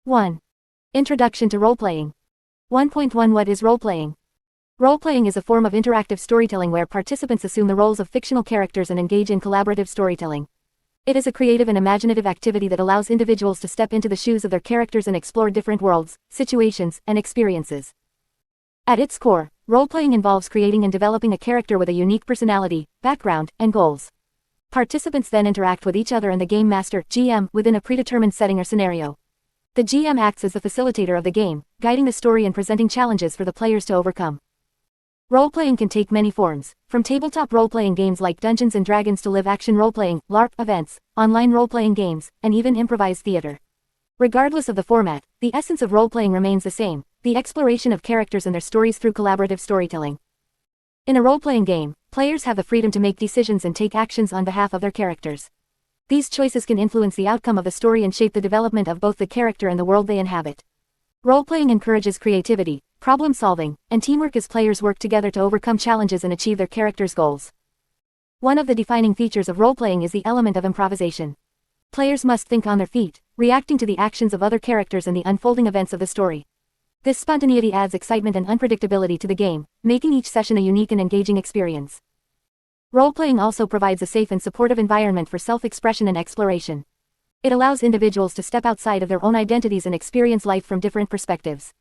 1. Introduction to Roleplaying. 1.1 What is roleplaying? Roleplaying is a form of interactive storytelling where participants assume the roles of fictional characters and engage in collaborative storytelling. It is a creative and imaginative activity that allows individuals to step into the shoes of their characters and explore different worlds, situations, and experiences. At its core, roleplaying involves creating and developing a character with a unique personality, background, and goals. Participants then interact with each other and the game master, GM, within a predetermined setting or scenario. The GM acts as the facilitator of the game, guiding the story and presenting challenges for the players to overcome. Roleplaying can take many forms, from tabletop role-playing games like Dungeons & Dragons to live-action role-playing, LARP events, online role-playing games, and even improvised theater. Regardless of the format, the essence of role-playing remains the same, the exploration of characters and their stories through collaborative storytelling. In a role-playing game, players have the freedom to make decisions and take actions on behalf of their characters. These choices can influence the outcome of the story and shape the development of both the character and the world they inhabit. Role-playing encourages creativity, problem-solving, and teamwork as players work together to overcome challenges and achieve their characters' goals. One of the defining features of role-playing is the element of improvisation. Players must think on their feet, reacting to the actions of other characters and the unfolding events of the story. This spontaneity adds excitement and unpredictability to the game, making each session a unique and engaging experience. Role-playing also provides a safe and supportive environment for self-expression and exploration. It allows individuals to step outside of their own identities and experience life from different perspectives.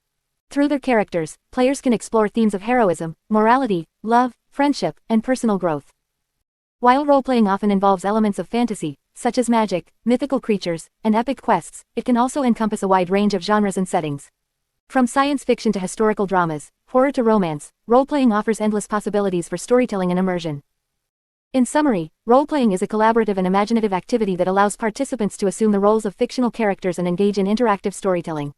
Through their characters, players can explore themes of heroism, morality, love, friendship, and personal growth. While role-playing often involves elements of fantasy, such as magic, mythical creatures, and epic quests, it can also encompass a wide range of genres and settings. From science fiction to historical dramas, horror to romance, role-playing offers endless possibilities for storytelling and immersion. In summary, role-playing is a collaborative and imaginative activity that allows participants to assume the roles of fictional characters and engage in interactive storytelling.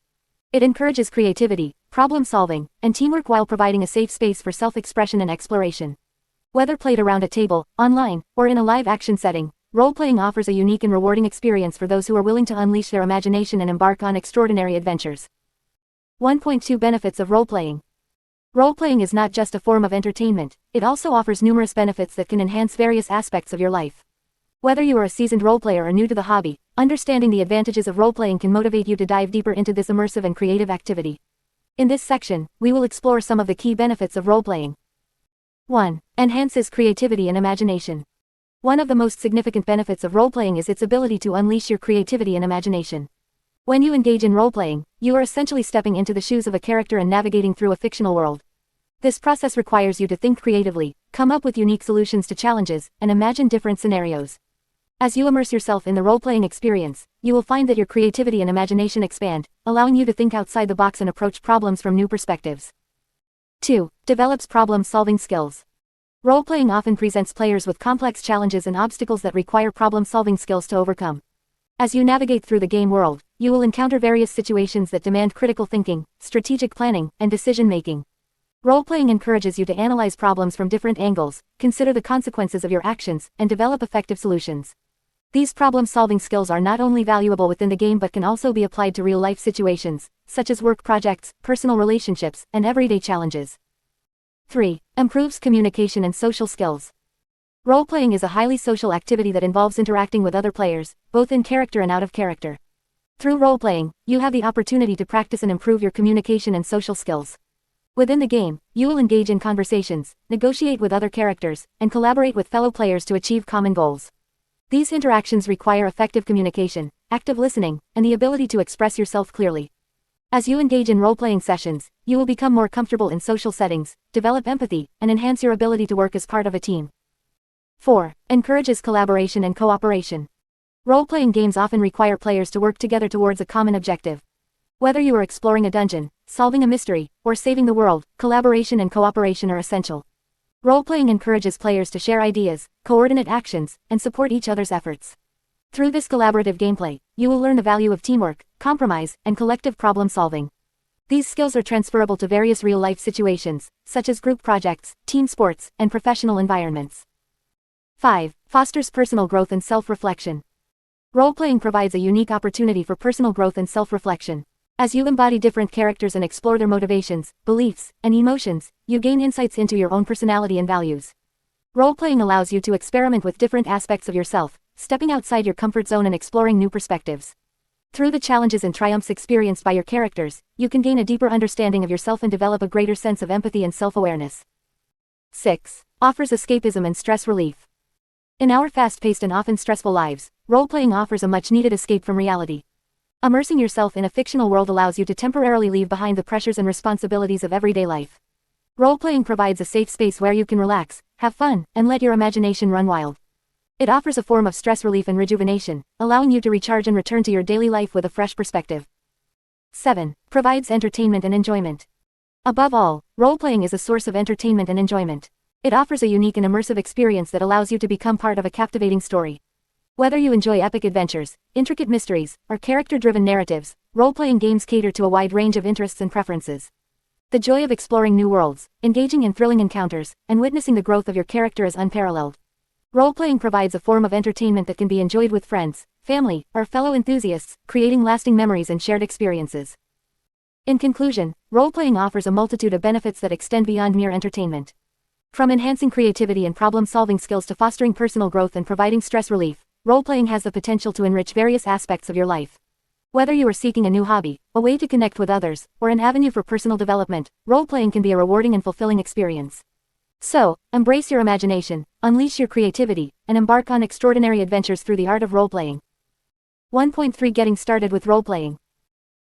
It encourages creativity, problem-solving, and teamwork while providing a safe space for self-expression and exploration. Whether played around a table, online, or in a live-action setting, role-playing offers a unique and rewarding experience for those who are willing to unleash their imagination and embark on extraordinary adventures. 1.2 Benefits of role-playing. Role-playing is not just a form of entertainment, it also offers numerous benefits that can enhance various aspects of your life. Whether you are a seasoned role-player or new to the hobby, understanding the advantages of role-playing can motivate you to dive deeper into this immersive and creative activity. In this section, we will explore some of the key benefits of role-playing. 1. Enhances creativity and imagination. One of the most significant benefits of role-playing is its ability to unleash your creativity and imagination. When you engage in role-playing, you are essentially stepping into the shoes of a character and navigating through a fictional world. This process requires you to think creatively, come up with unique solutions to challenges, and imagine different scenarios. As you immerse yourself in the role-playing experience, you will find that your creativity and imagination expand, allowing you to think outside the box and approach problems from new perspectives. 2. Develops problem-solving skills. Role-playing often presents players with complex challenges and obstacles that require problem-solving skills to overcome. As you navigate through the game world, you will encounter various situations that demand critical thinking, strategic planning, and decision-making. Role-playing encourages you to analyze problems from different angles, consider the consequences of your actions, and develop effective solutions. These problem-solving skills are not only valuable within the game but can also be applied to real-life situations, such as work projects, personal relationships, and everyday challenges. 3. Improves communication and social skills. Role-playing is a highly social activity that involves interacting with other players, both in character and out of character. Through role-playing, you have the opportunity to practice and improve your communication and social skills. Within the game, you will engage in conversations, negotiate with other characters, and collaborate with fellow players to achieve common goals. These interactions require effective communication, active listening, and the ability to express yourself clearly. As you engage in role-playing sessions, you will become more comfortable in social settings, develop empathy, and enhance your ability to work as part of a team. 4. Encourages collaboration and cooperation. Role-playing games often require players to work together towards a common objective. Whether you are exploring a dungeon, solving a mystery, or saving the world, collaboration and cooperation are essential. Role-playing encourages players to share ideas, coordinate actions, and support each other's efforts. Through this collaborative gameplay, you will learn the value of teamwork, compromise, and collective problem-solving. These skills are transferable to various real-life situations, such as group projects, team sports, and professional environments. 5. Fosters personal growth and self-reflection. Role-playing provides a unique opportunity for personal growth and self-reflection. As you embody different characters and explore their motivations, beliefs, and emotions, you gain insights into your own personality and values. Role-playing allows you to experiment with different aspects of yourself, stepping outside your comfort zone and exploring new perspectives. Through the challenges and triumphs experienced by your characters, you can gain a deeper understanding of yourself and develop a greater sense of empathy and self-awareness. 6. Offers escapism and stress relief. In our fast-paced and often stressful lives, role-playing offers a much-needed escape from reality. Immersing yourself in a fictional world allows you to temporarily leave behind the pressures and responsibilities of everyday life. Role-playing provides a safe space where you can relax, have fun, and let your imagination run wild. It offers a form of stress relief and rejuvenation, allowing you to recharge and return to your daily life with a fresh perspective. 7. Provides entertainment and enjoyment. Above all, role-playing is a source of entertainment and enjoyment. It offers a unique and immersive experience that allows you to become part of a captivating story. Whether you enjoy epic adventures, intricate mysteries, or character-driven narratives, role-playing games cater to a wide range of interests and preferences. The joy of exploring new worlds, engaging in thrilling encounters, and witnessing the growth of your character is unparalleled. Role-playing provides a form of entertainment that can be enjoyed with friends, family, or fellow enthusiasts, creating lasting memories and shared experiences. In conclusion, role-playing offers a multitude of benefits that extend beyond mere entertainment. From enhancing creativity and problem-solving skills to fostering personal growth and providing stress relief, role-playing has the potential to enrich various aspects of your life. Whether you are seeking a new hobby, a way to connect with others, or an avenue for personal development, role-playing can be a rewarding and fulfilling experience. So, embrace your imagination, unleash your creativity, and embark on extraordinary adventures through the art of role-playing. 1.3 Getting started with role-playing.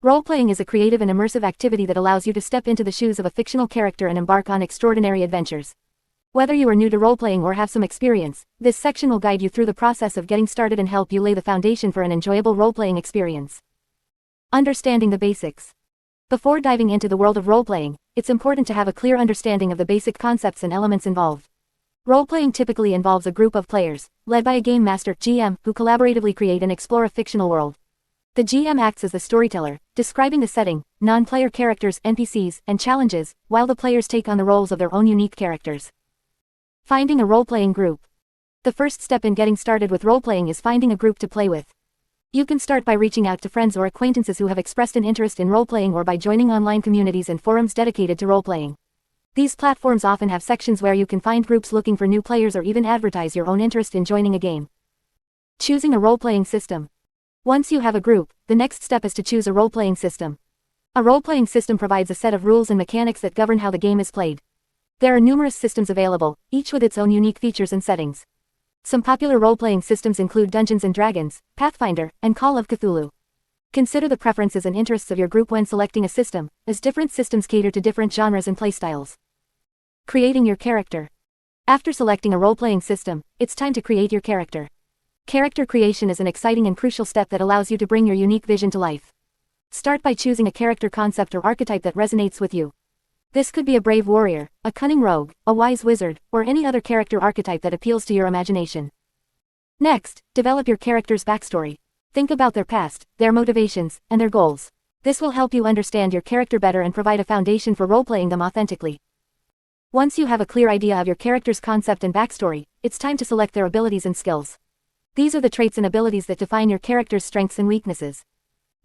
Role-playing is a creative and immersive activity that allows you to step into the shoes of a fictional character and embark on extraordinary adventures. Whether you are new to role-playing or have some experience, this section will guide you through the process of getting started and help you lay the foundation for an enjoyable role-playing experience. Understanding the basics. Before diving into the world of role-playing, it's important to have a clear understanding of the basic concepts and elements involved. Role-playing typically involves a group of players, led by a game master, GM, who collaboratively create and explore a fictional world. The GM acts as the storyteller, describing the setting, non-player characters, NPCs, and challenges, while the players take on the roles of their own unique characters. Finding a role-playing group. The first step in getting started with role-playing is finding a group to play with. You can start by reaching out to friends or acquaintances who have expressed an interest in role-playing or by joining online communities and forums dedicated to role-playing. These platforms often have sections where you can find groups looking for new players or even advertise your own interest in joining a game. Choosing a role-playing system. Once you have a group, the next step is to choose a role-playing system. A role-playing system provides a set of rules and mechanics that govern how the game is played. There are numerous systems available, each with its own unique features and settings. Some popular role-playing systems include Dungeons & Dragons, Pathfinder, and Call of Cthulhu. Consider the preferences and interests of your group when selecting a system, as different systems cater to different genres and playstyles. Creating your character. After selecting a role-playing system, it's time to create your character. Character creation is an exciting and crucial step that allows you to bring your unique vision to life. Start by choosing a character concept or archetype that resonates with you. This could be a brave warrior, a cunning rogue, a wise wizard, or any other character archetype that appeals to your imagination. Next, develop your character's backstory. Think about their past, their motivations, and their goals. This will help you understand your character better and provide a foundation for role-playing them authentically. Once you have a clear idea of your character's concept and backstory, it's time to select their abilities and skills. These are the traits and abilities that define your character's strengths and weaknesses.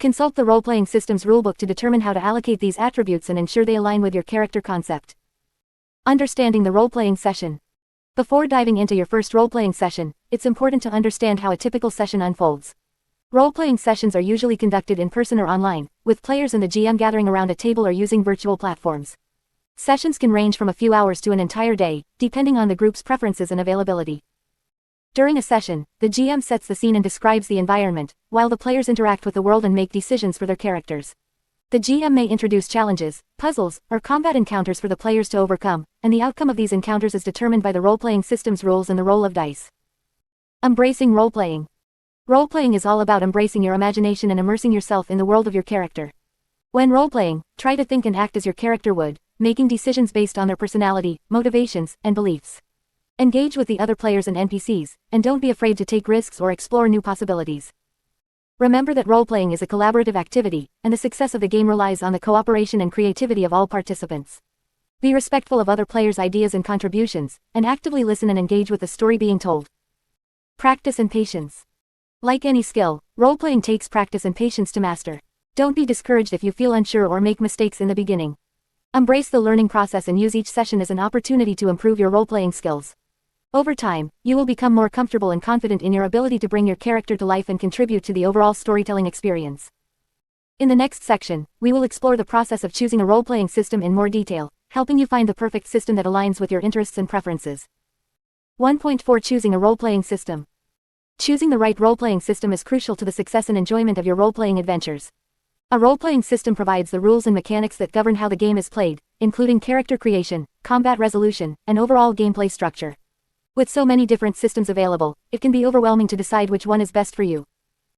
Consult the role-playing system's rulebook to determine how to allocate these attributes and ensure they align with your character concept. Understanding the role-playing session. Before diving into your first role-playing session, it's important to understand how a typical session unfolds. Role-playing sessions are usually conducted in person or online, with players and the GM gathering around a table or using virtual platforms. Sessions can range from a few hours to an entire day, depending on the group's preferences and availability. During a session, the GM sets the scene and describes the environment, while the players interact with the world and make decisions for their characters. The GM may introduce challenges, puzzles, or combat encounters for the players to overcome, and the outcome of these encounters is determined by the role-playing system's rules and the roll of dice. Embracing role-playing. Role-playing is all about embracing your imagination and immersing yourself in the world of your character. When role-playing, try to think and act as your character would, making decisions based on their personality, motivations, and beliefs. Engage with the other players and NPCs, and don't be afraid to take risks or explore new possibilities. Remember that role-playing is a collaborative activity, and the success of the game relies on the cooperation and creativity of all participants. Be respectful of other players' ideas and contributions, and actively listen and engage with the story being told. Practice and patience. Like any skill, role-playing takes practice and patience to master. Don't be discouraged if you feel unsure or make mistakes in the beginning. Embrace the learning process and use each session as an opportunity to improve your role-playing skills. Over time, you will become more comfortable and confident in your ability to bring your character to life and contribute to the overall storytelling experience. In the next section, we will explore the process of choosing a role-playing system in more detail, helping you find the perfect system that aligns with your interests and preferences. 1.4 Choosing a role-playing system. Choosing the right role-playing system is crucial to the success and enjoyment of your role-playing adventures. A role-playing system provides the rules and mechanics that govern how the game is played, including character creation, combat resolution, and overall gameplay structure. With so many different systems available, it can be overwhelming to decide which one is best for you.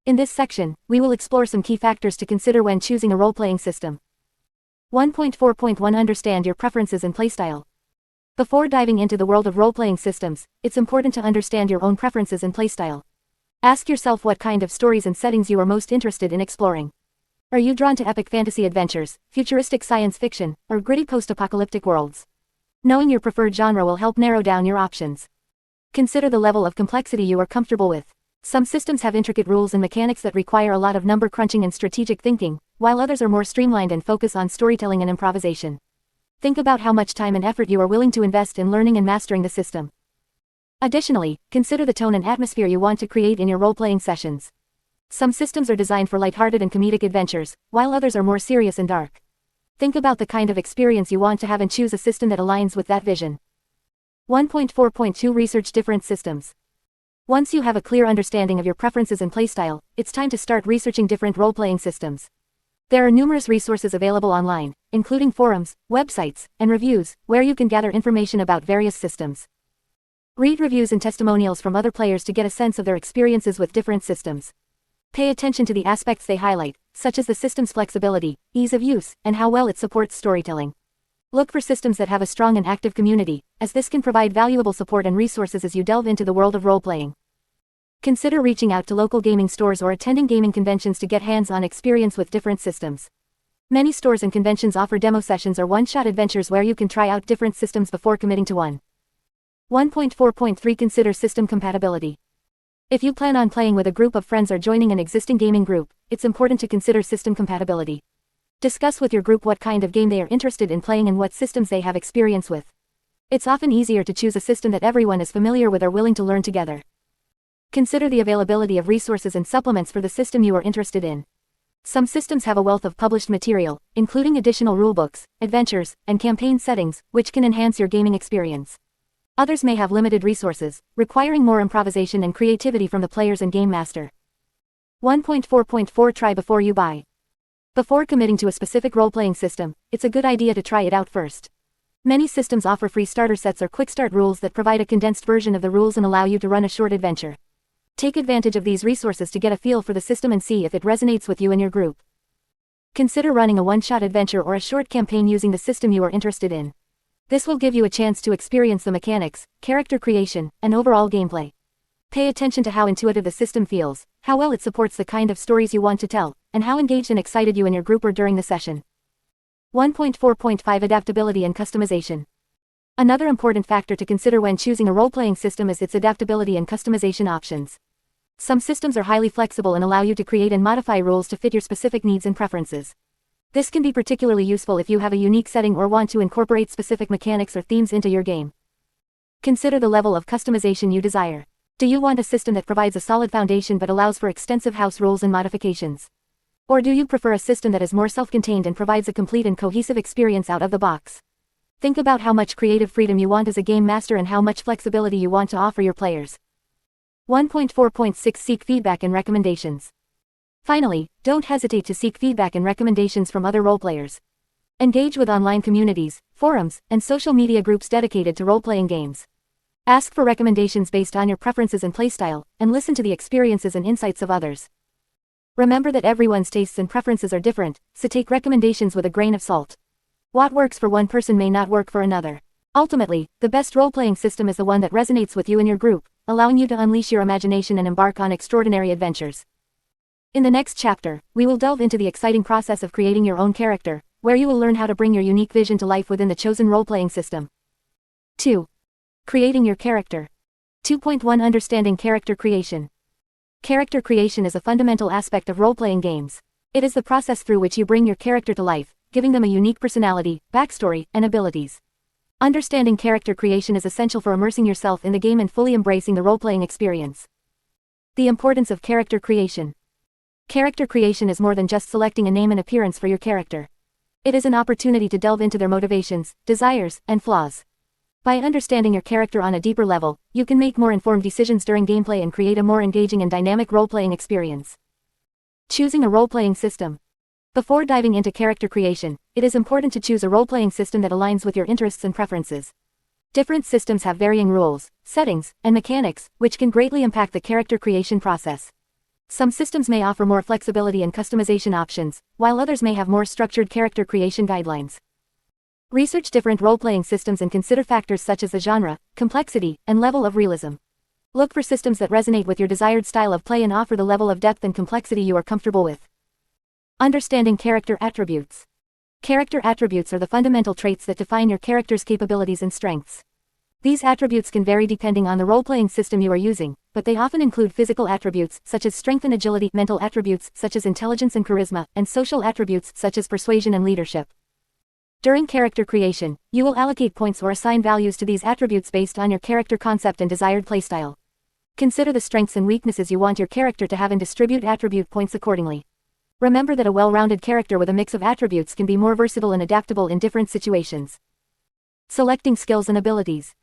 In this section, we will explore some key factors to consider when choosing a role-playing system. 1.4.1 Understand your preferences and playstyle. Before diving into the world of role-playing systems, it's important to understand your own preferences and playstyle. Ask yourself what kind of stories and settings you are most interested in exploring. Are you drawn to epic fantasy adventures, futuristic science fiction, or gritty post-apocalyptic worlds? Knowing your preferred genre will help narrow down your options. Consider the level of complexity you are comfortable with. Some systems have intricate rules and mechanics that require a lot of number crunching and strategic thinking, while others are more streamlined and focus on storytelling and improvisation. Think about how much time and effort you are willing to invest in learning and mastering the system. Additionally, consider the tone and atmosphere you want to create in your role-playing sessions. Some systems are designed for lighthearted and comedic adventures, while others are more serious and dark. Think about the kind of experience you want to have and choose a system that aligns with that vision. 1.4.2 Research different systems. Once you have a clear understanding of your preferences and playstyle, it's time to start researching different role-playing systems. There are numerous resources available online, including forums, websites, and reviews, where you can gather information about various systems. Read reviews and testimonials from other players to get a sense of their experiences with different systems. Pay attention to the aspects they highlight, such as the system's flexibility, ease of use, and how well it supports storytelling. Look for systems that have a strong and active community, as this can provide valuable support and resources as you delve into the world of role-playing. Consider reaching out to local gaming stores or attending gaming conventions to get hands-on experience with different systems. Many stores and conventions offer demo sessions or one-shot adventures where you can try out different systems before committing to one. 1.4.3 Consider system compatibility. If you plan on playing with a group of friends or joining an existing gaming group, it's important to consider system compatibility. Discuss with your group what kind of game they are interested in playing and what systems they have experience with. It's often easier to choose a system that everyone is familiar with or willing to learn together. Consider the availability of resources and supplements for the system you are interested in. Some systems have a wealth of published material, including additional rulebooks, adventures, and campaign settings, which can enhance your gaming experience. Others may have limited resources, requiring more improvisation and creativity from the players and game master. 1.4.4 Try before you buy. Before committing to a specific role-playing system, it's a good idea to try it out first. Many systems offer free starter sets or quick start rules that provide a condensed version of the rules and allow you to run a short adventure. Take advantage of these resources to get a feel for the system and see if it resonates with you and your group. Consider running a one-shot adventure or a short campaign using the system you are interested in. This will give you a chance to experience the mechanics, character creation, and overall gameplay. Pay attention to how intuitive the system feels, how well it supports the kind of stories you want to tell, and how engaged and excited you and your group are during the session. 1.4.5 Adaptability and customization. Another important factor to consider when choosing a role-playing system is its adaptability and customization options. Some systems are highly flexible and allow you to create and modify rules to fit your specific needs and preferences. This can be particularly useful if you have a unique setting or want to incorporate specific mechanics or themes into your game. Consider the level of customization you desire. Do you want a system that provides a solid foundation but allows for extensive house rules and modifications? Or do you prefer a system that is more self-contained and provides a complete and cohesive experience out of the box? Think about how much creative freedom you want as a game master and how much flexibility you want to offer your players. 1.4.6 Seek feedback and recommendations. Finally, don't hesitate to seek feedback and recommendations from other roleplayers. Engage with online communities, forums, and social media groups dedicated to role-playing games. Ask for recommendations based on your preferences and playstyle, and listen to the experiences and insights of others. Remember that everyone's tastes and preferences are different, so take recommendations with a grain of salt. What works for one person may not work for another. Ultimately, the best role-playing system is the one that resonates with you and your group, allowing you to unleash your imagination and embark on extraordinary adventures. In the next chapter, we will delve into the exciting process of creating your own character, where you will learn how to bring your unique vision to life within the chosen role-playing system. 2. Creating your character. 2.1 Understanding character creation. Character creation is a fundamental aspect of role-playing games. It is the process through which you bring your character to life, giving them a unique personality, backstory, and abilities. Understanding character creation is essential for immersing yourself in the game and fully embracing the role-playing experience. The importance of character creation. Character creation is more than just selecting a name and appearance for your character. It is an opportunity to delve into their motivations, desires, and flaws. By understanding your character on a deeper level, you can make more informed decisions during gameplay and create a more engaging and dynamic role-playing experience. Choosing a role-playing system. Before diving into character creation, it is important to choose a role-playing system that aligns with your interests and preferences. Different systems have varying rules, settings, and mechanics, which can greatly impact the character creation process. Some systems may offer more flexibility and customization options, while others may have more structured character creation guidelines. Research different role-playing systems and consider factors such as the genre, complexity, and level of realism. Look for systems that resonate with your desired style of play and offer the level of depth and complexity you are comfortable with. Understanding character attributes. Character attributes are the fundamental traits that define your character's capabilities and strengths. These attributes can vary depending on the role-playing system you are using, but they often include physical attributes such as strength and agility, mental attributes such as intelligence and charisma, and social attributes such as persuasion and leadership. During character creation, you will allocate points or assign values to these attributes based on your character concept and desired playstyle. Consider the strengths and weaknesses you want your character to have and distribute attribute points accordingly. Remember that a well-rounded character with a mix of attributes can be more versatile and adaptable in different situations. Selecting skills and abilities.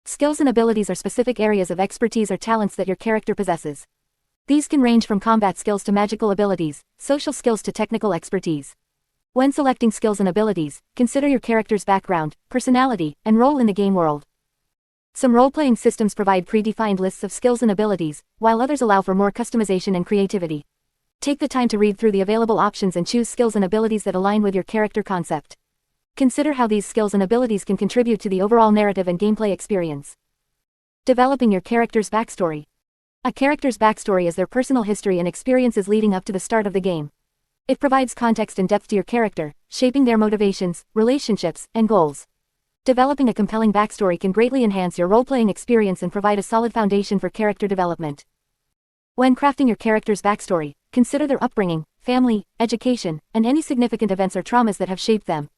Skills and abilities are specific areas of expertise or talents that your character possesses. These can range from combat skills to magical abilities, social skills to technical expertise. When selecting skills and abilities, consider your character's background, personality, and role in the game world. Some role-playing systems provide predefined lists of skills and abilities, while others allow for more customization and creativity. Take the time to read through the available options and choose skills and abilities that align with your character concept. Consider how these skills and abilities can contribute to the overall narrative and gameplay experience. Developing your character's backstory. A character's backstory is their personal history and experiences leading up to the start of the game. It provides context and depth to your character, shaping their motivations, relationships, and goals. Developing a compelling backstory can greatly enhance your role-playing experience and provide a solid foundation for character development. When crafting your character's backstory, consider their upbringing, family, education, and any significant events or traumas that have shaped them.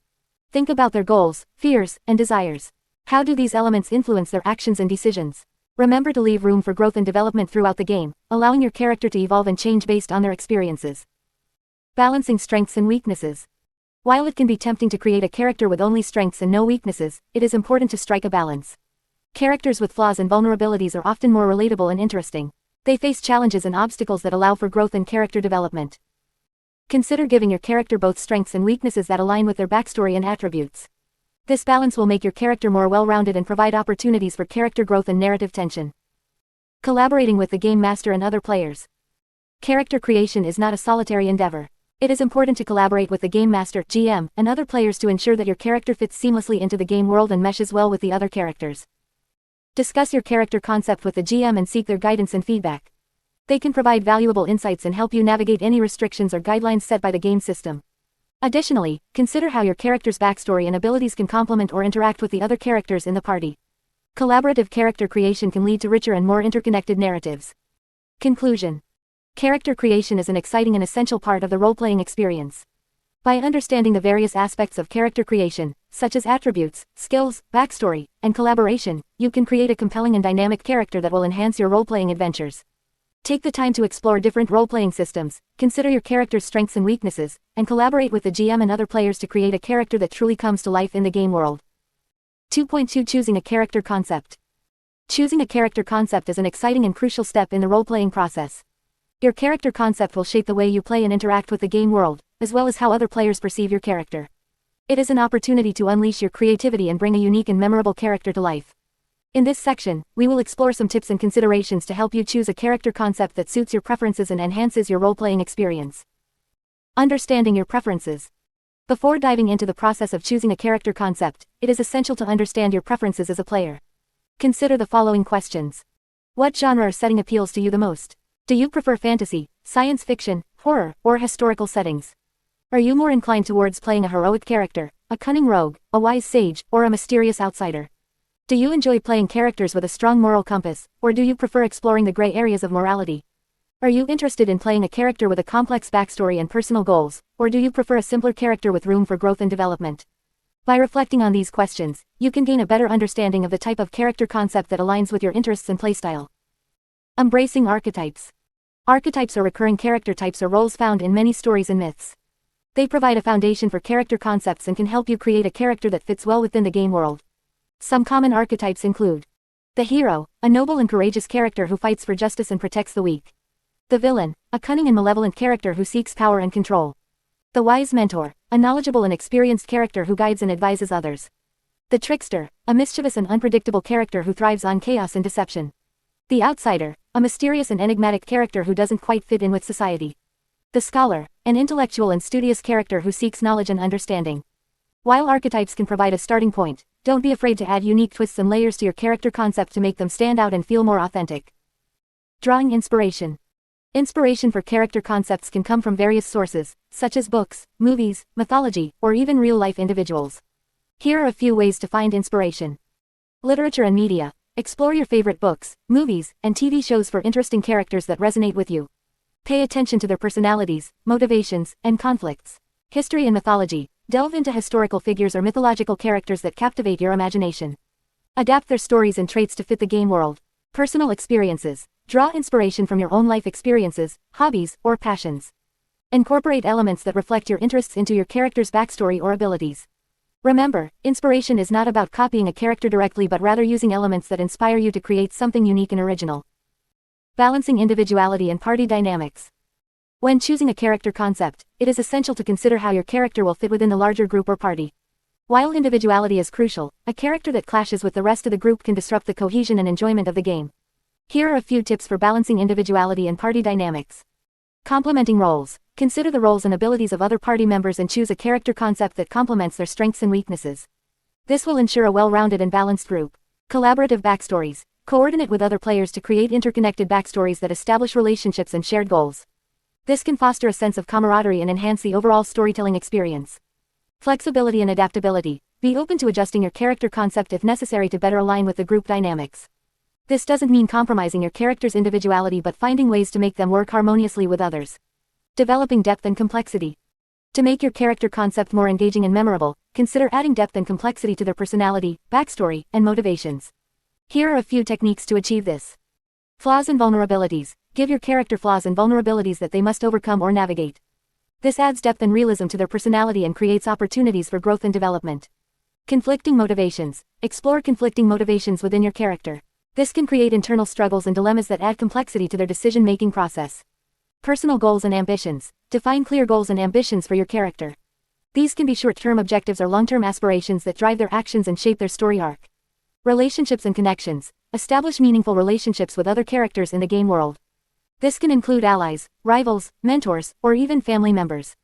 Think about their goals, fears, and desires. How do these elements influence their actions and decisions? Remember to leave room for growth and development throughout the game, allowing your character to evolve and change based on their experiences. Balancing strengths and weaknesses. While it can be tempting to create a character with only strengths and no weaknesses, it is important to strike a balance. Characters with flaws and vulnerabilities are often more relatable and interesting. They face challenges and obstacles that allow for growth and character development. Consider giving your character both strengths and weaknesses that align with their backstory and attributes. This balance will make your character more well-rounded and provide opportunities for character growth and narrative tension. Collaborating with the game master and other players. Character creation is not a solitary endeavor. It is important to collaborate with the game master, GM, and other players to ensure that your character fits seamlessly into the game world and meshes well with the other characters. Discuss your character concept with the GM and seek their guidance and feedback. They can provide valuable insights and help you navigate any restrictions or guidelines set by the game system. Additionally, consider how your character's backstory and abilities can complement or interact with the other characters in the party. Collaborative character creation can lead to richer and more interconnected narratives. Conclusion. Character creation is an exciting and essential part of the role-playing experience. By understanding the various aspects of character creation, such as attributes, skills, backstory, and collaboration, you can create a compelling and dynamic character that will enhance your role-playing adventures. Take the time to explore different role-playing systems, consider your character's strengths and weaknesses, and collaborate with the GM and other players to create a character that truly comes to life in the game world. 2.2 Choosing a character concept. Choosing a character concept is an exciting and crucial step in the role-playing process. Your character concept will shape the way you play and interact with the game world, as well as how other players perceive your character. It is an opportunity to unleash your creativity and bring a unique and memorable character to life. In this section, we will explore some tips and considerations to help you choose a character concept that suits your preferences and enhances your role-playing experience. Understanding your preferences. Before diving into the process of choosing a character concept, it is essential to understand your preferences as a player. Consider the following questions. What genre or setting appeals to you the most? Do you prefer fantasy, science fiction, horror, or historical settings? Are you more inclined towards playing a heroic character, a cunning rogue, a wise sage, or a mysterious outsider? Do you enjoy playing characters with a strong moral compass, or do you prefer exploring the gray areas of morality? Are you interested in playing a character with a complex backstory and personal goals, or do you prefer a simpler character with room for growth and development? By reflecting on these questions, you can gain a better understanding of the type of character concept that aligns with your interests and playstyle. Embracing archetypes. Archetypes are recurring character types or roles found in many stories and myths. They provide a foundation for character concepts and can help you create a character that fits well within the game world. Some common archetypes include the hero, a noble and courageous character who fights for justice and protects the weak. The villain, a cunning and malevolent character who seeks power and control. The wise mentor, a knowledgeable and experienced character who guides and advises others. The trickster, a mischievous and unpredictable character who thrives on chaos and deception. The outsider, a mysterious and enigmatic character who doesn't quite fit in with society. The scholar, an intellectual and studious character who seeks knowledge and understanding. While archetypes can provide a starting point, don't be afraid to add unique twists and layers to your character concept to make them stand out and feel more authentic. Drawing inspiration. Inspiration for character concepts can come from various sources, such as books, movies, mythology, or even real-life individuals. Here are a few ways to find inspiration. Literature and media. Explore your favorite books, movies, and TV shows for interesting characters that resonate with you. Pay attention to their personalities, motivations, and conflicts. History and mythology. Delve into historical figures or mythological characters that captivate your imagination. Adapt their stories and traits to fit the game world. Personal experiences. Draw inspiration from your own life experiences, hobbies, or passions. Incorporate elements that reflect your interests into your character's backstory or abilities. Remember, inspiration is not about copying a character directly but rather using elements that inspire you to create something unique and original. Balancing individuality and party dynamics. When choosing a character concept, it is essential to consider how your character will fit within the larger group or party. While individuality is crucial, a character that clashes with the rest of the group can disrupt the cohesion and enjoyment of the game. Here are a few tips for balancing individuality and party dynamics. Complementing roles. Consider the roles and abilities of other party members and choose a character concept that complements their strengths and weaknesses. This will ensure a well-rounded and balanced group. Collaborative backstories. Coordinate with other players to create interconnected backstories that establish relationships and shared goals. This can foster a sense of camaraderie and enhance the overall storytelling experience. Flexibility and adaptability. Be open to adjusting your character concept if necessary to better align with the group dynamics. This doesn't mean compromising your character's individuality but finding ways to make them work harmoniously with others. Developing depth and complexity. To make your character concept more engaging and memorable, consider adding depth and complexity to their personality, backstory, and motivations. Here are a few techniques to achieve this. Flaws and vulnerabilities. Give your character flaws and vulnerabilities that they must overcome or navigate. This adds depth and realism to their personality and creates opportunities for growth and development. Conflicting motivations. Explore conflicting motivations within your character. This can create internal struggles and dilemmas that add complexity to their decision-making process. Personal goals and ambitions. Define clear goals and ambitions for your character. These can be short-term objectives or long-term aspirations that drive their actions and shape their story arc. Relationships and connections. Establish meaningful relationships with other characters in the game world. This can include allies, rivals, mentors, or even family members.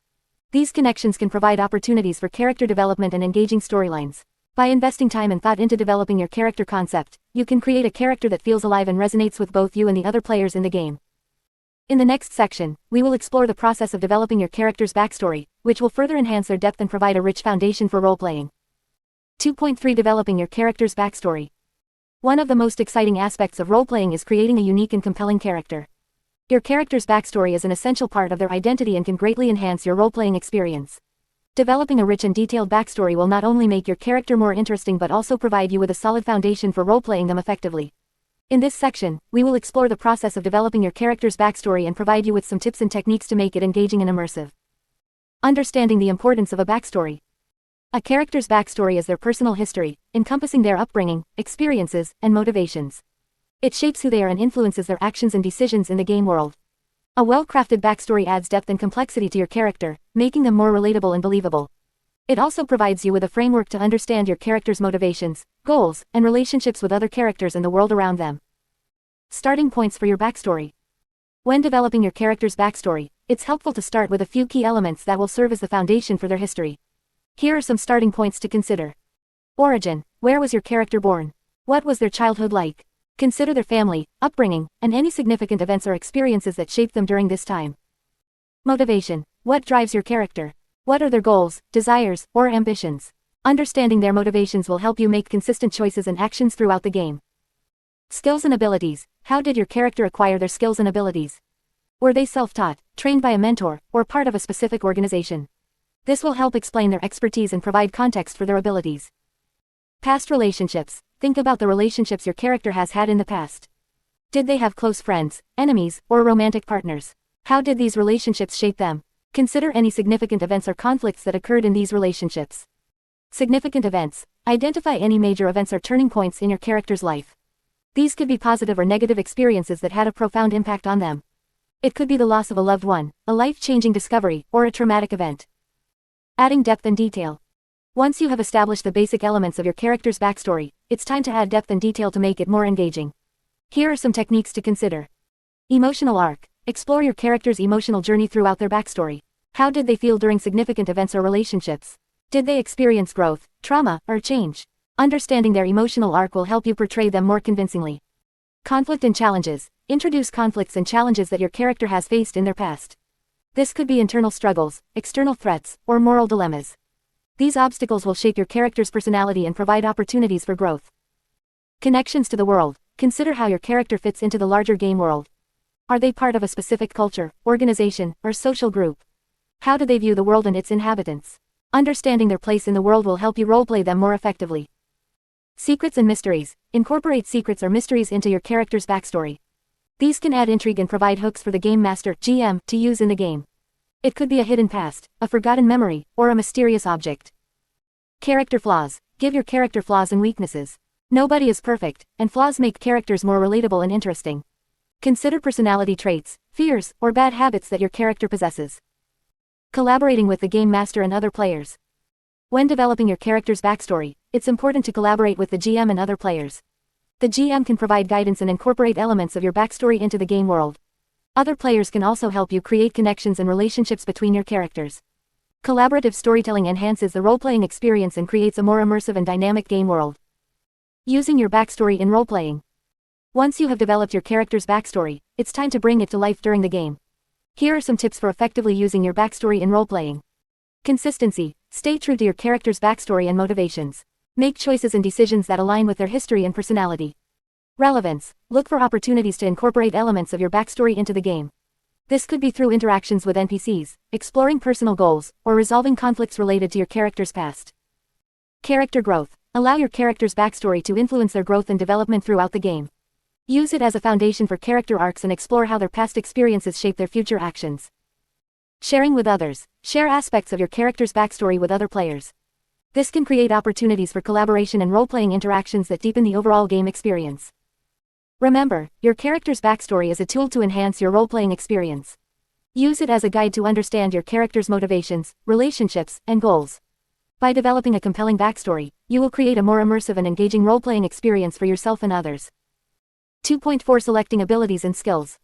These connections can provide opportunities for character development and engaging storylines. By investing time and thought into developing your character concept, you can create a character that feels alive and resonates with both you and the other players in the game. In the next section, we will explore the process of developing your character's backstory, which will further enhance their depth and provide a rich foundation for role-playing. 2.3 Developing your character's backstory. One of the most exciting aspects of role-playing is creating a unique and compelling character. Your character's backstory is an essential part of their identity and can greatly enhance your role-playing experience. Developing a rich and detailed backstory will not only make your character more interesting but also provide you with a solid foundation for role-playing them effectively. In this section, we will explore the process of developing your character's backstory and provide you with some tips and techniques to make it engaging and immersive. Understanding the importance of a backstory. A character's backstory is their personal history, encompassing their upbringing, experiences, and motivations. It shapes who they are and influences their actions and decisions in the game world. A well-crafted backstory adds depth and complexity to your character, making them more relatable and believable. It also provides you with a framework to understand your character's motivations, goals, and relationships with other characters and the world around them. Starting points for your backstory. When developing your character's backstory, it's helpful to start with a few key elements that will serve as the foundation for their history. Here are some starting points to consider. Origin. Where was your character born? What was their childhood like? Consider their family, upbringing, and any significant events or experiences that shaped them during this time. Motivation. What drives your character? What are their goals, desires, or ambitions? Understanding their motivations will help you make consistent choices and actions throughout the game. Skills and abilities. How did your character acquire their skills and abilities? Were they self-taught, trained by a mentor, or part of a specific organization? This will help explain their expertise and provide context for their abilities. Past relationships. Think about the relationships your character has had in the past. Did they have close friends, enemies, or romantic partners? How did these relationships shape them? Consider any significant events or conflicts that occurred in these relationships. Significant events. Identify any major events or turning points in your character's life. These could be positive or negative experiences that had a profound impact on them. It could be the loss of a loved one, a life-changing discovery, or a traumatic event. Adding depth and detail. Once you have established the basic elements of your character's backstory, it's time to add depth and detail to make it more engaging. Here are some techniques to consider. Emotional arc. Explore your character's emotional journey throughout their backstory. How did they feel during significant events or relationships? Did they experience growth, trauma, or change? Understanding their emotional arc will help you portray them more convincingly. Conflict and challenges. Introduce conflicts and challenges that your character has faced in their past. This could be internal struggles, external threats, or moral dilemmas. These obstacles will shape your character's personality and provide opportunities for growth. Connections to the world. Consider how your character fits into the larger game world. Are they part of a specific culture, organization, or social group? How do they view the world and its inhabitants? Understanding their place in the world will help you roleplay them more effectively. Secrets and mysteries. Incorporate secrets or mysteries into your character's backstory. These can add intrigue and provide hooks for the game master, GM, to use in the game. It could be a hidden past, a forgotten memory, or a mysterious object. Character flaws. Give your character flaws and weaknesses. Nobody is perfect, and flaws make characters more relatable and interesting. Consider personality traits, fears, or bad habits that your character possesses. Collaborating with the game master and other players. When developing your character's backstory, it's important to collaborate with the GM and other players. The GM can provide guidance and incorporate elements of your backstory into the game world. Other players can also help you create connections and relationships between your characters. Collaborative storytelling enhances the role-playing experience and creates a more immersive and dynamic game world. Using your backstory in role-playing. Once you have developed your character's backstory, it's time to bring it to life during the game. Here are some tips for effectively using your backstory in role-playing. Consistency. Stay true to your character's backstory and motivations. Make choices and decisions that align with their history and personality. Relevance. Look for opportunities to incorporate elements of your backstory into the game. This could be through interactions with NPCs, exploring personal goals, or resolving conflicts related to your character's past. Character growth. Allow your character's backstory to influence their growth and development throughout the game. Use it as a foundation for character arcs and explore how their past experiences shape their future actions. Sharing with others. Share aspects of your character's backstory with other players. This can create opportunities for collaboration and role-playing interactions that deepen the overall game experience. Remember, your character's backstory is a tool to enhance your role-playing experience. Use it as a guide to understand your character's motivations, relationships, and goals. By developing a compelling backstory, you will create a more immersive and engaging role-playing experience for yourself and others. 2.4 Selecting abilities and skills.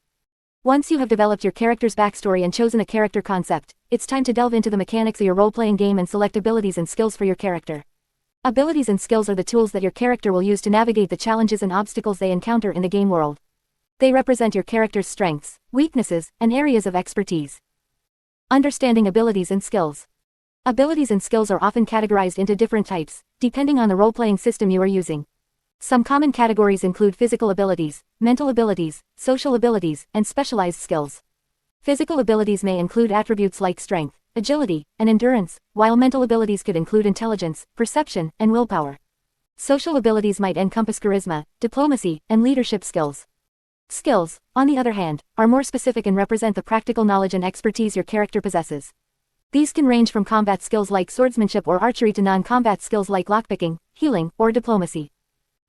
Once you have developed your character's backstory and chosen a character concept, it's time to delve into the mechanics of your role-playing game and select abilities and skills for your character. Abilities and skills are the tools that your character will use to navigate the challenges and obstacles they encounter in the game world. They represent your character's strengths, weaknesses, and areas of expertise. Understanding abilities and skills. Abilities and skills are often categorized into different types, depending on the role-playing system you are using. Some common categories include physical abilities, mental abilities, social abilities, and specialized skills. Physical abilities may include attributes like strength, agility, and endurance, while mental abilities could include intelligence, perception, and willpower. Social abilities might encompass charisma, diplomacy, and leadership skills. Skills, on the other hand, are more specific and represent the practical knowledge and expertise your character possesses. These can range from combat skills like swordsmanship or archery to non-combat skills like lockpicking, healing, or diplomacy.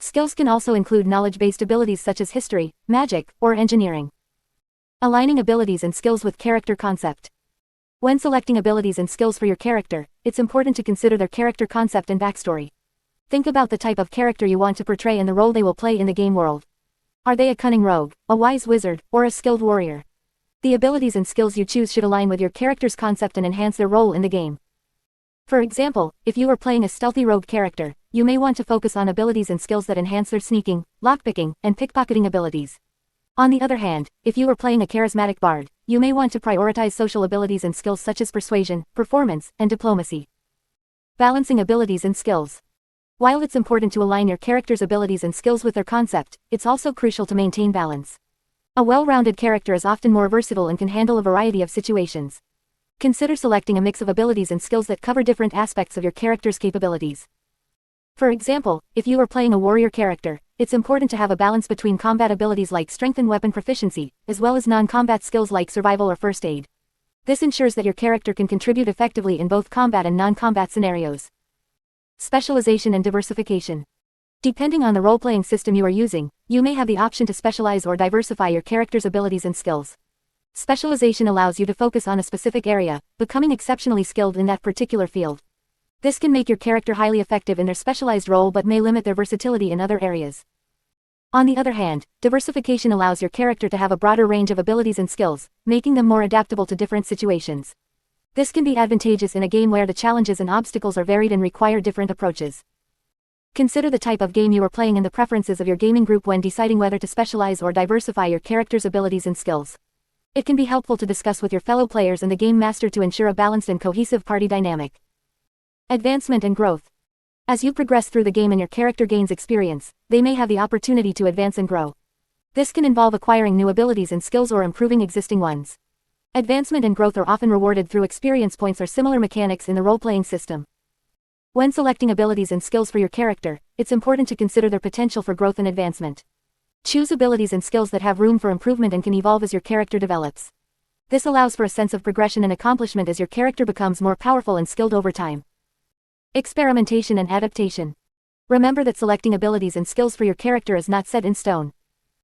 Skills can also include knowledge-based abilities such as history, magic, or engineering. Aligning abilities and skills with character concept. When selecting abilities and skills for your character, it's important to consider their character concept and backstory. Think about the type of character you want to portray and the role they will play in the game world. Are they a cunning rogue, a wise wizard, or a skilled warrior? The abilities and skills you choose should align with your character's concept and enhance their role in the game. For example, if you are playing a stealthy rogue character, you may want to focus on abilities and skills that enhance their sneaking, lockpicking, and pickpocketing abilities. On the other hand, if you are playing a charismatic bard, you may want to prioritize social abilities and skills such as persuasion, performance, and diplomacy. Balancing abilities and skills. While it's important to align your character's abilities and skills with their concept, it's also crucial to maintain balance. A well-rounded character is often more versatile and can handle a variety of situations. Consider selecting a mix of abilities and skills that cover different aspects of your character's capabilities. For example, if you are playing a warrior character, it's important to have a balance between combat abilities like strength and weapon proficiency, as well as non-combat skills like survival or first aid. This ensures that your character can contribute effectively in both combat and non-combat scenarios. Specialization and diversification. Depending on the role-playing system you are using, you may have the option to specialize or diversify your character's abilities and skills. Specialization allows you to focus on a specific area, becoming exceptionally skilled in that particular field. This can make your character highly effective in their specialized role but may limit their versatility in other areas. On the other hand, diversification allows your character to have a broader range of abilities and skills, making them more adaptable to different situations. This can be advantageous in a game where the challenges and obstacles are varied and require different approaches. Consider the type of game you are playing and the preferences of your gaming group when deciding whether to specialize or diversify your character's abilities and skills. It can be helpful to discuss with your fellow players and the game master to ensure a balanced and cohesive party dynamic. Advancement and growth. As you progress through the game and your character gains experience, they may have the opportunity to advance and grow. This can involve acquiring new abilities and skills or improving existing ones. Advancement and growth are often rewarded through experience points or similar mechanics in the role-playing system. When selecting abilities and skills for your character, it's important to consider their potential for growth and advancement. Choose abilities and skills that have room for improvement and can evolve as your character develops. This allows for a sense of progression and accomplishment as your character becomes more powerful and skilled over time. Experimentation and adaptation. Remember that selecting abilities and skills for your character is not set in stone.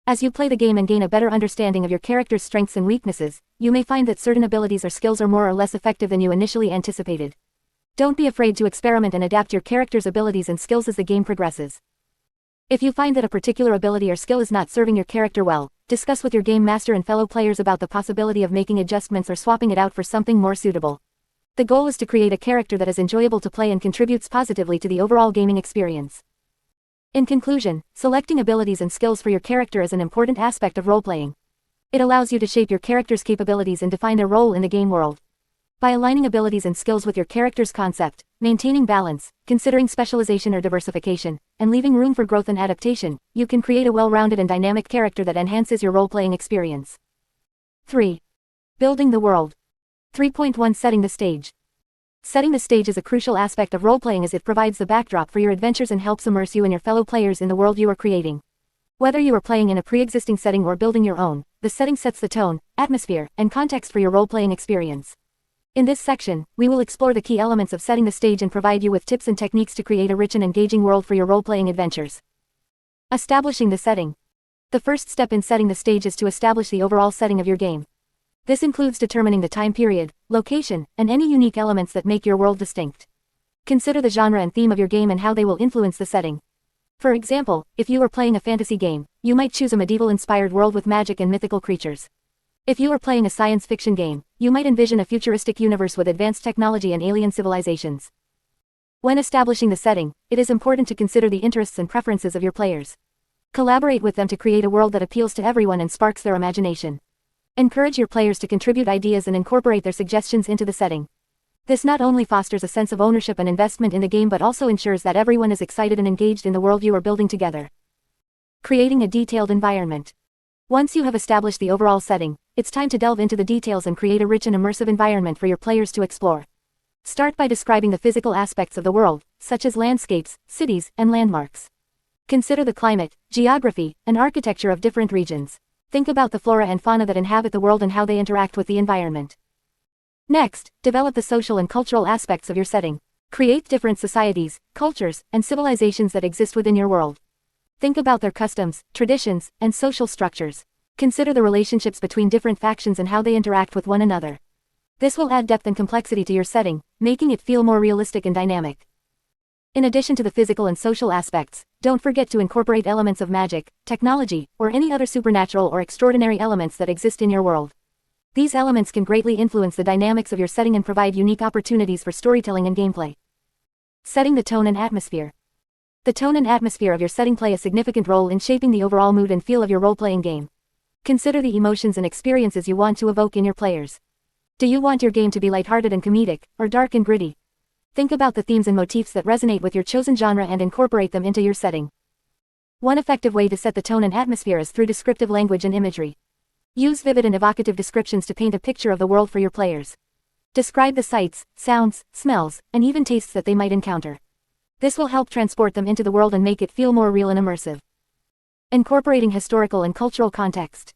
As you play the game and gain a better understanding of your character's strengths and weaknesses, you may find that certain abilities or skills are more or less effective than you initially anticipated. Don't be afraid to experiment and adapt your character's abilities and skills as the game progresses. If you find that a particular ability or skill is not serving your character well, discuss with your game master and fellow players about the possibility of making adjustments or swapping it out for something more suitable. The goal is to create a character that is enjoyable to play and contributes positively to the overall gaming experience. In conclusion, selecting abilities and skills for your character is an important aspect of role-playing. It allows you to shape your character's capabilities and define their role in the game world. By aligning abilities and skills with your character's concept, maintaining balance, considering specialization or diversification, and leaving room for growth and adaptation, you can create a well-rounded and dynamic character that enhances your role-playing experience. 3. Building the world. 3.1 Setting the stage. Setting the stage is a crucial aspect of role-playing as it provides the backdrop for your adventures and helps immerse you and your fellow players in the world you are creating. Whether you are playing in a pre-existing setting or building your own, the setting sets the tone, atmosphere, and context for your role-playing experience. In this section, we will explore the key elements of setting the stage and provide you with tips and techniques to create a rich and engaging world for your role-playing adventures. Establishing the setting. The first step in setting the stage is to establish the overall setting of your game. This includes determining the time period, location, and any unique elements that make your world distinct. Consider the genre and theme of your game and how they will influence the setting. For example, if you are playing a fantasy game, you might choose a medieval-inspired world with magic and mythical creatures. If you are playing a science fiction game, you might envision a futuristic universe with advanced technology and alien civilizations. When establishing the setting, it is important to consider the interests and preferences of your players. Collaborate with them to create a world that appeals to everyone and sparks their imagination. Encourage your players to contribute ideas and incorporate their suggestions into the setting. This not only fosters a sense of ownership and investment in the game but also ensures that everyone is excited and engaged in the world you are building together. Creating a detailed environment. Once you have established the overall setting, it's time to delve into the details and create a rich and immersive environment for your players to explore. Start by describing the physical aspects of the world, such as landscapes, cities, and landmarks. Consider the climate, geography, and architecture of different regions. Think about the flora and fauna that inhabit the world and how they interact with the environment. Next, develop the social and cultural aspects of your setting. Create different societies, cultures, and civilizations that exist within your world. Think about their customs, traditions, and social structures. Consider the relationships between different factions and how they interact with one another. This will add depth and complexity to your setting, making it feel more realistic and dynamic. In addition to the physical and social aspects, don't forget to incorporate elements of magic, technology, or any other supernatural or extraordinary elements that exist in your world. These elements can greatly influence the dynamics of your setting and provide unique opportunities for storytelling and gameplay. Setting the tone and atmosphere. The tone and atmosphere of your setting play a significant role in shaping the overall mood and feel of your role-playing game. Consider the emotions and experiences you want to evoke in your players. Do you want your game to be lighthearted and comedic, or dark and gritty? Think about the themes and motifs that resonate with your chosen genre and incorporate them into your setting. One effective way to set the tone and atmosphere is through descriptive language and imagery. Use vivid and evocative descriptions to paint a picture of the world for your players. Describe the sights, sounds, smells, and even tastes that they might encounter. This will help transport them into the world and make it feel more real and immersive. Incorporating historical and cultural context.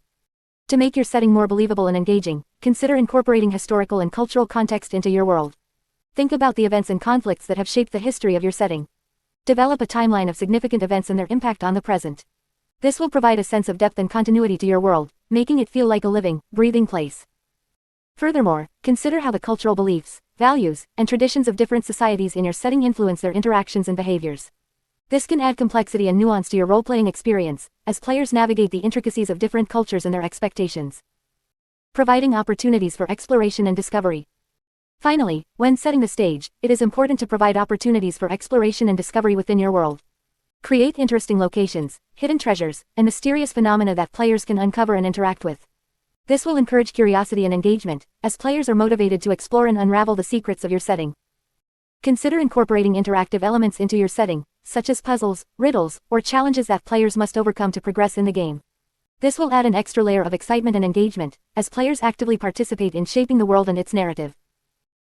To make your setting more believable and engaging, consider incorporating historical and cultural context into your world. Think about the events and conflicts that have shaped the history of your setting. Develop a timeline of significant events and their impact on the present. This will provide a sense of depth and continuity to your world, making it feel like a living, breathing place. Furthermore, consider how the cultural beliefs, values, and traditions of different societies in your setting influence their interactions and behaviors. This can add complexity and nuance to your role-playing experience, as players navigate the intricacies of different cultures and their expectations. Providing opportunities for exploration and discovery. Finally, when setting the stage, it is important to provide opportunities for exploration and discovery within your world. Create interesting locations, hidden treasures, and mysterious phenomena that players can uncover and interact with. This will encourage curiosity and engagement, as players are motivated to explore and unravel the secrets of your setting. Consider incorporating interactive elements into your setting, such as puzzles, riddles, or challenges that players must overcome to progress in the game. This will add an extra layer of excitement and engagement, as players actively participate in shaping the world and its narrative.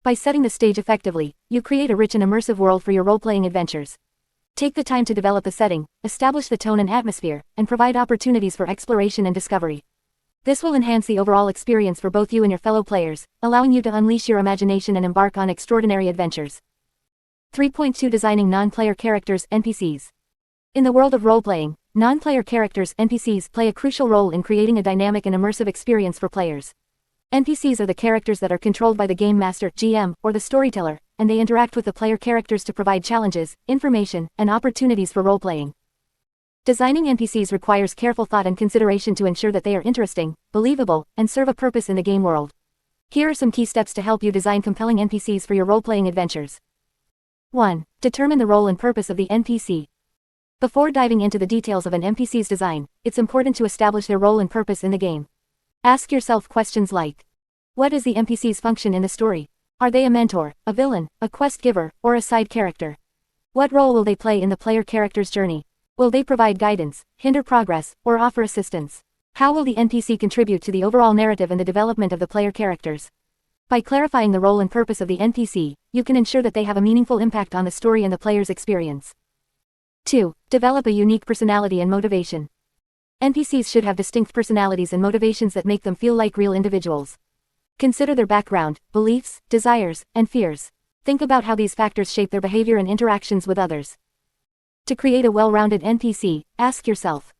By setting the stage effectively, you create a rich and immersive world for your role-playing adventures. Take the time to develop the setting, establish the tone and atmosphere, and provide opportunities for exploration and discovery. This will enhance the overall experience for both you and your fellow players, allowing you to unleash your imagination and embark on extraordinary adventures. 3.2 Designing non-player characters (NPCs). In the world of role-playing, non-player characters (NPCs) play a crucial role in creating a dynamic and immersive experience for players. NPCs are the characters that are controlled by the game master (GM) or the storyteller, and they interact with the player characters to provide challenges, information, and opportunities for role-playing. Designing NPCs requires careful thought and consideration to ensure that they are interesting, believable, and serve a purpose in the game world. Here are some key steps to help you design compelling NPCs for your role-playing adventures. 1. Determine the role and purpose of the NPC. Before diving into the details of an NPC's design, it's important to establish their role and purpose in the game. Ask yourself questions like: what is the NPC's function in the story? Are they a mentor, a villain, a quest giver, or a side character? What role will they play in the player character's journey? Will they provide guidance, hinder progress, or offer assistance? How will the NPC contribute to the overall narrative and the development of the player characters? By clarifying the role and purpose of the NPC, you can ensure that they have a meaningful impact on the story and the player's experience. 2. Develop a unique personality and motivation. NPCs should have distinct personalities and motivations that make them feel like real individuals. Consider their background, beliefs, desires, and fears. Think about how these factors shape their behavior and interactions with others. To create a well-rounded NPC, ask yourself: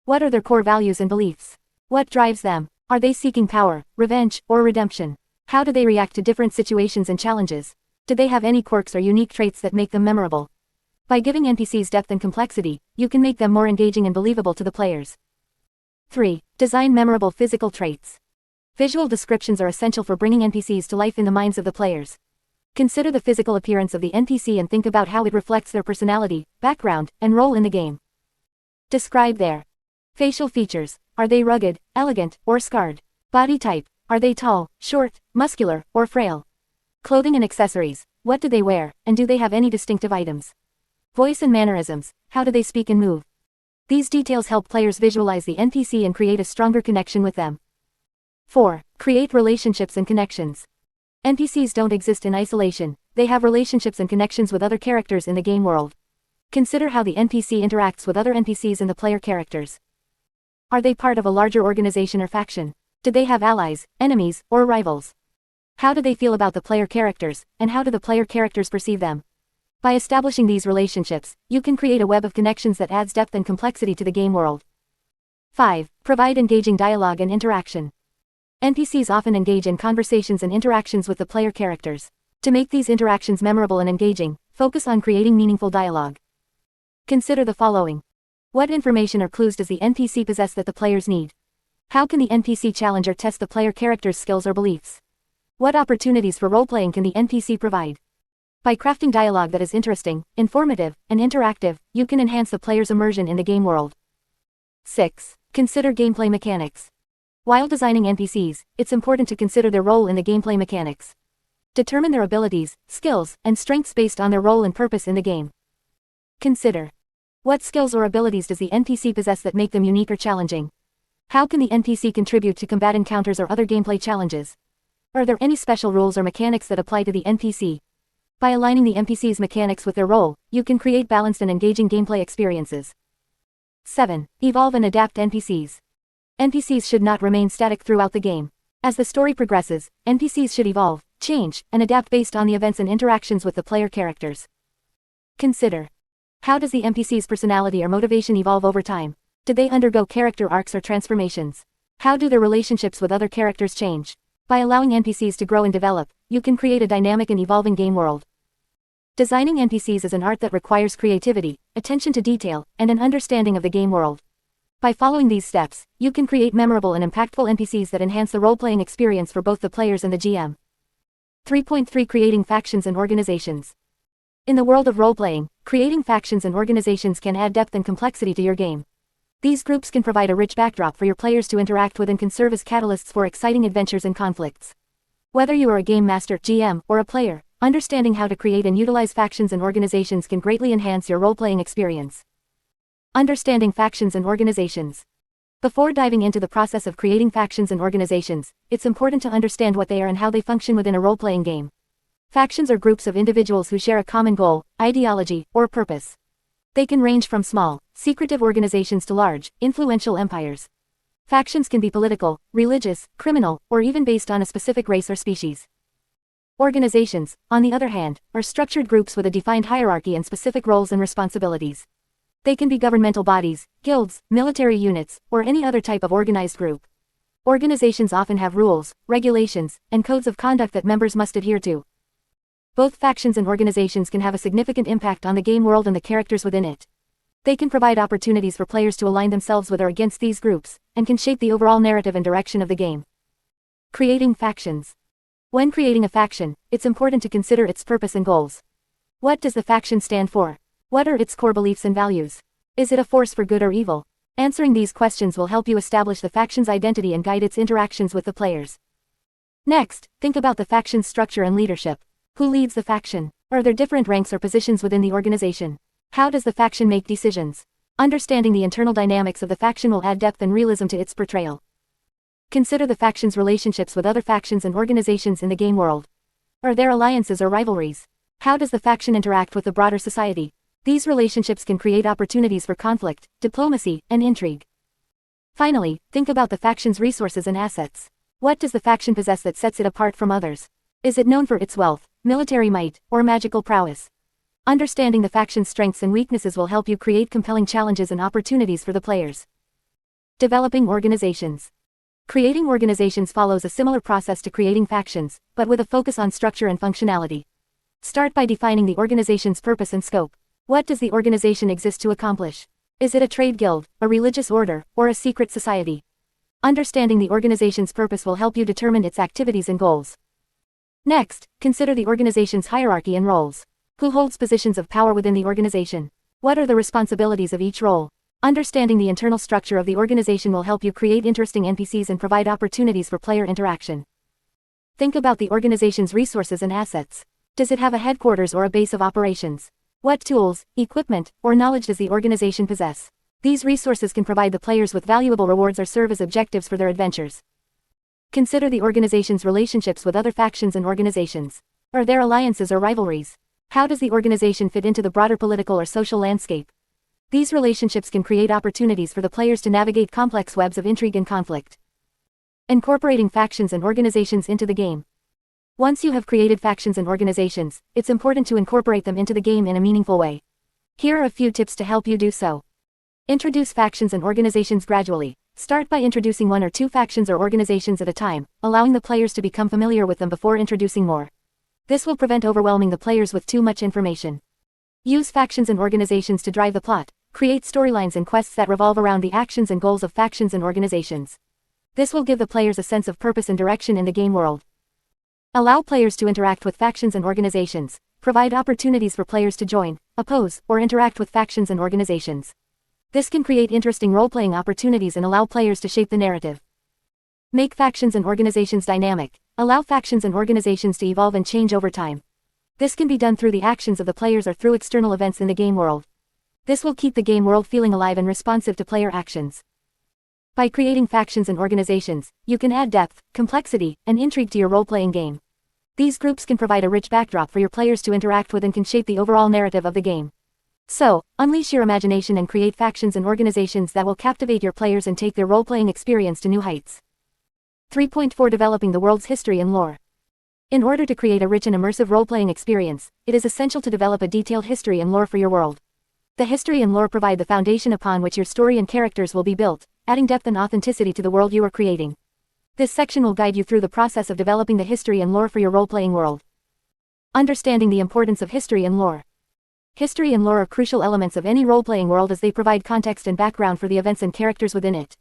what are their core values and beliefs? What drives them? Are they seeking power, revenge, or redemption? How do they react to different situations and challenges? Do they have any quirks or unique traits that make them memorable? By giving NPCs depth and complexity, you can make them more engaging and believable to the players. 3. Design memorable physical traits. Visual descriptions are essential for bringing NPCs to life in the minds of the players. Consider the physical appearance of the NPC and think about how it reflects their personality, background, and role in the game. Describe their facial features. Are they rugged, elegant, or scarred? Body type. Are they tall, short, muscular, or frail? Clothing and accessories. What do they wear, and do they have any distinctive items? Voice and mannerisms. How do they speak and move? These details help players visualize the NPC and create a stronger connection with them. 4. Create relationships and connections. NPCs don't exist in isolation, they have relationships and connections with other characters in the game world. Consider how the NPC interacts with other NPCs and the player characters. Are they part of a larger organization or faction? Do they have allies, enemies, or rivals? How do they feel about the player characters, and how do the player characters perceive them? By establishing these relationships, you can create a web of connections that adds depth and complexity to the game world. 5. Provide engaging dialogue and interaction. NPCs often engage in conversations and interactions with the player characters. To make these interactions memorable and engaging, focus on creating meaningful dialogue. Consider the following. What information or clues does the NPC possess that the players need? How can the NPC challenge or test the player character's skills or beliefs? What opportunities for role-playing can the NPC provide? By crafting dialogue that is interesting, informative, and interactive, you can enhance the player's immersion in the game world. 6. Consider gameplay mechanics. While designing NPCs, it's important to consider their role in the gameplay mechanics. Determine their abilities, skills, and strengths based on their role and purpose in the game. Consider: what skills or abilities does the NPC possess that make them unique or challenging? How can the NPC contribute to combat encounters or other gameplay challenges? Are there any special rules or mechanics that apply to the NPC? By aligning the NPC's mechanics with their role, you can create balanced and engaging gameplay experiences. 7. Evolve and adapt NPCs. NPCs should not remain static throughout the game. As the story progresses, NPCs should evolve, change, and adapt based on the events and interactions with the player characters. Consider. How does the NPC's personality or motivation evolve over time? Do they undergo character arcs or transformations? How do their relationships with other characters change? By allowing NPCs to grow and develop, you can create a dynamic and evolving game world. Designing NPCs is an art that requires creativity, attention to detail, and an understanding of the game world. By following these steps, you can create memorable and impactful NPCs that enhance the role-playing experience for both the players and the GM. 3.3 Creating factions and organizations. In the world of role-playing, creating factions and organizations can add depth and complexity to your game. These groups can provide a rich backdrop for your players to interact with and can serve as catalysts for exciting adventures and conflicts. Whether you are a game master, GM, or a player, understanding how to create and utilize factions and organizations can greatly enhance your role-playing experience. Understanding factions and organizations. Before diving into the process of creating factions and organizations, it's important to understand what they are and how they function within a role-playing game. Factions are groups of individuals who share a common goal, ideology, or purpose. They can range from small, secretive organizations to large, influential empires. Factions can be political, religious, criminal, or even based on a specific race or species. Organizations, on the other hand, are structured groups with a defined hierarchy and specific roles and responsibilities. They can be governmental bodies, guilds, military units, or any other type of organized group. Organizations often have rules, regulations, and codes of conduct that members must adhere to. Both factions and organizations can have a significant impact on the game world and the characters within it. They can provide opportunities for players to align themselves with or against these groups, and can shape the overall narrative and direction of the game. Creating factions. When creating a faction, it's important to consider its purpose and goals. What does the faction stand for? What are its core beliefs and values? Is it a force for good or evil? Answering these questions will help you establish the faction's identity and guide its interactions with the players. Next, think about the faction's structure and leadership. Who leads the faction? Are there different ranks or positions within the organization? How does the faction make decisions? Understanding the internal dynamics of the faction will add depth and realism to its portrayal. Consider the faction's relationships with other factions and organizations in the game world. Are there alliances or rivalries? How does the faction interact with the broader society? These relationships can create opportunities for conflict, diplomacy, and intrigue. Finally, think about the faction's resources and assets. What does the faction possess that sets it apart from others? Is it known for its wealth, military might, or magical prowess? Understanding the faction's strengths and weaknesses will help you create compelling challenges and opportunities for the players. Developing organizations. Creating organizations follows a similar process to creating factions, but with a focus on structure and functionality. Start by defining the organization's purpose and scope. What does the organization exist to accomplish? Is it a trade guild, a religious order, or a secret society? Understanding the organization's purpose will help you determine its activities and goals. Next, consider the organization's hierarchy and roles. Who holds positions of power within the organization? What are the responsibilities of each role? Understanding the internal structure of the organization will help you create interesting NPCs and provide opportunities for player interaction. Think about the organization's resources and assets. Does it have a headquarters or a base of operations? What tools, equipment, or knowledge does the organization possess? These resources can provide the players with valuable rewards or serve as objectives for their adventures. Consider the organization's relationships with other factions and organizations. Are there alliances or rivalries? How does the organization fit into the broader political or social landscape? These relationships can create opportunities for the players to navigate complex webs of intrigue and conflict. Incorporating factions and organizations into the game. Once you have created factions and organizations, it's important to incorporate them into the game in a meaningful way. Here are a few tips to help you do so. Introduce factions and organizations gradually. Start by introducing 1 or 2 factions or organizations at a time, allowing the players to become familiar with them before introducing more. This will prevent overwhelming the players with too much information. Use factions and organizations to drive the plot. Create storylines and quests that revolve around the actions and goals of factions and organizations. This will give the players a sense of purpose and direction in the game world. Allow players to interact with factions and organizations. Provide opportunities for players to join, oppose, or interact with factions and organizations. This can create interesting role-playing opportunities and allow players to shape the narrative. Make factions and organizations dynamic. Allow factions and organizations to evolve and change over time. This can be done through the actions of the players or through external events in the game world. This will keep the game world feeling alive and responsive to player actions. By creating factions and organizations, you can add depth, complexity, and intrigue to your role-playing game. These groups can provide a rich backdrop for your players to interact with and can shape the overall narrative of the game. So, unleash your imagination and create factions and organizations that will captivate your players and take their role-playing experience to new heights. 3.4 Developing the world's history and lore. In order to create a rich and immersive role-playing experience, it is essential to develop a detailed history and lore for your world. The history and lore provide the foundation upon which your story and characters will be built, adding depth and authenticity to the world you are creating. This section will guide you through the process of developing the history and lore for your role-playing world. Understanding the importance of history and lore. History and lore are crucial elements of any role-playing world as they provide context and background for the events and characters within it.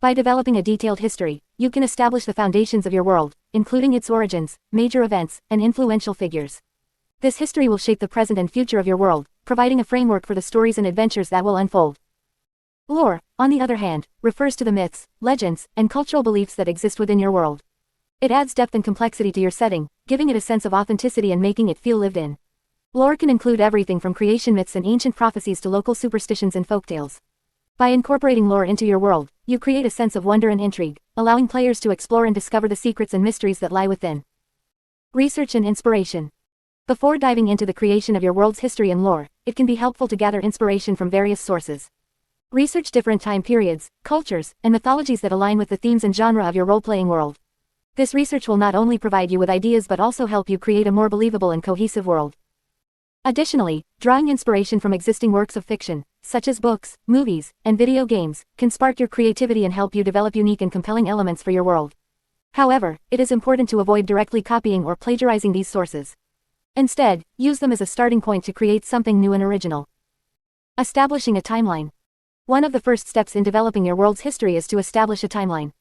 By developing a detailed history, you can establish the foundations of your world, including its origins, major events, and influential figures. This history will shape the present and future of your world, providing a framework for the stories and adventures that will unfold. Lore, on the other hand, refers to the myths, legends, and cultural beliefs that exist within your world. It adds depth and complexity to your setting, giving it a sense of authenticity and making it feel lived in. Lore can include everything from creation myths and ancient prophecies to local superstitions and folktales. By incorporating lore into your world, you create a sense of wonder and intrigue, allowing players to explore and discover the secrets and mysteries that lie within. Research and inspiration. Before diving into the creation of your world's history and lore, it can be helpful to gather inspiration from various sources. Research different time periods, cultures, and mythologies that align with the themes and genre of your role-playing world. This research will not only provide you with ideas but also help you create a more believable and cohesive world. Additionally, drawing inspiration from existing works of fiction, such as books, movies, and video games, can spark your creativity and help you develop unique and compelling elements for your world. However, it is important to avoid directly copying or plagiarizing these sources. Instead, use them as a starting point to create something new and original. Establishing a timeline. One of the first steps in developing your world's history is to establish a timeline.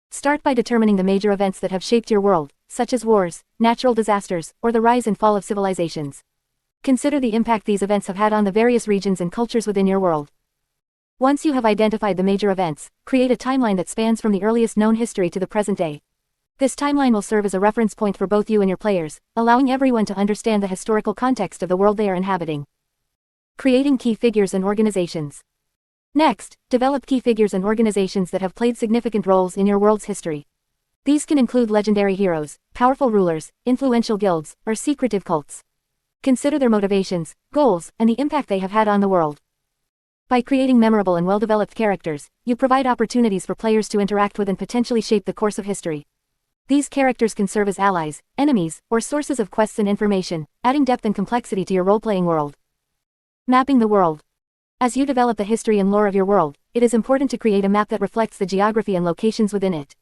Start by determining the major events that have shaped your world, such as wars, natural disasters, or the rise and fall of civilizations. Consider the impact these events have had on the various regions and cultures within your world. Once you have identified the major events, create a timeline that spans from the earliest known history to the present day. This timeline will serve as a reference point for both you and your players, allowing everyone to understand the historical context of the world they are inhabiting. Creating key figures and organizations. Next, develop key figures and organizations that have played significant roles in your world's history. These can include legendary heroes, powerful rulers, influential guilds, or secretive cults. Consider their motivations, goals, and the impact they have had on the world. By creating memorable and well-developed characters, you provide opportunities for players to interact with and potentially shape the course of history. These characters can serve as allies, enemies, or sources of quests and information, adding depth and complexity to your role-playing world. Mapping the world. As you develop the history and lore of your world, it is important to create a map that reflects the geography and locations within it.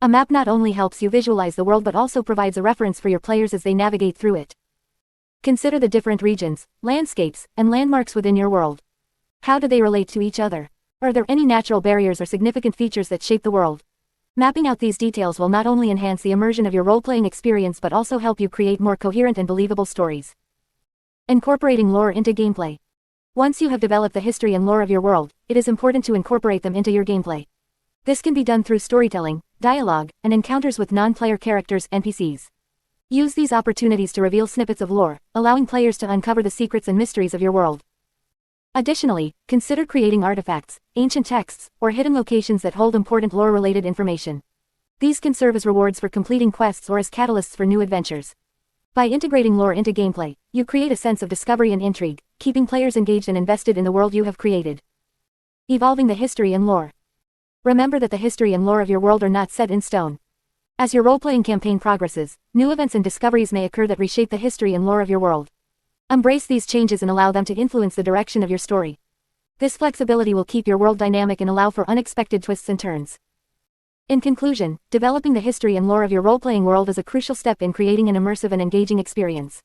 A map not only helps you visualize the world but also provides a reference for your players as they navigate through it. Consider the different regions, landscapes, and landmarks within your world. How do they relate to each other? Are there any natural barriers or significant features that shape the world? Mapping out these details will not only enhance the immersion of your role-playing experience but also help you create more coherent and believable stories. Incorporating lore into gameplay. Once you have developed the history and lore of your world, it is important to incorporate them into your gameplay. This can be done through storytelling, dialogue, and encounters with non-player characters (NPCs). Use these opportunities to reveal snippets of lore, allowing players to uncover the secrets and mysteries of your world. Additionally, consider creating artifacts, ancient texts, or hidden locations that hold important lore-related information. These can serve as rewards for completing quests or as catalysts for new adventures. By integrating lore into gameplay, you create a sense of discovery and intrigue, keeping players engaged and invested in the world you have created. Evolving the history and lore. Remember that the history and lore of your world are not set in stone. As your role-playing campaign progresses, new events and discoveries may occur that reshape the history and lore of your world. Embrace these changes and allow them to influence the direction of your story. This flexibility will keep your world dynamic and allow for unexpected twists and turns. In conclusion, developing the history and lore of your role-playing world is a crucial step in creating an immersive and engaging experience.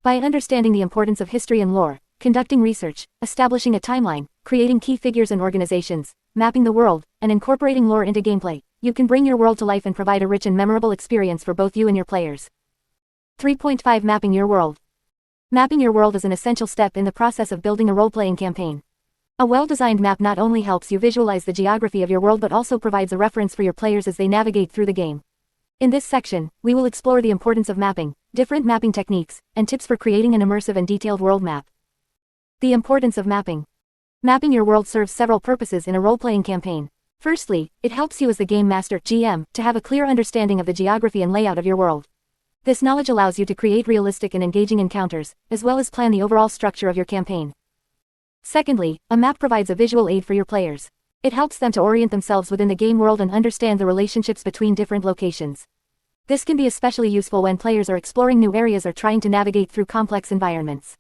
By understanding the importance of history and lore, conducting research, establishing a timeline, creating key figures and organizations, mapping the world, and incorporating lore into gameplay, you can bring your world to life and provide a rich and memorable experience for both you and your players. 3.5 Mapping your world. Mapping your world is an essential step in the process of building a role-playing campaign. A well-designed map not only helps you visualize the geography of your world but also provides a reference for your players as they navigate through the game. In this section, we will explore the importance of mapping, different mapping techniques, and tips for creating an immersive and detailed world map. The importance of mapping. Mapping your world serves several purposes in a role-playing campaign. Firstly, it helps you as the game master (GM) to have a clear understanding of the geography and layout of your world. This knowledge allows you to create realistic and engaging encounters, as well as plan the overall structure of your campaign. Secondly, a map provides a visual aid for your players. It helps them to orient themselves within the game world and understand the relationships between different locations. This can be especially useful when players are exploring new areas or trying to navigate through complex environments.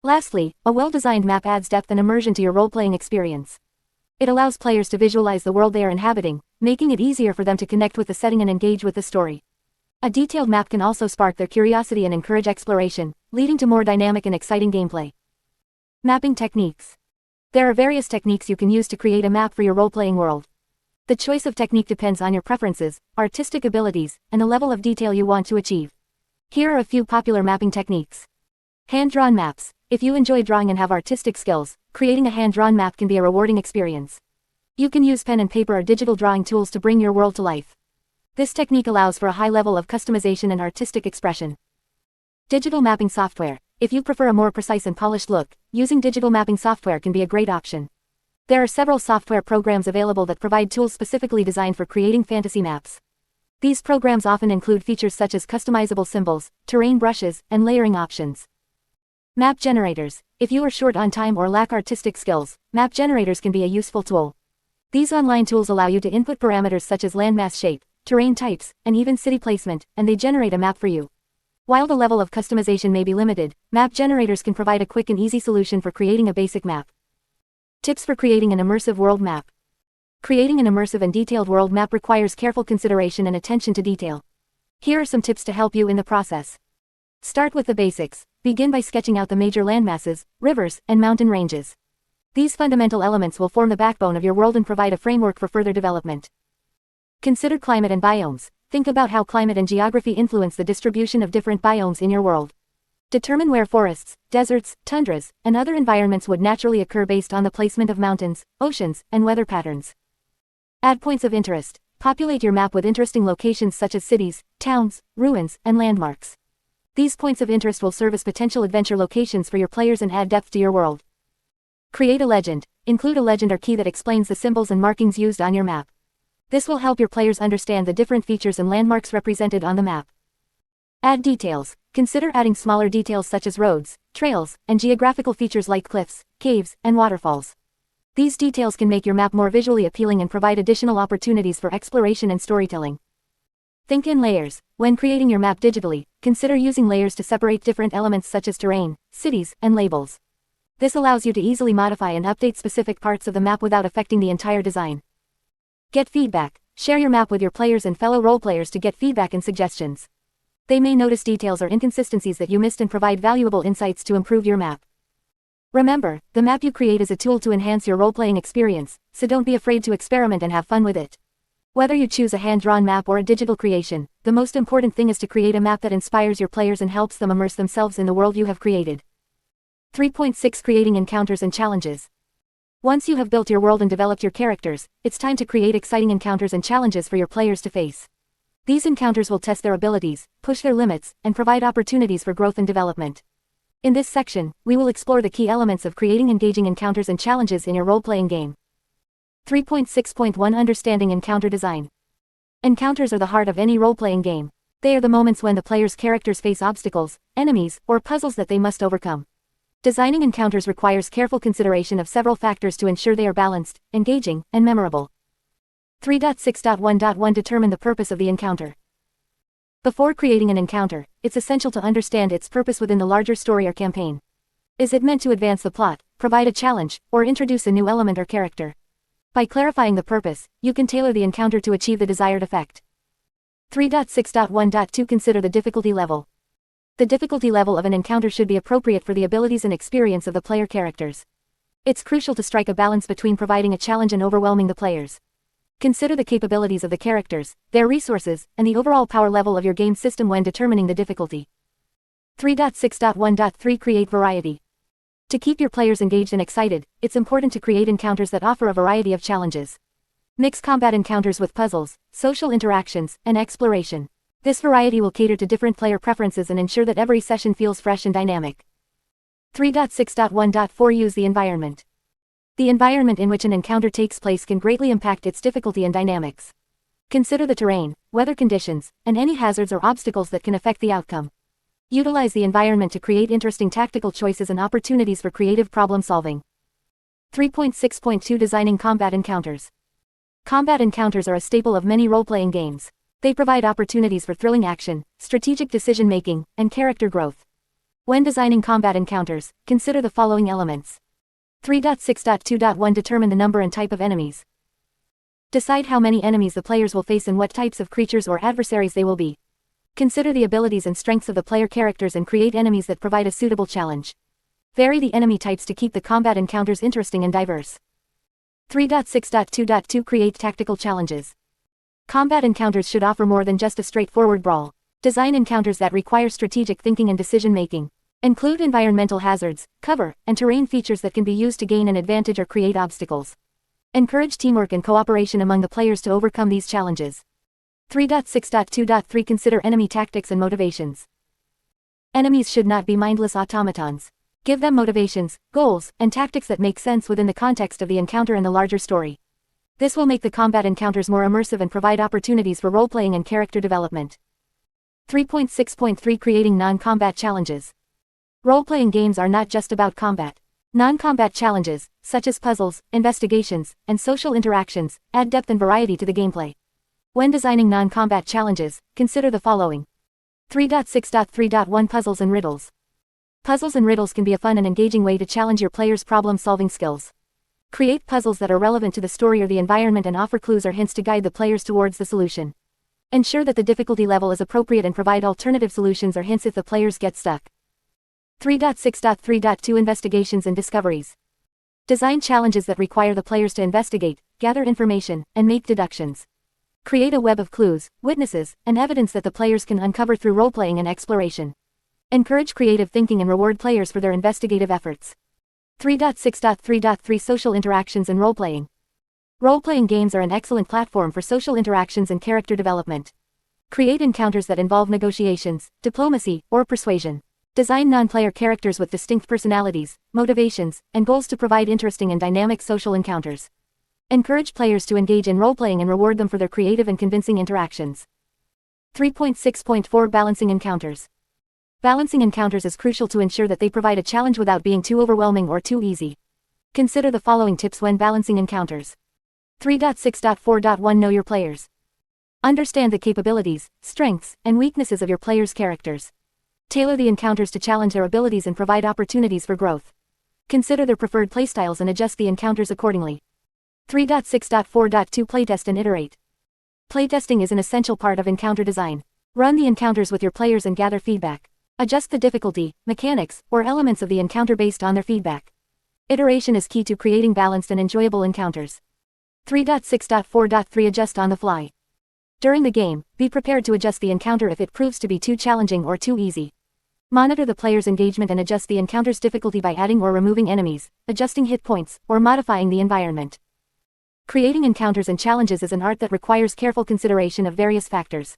Lastly, a well-designed map adds depth and immersion to your role-playing experience. It allows players to visualize the world they are inhabiting, making it easier for them to connect with the setting and engage with the story. A detailed map can also spark their curiosity and encourage exploration, leading to more dynamic and exciting gameplay. Mapping techniques. There are various techniques you can use to create a map for your role-playing world. The choice of technique depends on your preferences, artistic abilities, and the level of detail you want to achieve. Here are a few popular mapping techniques. Hand-drawn maps. If you enjoy drawing and have artistic skills, creating a hand-drawn map can be a rewarding experience. You can use pen and paper or digital drawing tools to bring your world to life. This technique allows for a high level of customization and artistic expression. Digital mapping software. If you prefer a more precise and polished look, using digital mapping software can be a great option. There are several software programs available that provide tools specifically designed for creating fantasy maps. These programs often include features such as customizable symbols, terrain brushes, and layering options. Map generators. If you are short on time or lack artistic skills, map generators can be a useful tool. These online tools allow you to input parameters such as landmass shape, terrain types, and even city placement, and they generate a map for you. While the level of customization may be limited, map generators can provide a quick and easy solution for creating a basic map. Tips for creating an immersive world map. Creating an immersive and detailed world map requires careful consideration and attention to detail. Here are some tips to help you in the process. Start with the basics. Begin by sketching out the major landmasses, rivers, and mountain ranges. These fundamental elements will form the backbone of your world and provide a framework for further development. Consider climate and biomes. Think about how climate and geography influence the distribution of different biomes in your world. Determine where forests, deserts, tundras, and other environments would naturally occur based on the placement of mountains, oceans, and weather patterns. Add points of interest. Populate your map with interesting locations such as cities, towns, ruins, and landmarks. These points of interest will serve as potential adventure locations for your players and add depth to your world. Create a legend. Include a legend or key that explains the symbols and markings used on your map. This will help your players understand the different features and landmarks represented on the map. Add details. Consider adding smaller details such as roads, trails, and geographical features like cliffs, caves, and waterfalls. These details can make your map more visually appealing and provide additional opportunities for exploration and storytelling. Think in layers. When creating your map digitally, consider using layers to separate different elements such as terrain, cities, and labels. This allows you to easily modify and update specific parts of the map without affecting the entire design. Get feedback. Share your map with your players and fellow roleplayers to get feedback and suggestions. They may notice details or inconsistencies that you missed and provide valuable insights to improve your map. Remember, the map you create is a tool to enhance your role-playing experience, so don't be afraid to experiment and have fun with it. Whether you choose a hand-drawn map or a digital creation, the most important thing is to create a map that inspires your players and helps them immerse themselves in the world you have created. 3.6 Creating Encounters and Challenges. Once you have built your world and developed your characters, it's time to create exciting encounters and challenges for your players to face. These encounters will test their abilities, push their limits, and provide opportunities for growth and development. In this section, we will explore the key elements of creating engaging encounters and challenges in your role-playing game. 3.6.1 Understanding Encounter Design. Encounters are the heart of any role-playing game. They are the moments when the player's characters face obstacles, enemies, or puzzles that they must overcome. Designing encounters requires careful consideration of several factors to ensure they are balanced, engaging, and memorable. 3.6.1.1 Determine the purpose of the encounter. Before creating an encounter, it's essential to understand its purpose within the larger story or campaign. Is it meant to advance the plot, provide a challenge, or introduce a new element or character? By clarifying the purpose, you can tailor the encounter to achieve the desired effect. 3.6.1.2 Consider the difficulty level. The difficulty level of an encounter should be appropriate for the abilities and experience of the player characters. It's crucial to strike a balance between providing a challenge and overwhelming the players. Consider the capabilities of the characters, their resources, and the overall power level of your game system when determining the difficulty. 3.6.1.3 Create variety. To keep your players engaged and excited, it's important to create encounters that offer a variety of challenges. Mix combat encounters with puzzles, social interactions, and exploration. This variety will cater to different player preferences and ensure that every session feels fresh and dynamic. 3.6.1.4 Use the environment. The environment in which an encounter takes place can greatly impact its difficulty and dynamics. Consider the terrain, weather conditions, and any hazards or obstacles that can affect the outcome. Utilize the environment to create interesting tactical choices and opportunities for creative problem solving. 3.6.2 Designing Combat Encounters. Combat encounters are a staple of many role-playing games. They provide opportunities for thrilling action, strategic decision-making, and character growth. When designing combat encounters, consider the following elements. 3.6.2.1 Determine the number and type of enemies. Decide how many enemies the players will face and what types of creatures or adversaries they will be. Consider the abilities and strengths of the player characters and create enemies that provide a suitable challenge. Vary the enemy types to keep the combat encounters interesting and diverse. 3.6.2.2 Create tactical challenges. Combat encounters should offer more than just a straightforward brawl. Design encounters that require strategic thinking and decision-making. Include environmental hazards, cover, and terrain features that can be used to gain an advantage or create obstacles. Encourage teamwork and cooperation among the players to overcome these challenges. 3.6.2.3 Consider enemy tactics and motivations. Enemies should not be mindless automatons. Give them motivations, goals, and tactics that make sense within the context of the encounter and the larger story. This will make the combat encounters more immersive and provide opportunities for role-playing and character development. 3.6.3 Creating non-combat challenges. Role-playing games are not just about combat. Non-combat challenges, such as puzzles, investigations, and social interactions, add depth and variety to the gameplay. When designing non-combat challenges, consider the following. 3.6.3.1 Puzzles and riddles. Puzzles and riddles can be a fun and engaging way to challenge your players' problem-solving skills. Create puzzles that are relevant to the story or the environment and offer clues or hints to guide the players towards the solution. Ensure that the difficulty level is appropriate and provide alternative solutions or hints if the players get stuck. 3.6.3.2 Investigations and discoveries. Design challenges that require the players to investigate, gather information, and make deductions. Create a web of clues, witnesses, and evidence that the players can uncover through role-playing and exploration. Encourage creative thinking and reward players for their investigative efforts. 3.6.3.3 Social interactions and role-playing. Role-playing games are an excellent platform for social interactions and character development. Create encounters that involve negotiations, diplomacy, or persuasion. Design non-player characters with distinct personalities, motivations, and goals to provide interesting and dynamic social encounters. Encourage players to engage in role-playing and reward them for their creative and convincing interactions. 3.6.4 Balancing encounters. Balancing encounters is crucial to ensure that they provide a challenge without being too overwhelming or too easy. Consider the following tips when balancing encounters. 3.6.4.1 Know your players. Understand the capabilities, strengths, and weaknesses of your players' characters. Tailor the encounters to challenge their abilities and provide opportunities for growth. Consider their preferred playstyles and adjust the encounters accordingly. 3.6.4.2 Playtest and iterate. Playtesting is an essential part of encounter design. Run the encounters with your players and gather feedback. Adjust the difficulty, mechanics, or elements of the encounter based on their feedback. Iteration is key to creating balanced and enjoyable encounters. 3.6.4.3 Adjust on the fly. During the game, be prepared to adjust the encounter if it proves to be too challenging or too easy. Monitor the player's engagement and adjust the encounter's difficulty by adding or removing enemies, adjusting hit points, or modifying the environment. Creating encounters and challenges is an art that requires careful consideration of various factors.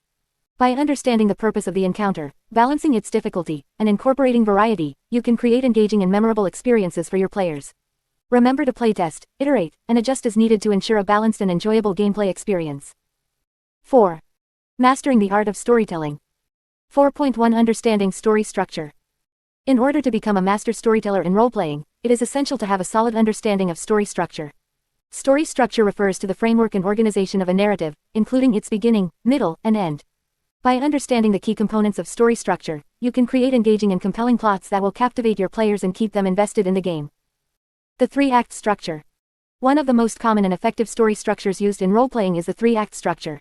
By understanding the purpose of the encounter, balancing its difficulty, and incorporating variety, you can create engaging and memorable experiences for your players. Remember to playtest, iterate, and adjust as needed to ensure a balanced and enjoyable gameplay experience. 4. Mastering the art of storytelling. 4.1 Understanding story structure. In order to become a master storyteller in role-playing, it is essential to have a solid understanding of story structure. Story structure refers to the framework and organization of a narrative, including its beginning, middle, and end. By understanding the key components of story structure, you can create engaging and compelling plots that will captivate your players and keep them invested in the game. The 3-act structure. One of the most common and effective story structures used in role-playing is the 3-act structure.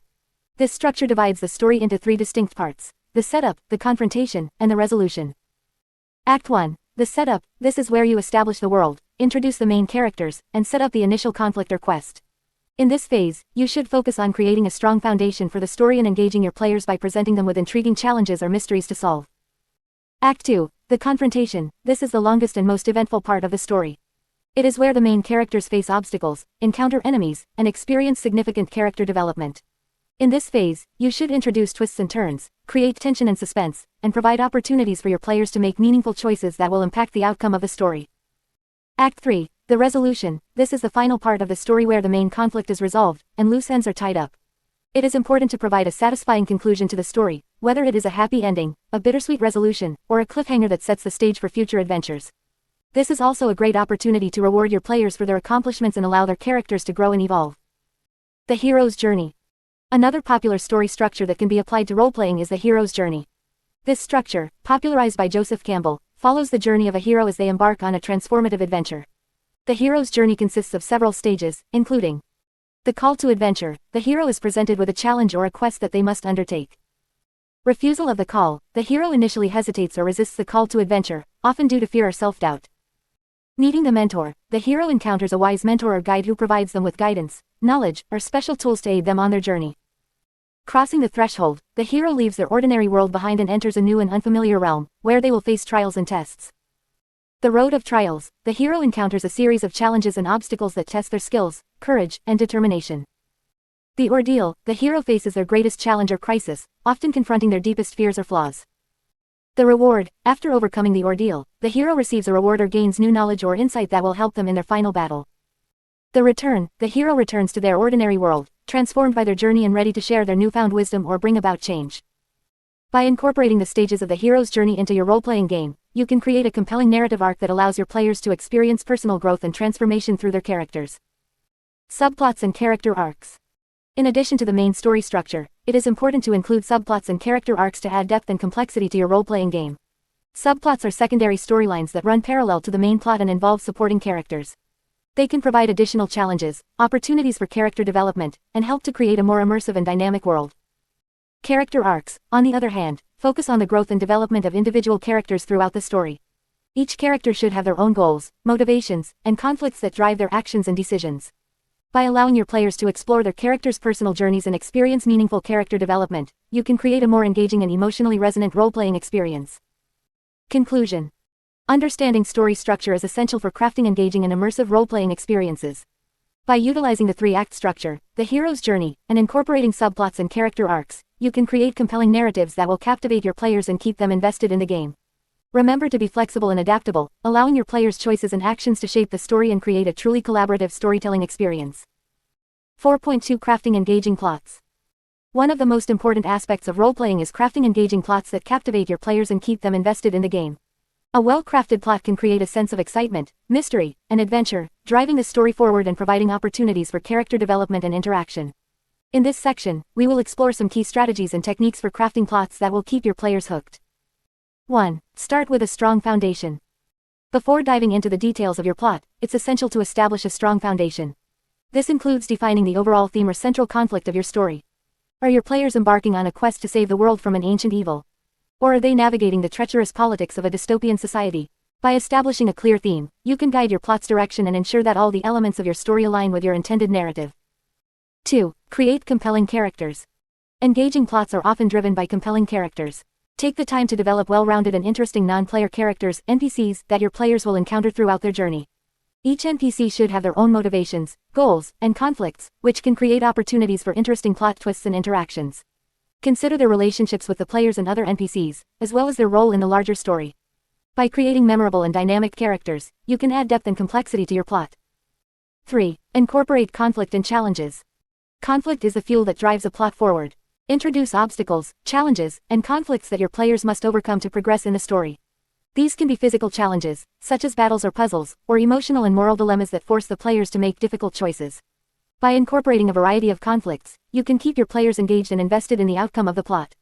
This structure divides the story into 3 distinct parts: the setup, the confrontation, and the resolution. Act 1. The setup. This is where you establish the world, introduce the main characters, and set up the initial conflict or quest. In this phase, you should focus on creating a strong foundation for the story and engaging your players by presenting them with intriguing challenges or mysteries to solve. Act 2. The confrontation. This is the longest and most eventful part of the story. It is where the main characters face obstacles, encounter enemies, and experience significant character development. In this phase, you should introduce twists and turns, create tension and suspense, and provide opportunities for your players to make meaningful choices that will impact the outcome of the story. Act 3. The resolution. This is the final part of the story where the main conflict is resolved, and loose ends are tied up. It is important to provide a satisfying conclusion to the story, whether it is a happy ending, a bittersweet resolution, or a cliffhanger that sets the stage for future adventures. This is also a great opportunity to reward your players for their accomplishments and allow their characters to grow and evolve. The hero's journey. Another popular story structure that can be applied to role-playing is the hero's journey. This structure, popularized by Joseph Campbell, follows the journey of a hero as they embark on a transformative adventure. The hero's journey consists of several stages, including the call to adventure. The hero is presented with a challenge or a quest that they must undertake. Refusal of the call. The hero initially hesitates or resists the call to adventure, often due to fear or self-doubt. Meeting the mentor. The hero encounters a wise mentor or guide who provides them with guidance, knowledge, or special tools to aid them on their journey. Crossing the threshold. The hero leaves their ordinary world behind and enters a new and unfamiliar realm, where they will face trials and tests. The road of trials. The hero encounters a series of challenges and obstacles that test their skills, courage, and determination. The ordeal. The hero faces their greatest challenge or crisis, often confronting their deepest fears or flaws. The reward. After overcoming the ordeal, the hero receives a reward or gains new knowledge or insight that will help them in their final battle. The return. The hero returns to their ordinary world, transformed by their journey and ready to share their newfound wisdom or bring about change. By incorporating the stages of the hero's journey into your role-playing game, you can create a compelling narrative arc that allows your players to experience personal growth and transformation through their characters. Subplots and character arcs. In addition to the main story structure, it is important to include subplots and character arcs to add depth and complexity to your role-playing game. Subplots are secondary storylines that run parallel to the main plot and involve supporting characters. They can provide additional challenges, opportunities for character development, and help to create a more immersive and dynamic world. Character arcs, on the other hand, focus on the growth and development of individual characters throughout the story. Each character should have their own goals, motivations, and conflicts that drive their actions and decisions. By allowing your players to explore their characters' personal journeys and experience meaningful character development, you can create a more engaging and emotionally resonant role-playing experience. Conclusion. Understanding story structure is essential for crafting engaging and immersive role-playing experiences. By utilizing the three-act structure, the hero's journey, and incorporating subplots and character arcs, you can create compelling narratives that will captivate your players and keep them invested in the game. Remember to be flexible and adaptable, allowing your players' choices and actions to shape the story and create a truly collaborative storytelling experience. 4.2 Crafting engaging plots. One of the most important aspects of role-playing is crafting engaging plots that captivate your players and keep them invested in the game. A well-crafted plot can create a sense of excitement, mystery, and adventure, driving the story forward and providing opportunities for character development and interaction. In this section, we will explore some key strategies and techniques for crafting plots that will keep your players hooked. 1. Start with a strong foundation. Before diving into the details of your plot, it's essential to establish a strong foundation. This includes defining the overall theme or central conflict of your story. Are your players embarking on a quest to save the world from an ancient evil? Or are they navigating the treacherous politics of a dystopian society? By establishing a clear theme, you can guide your plot's direction and ensure that all the elements of your story align with your intended narrative. 2. Create compelling characters. Engaging plots are often driven by compelling characters. Take the time to develop well-rounded and interesting non-player characters, NPCs, that your players will encounter throughout their journey. Each NPC should have their own motivations, goals, and conflicts, which can create opportunities for interesting plot twists and interactions. Consider their relationships with the players and other NPCs, as well as their role in the larger story. By creating memorable and dynamic characters, you can add depth and complexity to your plot. 3. Incorporate conflict and challenges. Conflict is the fuel that drives a plot forward. Introduce obstacles, challenges, and conflicts that your players must overcome to progress in the story. These can be physical challenges, such as battles or puzzles, or emotional and moral dilemmas that force the players to make difficult choices. By incorporating a variety of conflicts, you can keep your players engaged and invested in the outcome of the plot.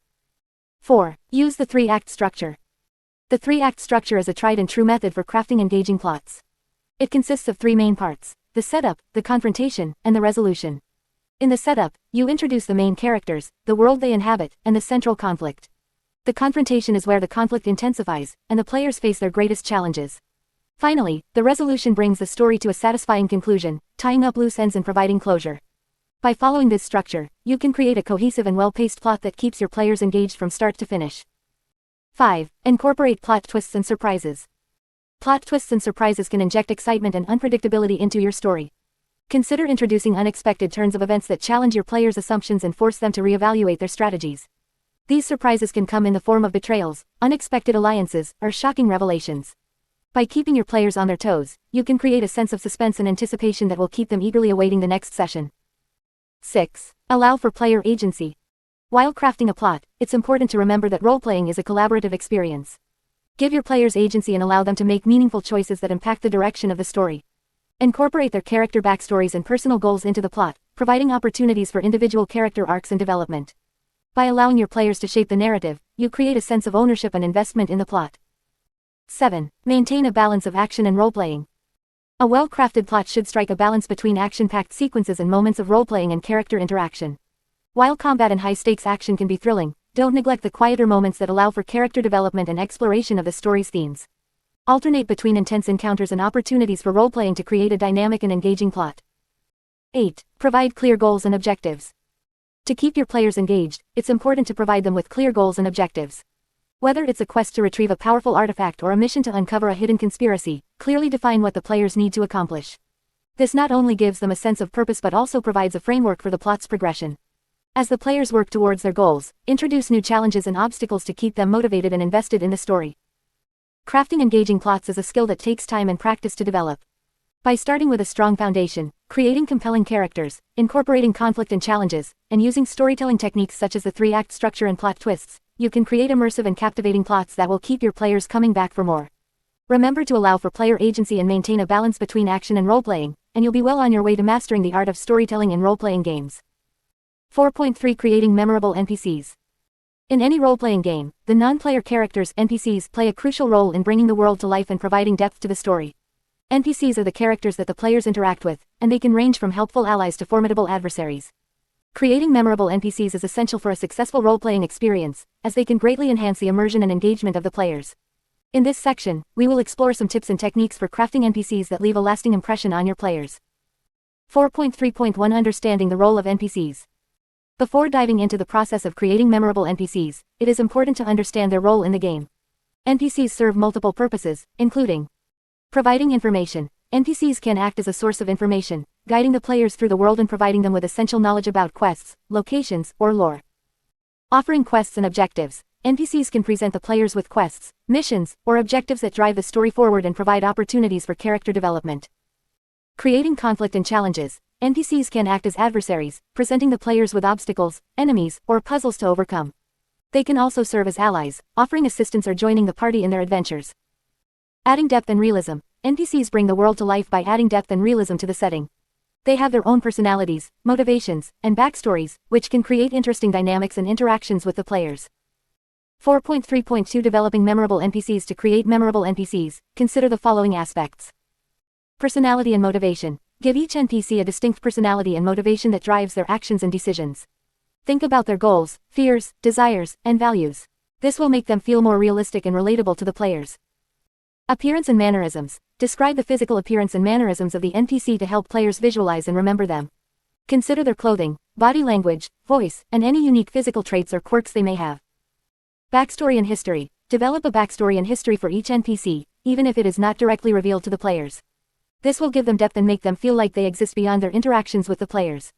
4. Use the three-act structure. The three-act structure is a tried and true method for crafting engaging plots. It consists of three main parts: the setup, the confrontation, and the resolution. In the setup, you introduce the main characters, the world they inhabit, and the central conflict. The confrontation is where the conflict intensifies, and the players face their greatest challenges. Finally, the resolution brings the story to a satisfying conclusion, tying up loose ends and providing closure. By following this structure, you can create a cohesive and well-paced plot that keeps your players engaged from start to finish. 5. Incorporate plot twists and surprises. Plot twists and surprises can inject excitement and unpredictability into your story. Consider introducing unexpected turns of events that challenge your players' assumptions and force them to reevaluate their strategies. These surprises can come in the form of betrayals, unexpected alliances, or shocking revelations. By keeping your players on their toes, you can create a sense of suspense and anticipation that will keep them eagerly awaiting the next session. 6. Allow for player agency. While crafting a plot, it's important to remember that role-playing is a collaborative experience. Give your players agency and allow them to make meaningful choices that impact the direction of the story. Incorporate their character backstories and personal goals into the plot, providing opportunities for individual character arcs and development. By allowing your players to shape the narrative, you create a sense of ownership and investment in the plot. 7. Maintain a balance of action and role-playing. A well-crafted plot should strike a balance between action-packed sequences and moments of role-playing and character interaction. While combat and high-stakes action can be thrilling, don't neglect the quieter moments that allow for character development and exploration of the story's themes. Alternate between intense encounters and opportunities for role-playing to create a dynamic and engaging plot. 8. Provide clear goals and objectives. To keep your players engaged, it's important to provide them with clear goals and objectives. Whether it's a quest to retrieve a powerful artifact or a mission to uncover a hidden conspiracy, clearly define what the players need to accomplish. This not only gives them a sense of purpose but also provides a framework for the plot's progression. As the players work towards their goals, introduce new challenges and obstacles to keep them motivated and invested in the story. Crafting engaging plots is a skill that takes time and practice to develop. By starting with a strong foundation, creating compelling characters, incorporating conflict and challenges, and using storytelling techniques such as the 3-act structure and plot twists, you can create immersive and captivating plots that will keep your players coming back for more. Remember to allow for player agency and maintain a balance between action and role-playing, and you'll be well on your way to mastering the art of storytelling in role-playing games. 4.3 Creating memorable NPCs. In any role-playing game, the non-player characters, NPCs, play a crucial role in bringing the world to life and providing depth to the story. NPCs are the characters that the players interact with, and they can range from helpful allies to formidable adversaries. Creating memorable NPCs is essential for a successful role-playing experience, as they can greatly enhance the immersion and engagement of the players. In this section, we will explore some tips and techniques for crafting NPCs that leave a lasting impression on your players. 4.3.1 Understanding the role of NPCs. Before diving into the process of creating memorable NPCs, it is important to understand their role in the game. NPCs serve multiple purposes, including providing information. NPCs can act as a source of information, guiding the players through the world and providing them with essential knowledge about quests, locations, or lore. Offering quests and objectives. NPCs can present the players with quests, missions, or objectives that drive the story forward and provide opportunities for character development. Creating conflict and challenges. NPCs can act as adversaries, presenting the players with obstacles, enemies, or puzzles to overcome. They can also serve as allies, offering assistance or joining the party in their adventures. Adding depth and realism. NPCs bring the world to life by adding depth and realism to the setting. They have their own personalities, motivations, and backstories, which can create interesting dynamics and interactions with the players. 4.3.2 Developing memorable NPCs. To create memorable NPCs, consider the following aspects. Personality and motivation. Give each NPC a distinct personality and motivation that drives their actions and decisions. Think about their goals, fears, desires, and values. This will make them feel more realistic and relatable to the players. Appearance and mannerisms. Describe the physical appearance and mannerisms of the NPC to help players visualize and remember them. Consider their clothing, body language, voice, and any unique physical traits or quirks they may have. Backstory and history. Develop a backstory and history for each NPC, even if it is not directly revealed to the players. This will give them depth and make them feel like they exist beyond their interactions with the players.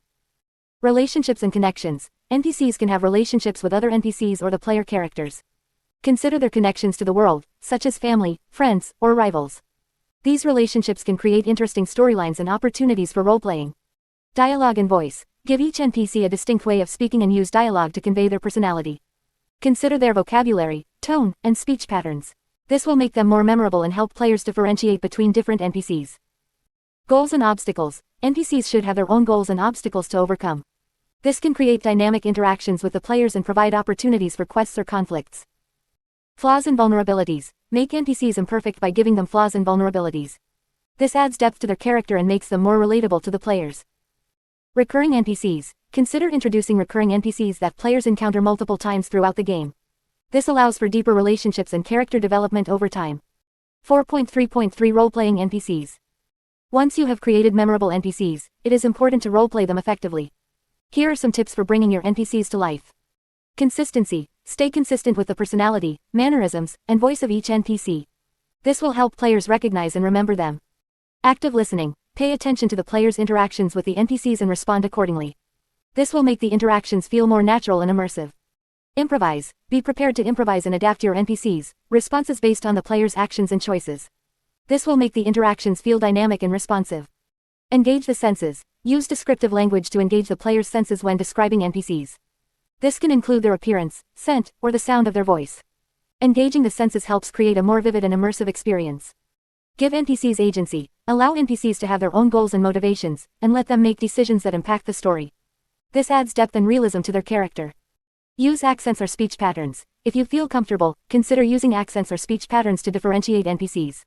Relationships and connections. NPCs can have relationships with other NPCs or the player characters. Consider their connections to the world, such as family, friends, or rivals. These relationships can create interesting storylines and opportunities for role-playing. Dialogue and voice. Give each NPC a distinct way of speaking and use dialogue to convey their personality. Consider their vocabulary, tone, and speech patterns. This will make them more memorable and help players differentiate between different NPCs. Goals and obstacles. NPCs should have their own goals and obstacles to overcome. This can create dynamic interactions with the players and provide opportunities for quests or conflicts. Flaws and vulnerabilities. Make NPCs imperfect by giving them flaws and vulnerabilities. This adds depth to their character and makes them more relatable to the players. Recurring NPCs. Consider introducing recurring NPCs that players encounter multiple times throughout the game. This allows for deeper relationships and character development over time. 4.3.3 Role-playing NPCs. Once you have created memorable NPCs, it is important to roleplay them effectively. Here are some tips for bringing your NPCs to life. Consistency. Stay consistent with the personality, mannerisms, and voice of each NPC. This will help players recognize and remember them. Active listening. Pay attention to the players' interactions with the NPCs and respond accordingly. This will make the interactions feel more natural and immersive. Improvise. Be prepared to improvise and adapt your NPCs' responses based on the players' actions and choices. This will make the interactions feel dynamic and responsive. Engage the senses. Use descriptive language to engage the player's senses when describing NPCs. This can include their appearance, scent, or the sound of their voice. Engaging the senses helps create a more vivid and immersive experience. Give NPCs agency. Allow NPCs to have their own goals and motivations, and let them make decisions that impact the story. This adds depth and realism to their character. Use accents or speech patterns. If you feel comfortable, consider using accents or speech patterns to differentiate NPCs.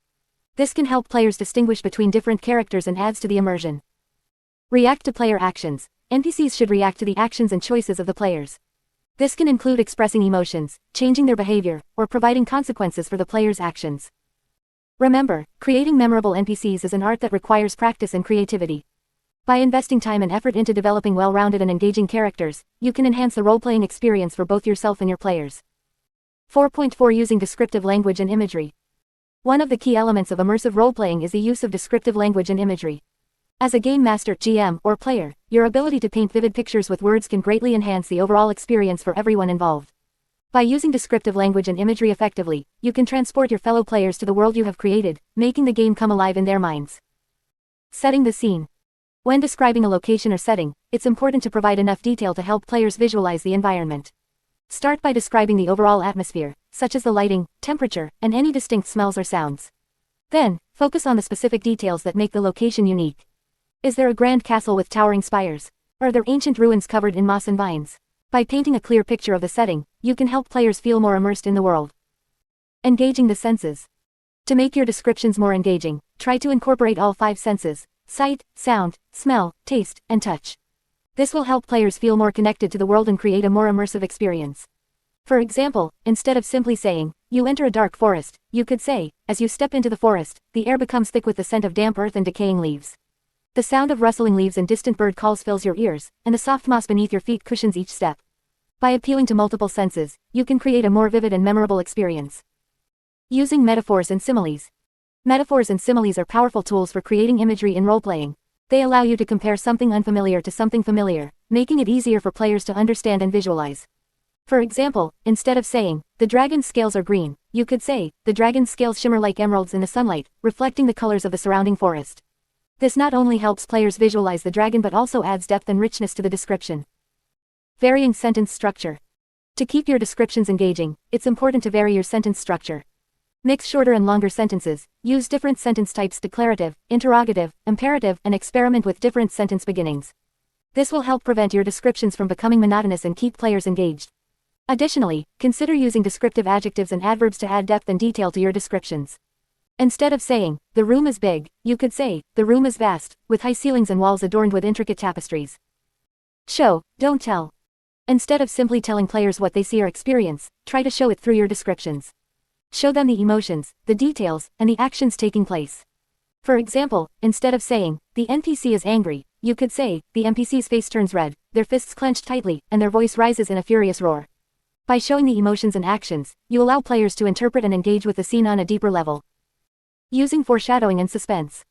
This can help players distinguish between different characters and adds to the immersion. React to player actions. NPCs should react to the actions and choices of the players. This can include expressing emotions, changing their behavior, or providing consequences for the player's actions. Remember, creating memorable NPCs is an art that requires practice and creativity. By investing time and effort into developing well-rounded and engaging characters, you can enhance the role-playing experience for both yourself and your players. 4.4 Using descriptive language and imagery. One of the key elements of immersive role-playing is the use of descriptive language and imagery. As a game master, GM, or player, your ability to paint vivid pictures with words can greatly enhance the overall experience for everyone involved. By using descriptive language and imagery effectively, you can transport your fellow players to the world you have created, making the game come alive in their minds. Setting the scene. When describing a location or setting, it's important to provide enough detail to help players visualize the environment. Start by describing the overall atmosphere, such as the lighting, temperature, and any distinct smells or sounds. Then, focus on the specific details that make the location unique. Is there a grand castle with towering spires? Or are there ancient ruins covered in moss and vines? By painting a clear picture of the setting, you can help players feel more immersed in the world. Engaging the senses. To make your descriptions more engaging, try to incorporate all 5 senses: sight, sound, smell, taste, and touch. This will help players feel more connected to the world and create a more immersive experience. For example, instead of simply saying, "You enter a dark forest," you could say, "As you step into the forest, the air becomes thick with the scent of damp earth and decaying leaves. The sound of rustling leaves and distant bird calls fills your ears, and the soft moss beneath your feet cushions each step." By appealing to multiple senses, you can create a more vivid and memorable experience. Using metaphors and similes. Metaphors and similes are powerful tools for creating imagery in role-playing. They allow you to compare something unfamiliar to something familiar, making it easier for players to understand and visualize. For example, instead of saying, "The dragon's scales are green," you could say, "The dragon's scales shimmer like emeralds in the sunlight, reflecting the colors of the surrounding forest." This not only helps players visualize the dragon but also adds depth and richness to the description. Varying sentence structure. To keep your descriptions engaging, it's important to vary your sentence structure. Mix shorter and longer sentences, use different sentence types: declarative, interrogative, imperative, and experiment with different sentence beginnings. This will help prevent your descriptions from becoming monotonous and keep players engaged. Additionally, consider using descriptive adjectives and adverbs to add depth and detail to your descriptions. Instead of saying, "The room is big," you could say, "The room is vast, with high ceilings and walls adorned with intricate tapestries." Show, don't tell. Instead of simply telling players what they see or experience, try to show it through your descriptions. Show them the emotions, the details, and the actions taking place. For example, instead of saying, "The NPC is angry," you could say, "The NPC's face turns red, their fists clenched tightly, and their voice rises in a furious roar." By showing the emotions and actions, you allow players to interpret and engage with the scene on a deeper level. Using foreshadowing and suspense.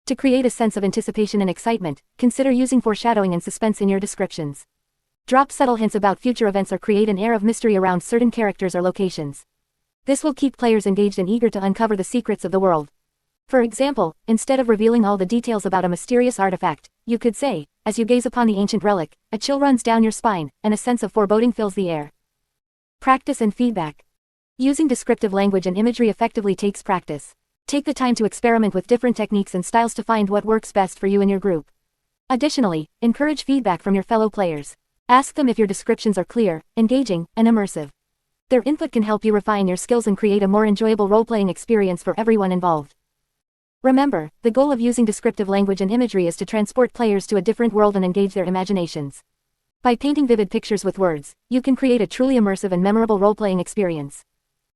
To create a sense of anticipation and excitement, consider using foreshadowing and suspense in your descriptions. Drop subtle hints about future events or create an air of mystery around certain characters or locations. This will keep players engaged and eager to uncover the secrets of the world. For example, instead of revealing all the details about a mysterious artifact, you could say, "As you gaze upon the ancient relic, a chill runs down your spine, and a sense of foreboding fills the air." Practice and feedback. Using descriptive language and imagery effectively takes practice. Take the time to experiment with different techniques and styles to find what works best for you and your group. Additionally, encourage feedback from your fellow players. Ask them if your descriptions are clear, engaging, and immersive. Their input can help you refine your skills and create a more enjoyable role-playing experience for everyone involved. Remember, the goal of using descriptive language and imagery is to transport players to a different world and engage their imaginations. By painting vivid pictures with words, you can create a truly immersive and memorable role-playing experience.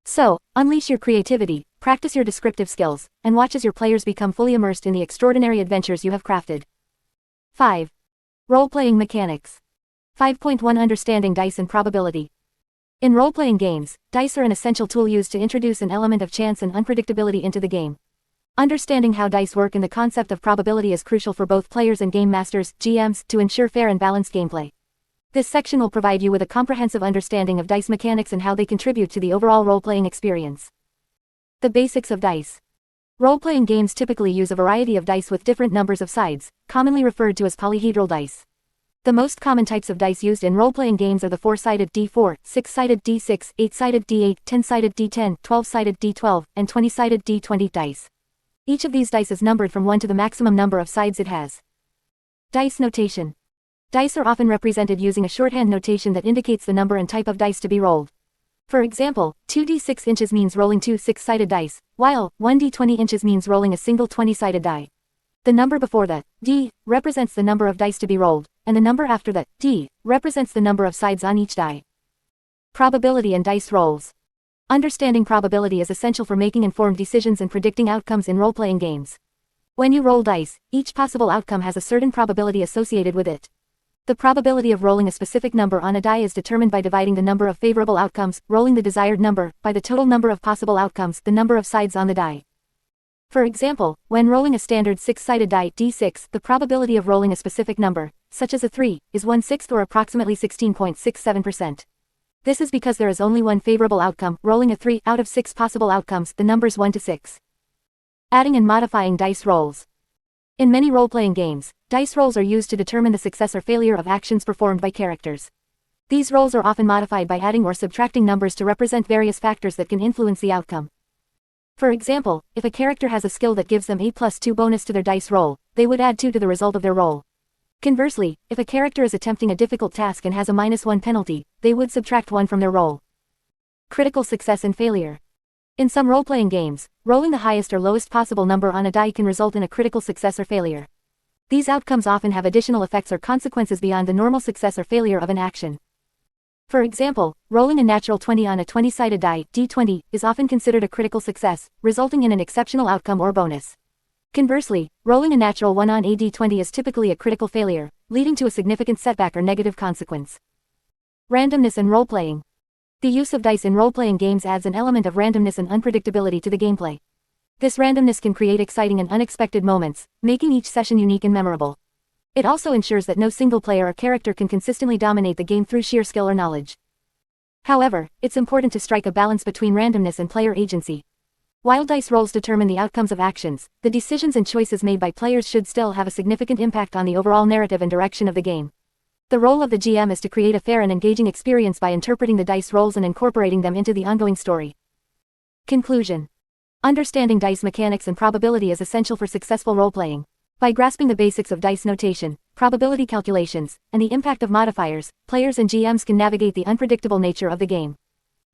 So, unleash your creativity, practice your descriptive skills, and watch as your players become fully immersed in the extraordinary adventures you have crafted. 5. Role-playing mechanics. 5.1 Understanding dice and probability. In role-playing games, dice are an essential tool used to introduce an element of chance and unpredictability into the game. Understanding how dice work and the concept of probability is crucial for both players and game masters, GMs, to ensure fair and balanced gameplay. This section will provide you with a comprehensive understanding of dice mechanics and how they contribute to the overall role-playing experience. The basics of dice. Role-playing games typically use a variety of dice with different numbers of sides, commonly referred to as polyhedral dice. The most common types of dice used in role-playing games are the 4-sided D4, 6-sided D6, 8-sided D8, 10-sided D10, 12-sided D12, and 20-sided D20 dice. Each of these dice is numbered from 1 to the maximum number of sides it has. Dice notation. Dice are often represented using a shorthand notation that indicates the number and type of dice to be rolled. For example, 2d6 inches means rolling 2 6-sided dice, while 1d20 inches means rolling a single 20-sided die. The number before the d represents the number of dice to be rolled, and the number after the d represents the number of sides on each die. Probability and dice rolls. Understanding probability is essential for making informed decisions and predicting outcomes in role-playing games. When you roll dice, each possible outcome has a certain probability associated with it. The probability of rolling a specific number on a die is determined by dividing the number of favorable outcomes, rolling the desired number, by the total number of possible outcomes, the number of sides on the die. For example, when rolling a standard 6-sided die d6, the probability of rolling a specific number, such as a 3, is 1/6 or approximately 16.67%. This is because there is only one favorable outcome, rolling a 3 out of 6 possible outcomes, the numbers 1 to 6. Adding and modifying dice rolls. In many role-playing games, dice rolls are used to determine the success or failure of actions performed by characters. These rolls are often modified by adding or subtracting numbers to represent various factors that can influence the outcome. For example, if a character has a skill that gives them a +2 bonus to their dice roll, they would add 2 to the result of their roll. Conversely, if a character is attempting a difficult task and has a -1 penalty, they would subtract 1 from their roll. Critical success and failure. In some role-playing games, rolling the highest or lowest possible number on a die can result in a critical success or failure. These outcomes often have additional effects or consequences beyond the normal success or failure of an action. For example, rolling a natural 20 on a 20-sided die, d20, is often considered a critical success, resulting in an exceptional outcome or bonus. Conversely, rolling a natural 1 on a d20 is typically a critical failure, leading to a significant setback or negative consequence. Randomness and role-playing. The use of dice in role-playing games adds an element of randomness and unpredictability to the gameplay. This randomness can create exciting and unexpected moments, making each session unique and memorable. It also ensures that no single player or character can consistently dominate the game through sheer skill or knowledge. However, it's important to strike a balance between randomness and player agency. While dice rolls determine the outcomes of actions, the decisions and choices made by players should still have a significant impact on the overall narrative and direction of the game. The role of the GM is to create a fair and engaging experience by interpreting the dice rolls and incorporating them into the ongoing story. Conclusion. Understanding dice mechanics and probability is essential for successful role-playing. By grasping the basics of dice notation, probability calculations, and the impact of modifiers, players and GMs can navigate the unpredictable nature of the game.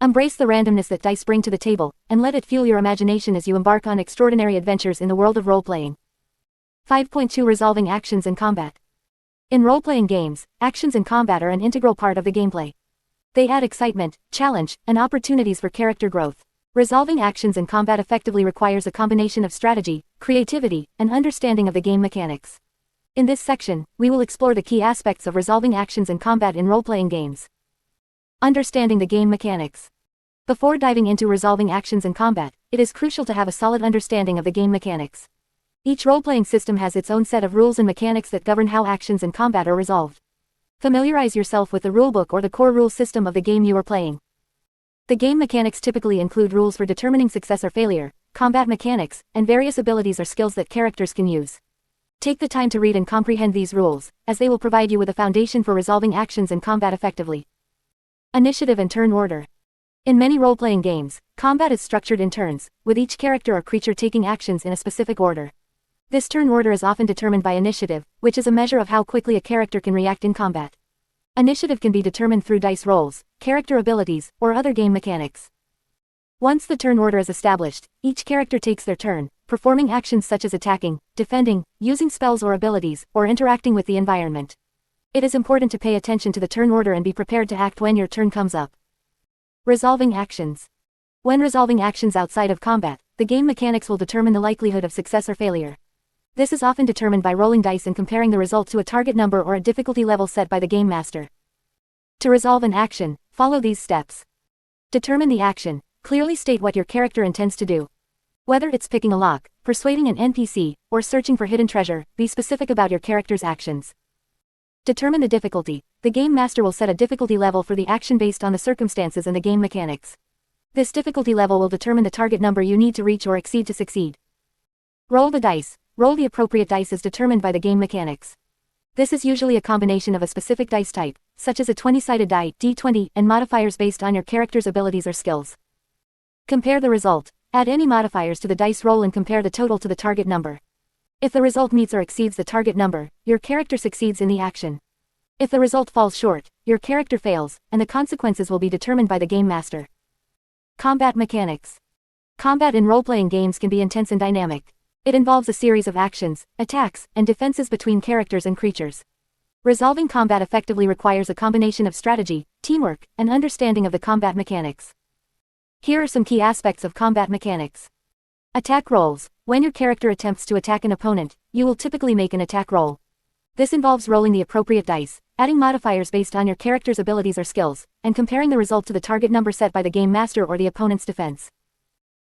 Embrace the randomness that dice bring to the table, and let it fuel your imagination as you embark on extraordinary adventures in the world of role-playing. 5.2 Resolving actions and combat. In role-playing games, actions and combat are an integral part of the gameplay. They add excitement, challenge, and opportunities for character growth. Resolving actions and combat effectively requires a combination of strategy, creativity, and understanding of the game mechanics. In this section, we will explore the key aspects of resolving actions and combat in role-playing games. Understanding the game mechanics. Before diving into resolving actions and combat, it is crucial to have a solid understanding of the game mechanics. Each role-playing system has its own set of rules and mechanics that govern how actions and combat are resolved. Familiarize yourself with the rulebook or the core rule system of the game you are playing. The game mechanics typically include rules for determining success or failure, combat mechanics, and various abilities or skills that characters can use. Take the time to read and comprehend these rules, as they will provide you with a foundation for resolving actions and combat effectively. Initiative and turn order. In many role-playing games, combat is structured in turns, with each character or creature taking actions in a specific order. This turn order is often determined by initiative, which is a measure of how quickly a character can react in combat. Initiative can be determined through dice rolls, character abilities, or other game mechanics. Once the turn order is established, each character takes their turn, performing actions such as attacking, defending, using spells or abilities, or interacting with the environment. It is important to pay attention to the turn order and be prepared to act when your turn comes up. Resolving actions. When resolving actions outside of combat, the game mechanics will determine the likelihood of success or failure. This is often determined by rolling dice and comparing the result to a target number or a difficulty level set by the game master. To resolve an action, follow these steps. Determine the action. Clearly state what your character intends to do. Whether it's picking a lock, persuading an NPC, or searching for hidden treasure, be specific about your character's actions. Determine the difficulty. The game master will set a difficulty level for the action based on the circumstances and the game mechanics. This difficulty level will determine the target number you need to reach or exceed to succeed. Roll the dice. Roll the appropriate dice as determined by the game mechanics. This is usually a combination of a specific dice type, such as a 20-sided die, D20, and modifiers based on your character's abilities or skills. Compare the result. Add any modifiers to the dice roll and compare the total to the target number. If the result meets or exceeds the target number, your character succeeds in the action. If the result falls short, your character fails, and the consequences will be determined by the game master. Combat mechanics. Combat in role-playing games can be intense and dynamic. It involves a series of actions, attacks, and defenses between characters and creatures. Resolving combat effectively requires a combination of strategy, teamwork, and understanding of the combat mechanics. Here are some key aspects of combat mechanics. Attack rolls. When your character attempts to attack an opponent, you will typically make an attack roll. This involves rolling the appropriate dice, adding modifiers based on your character's abilities or skills, and comparing the result to the target number set by the game master or the opponent's defense.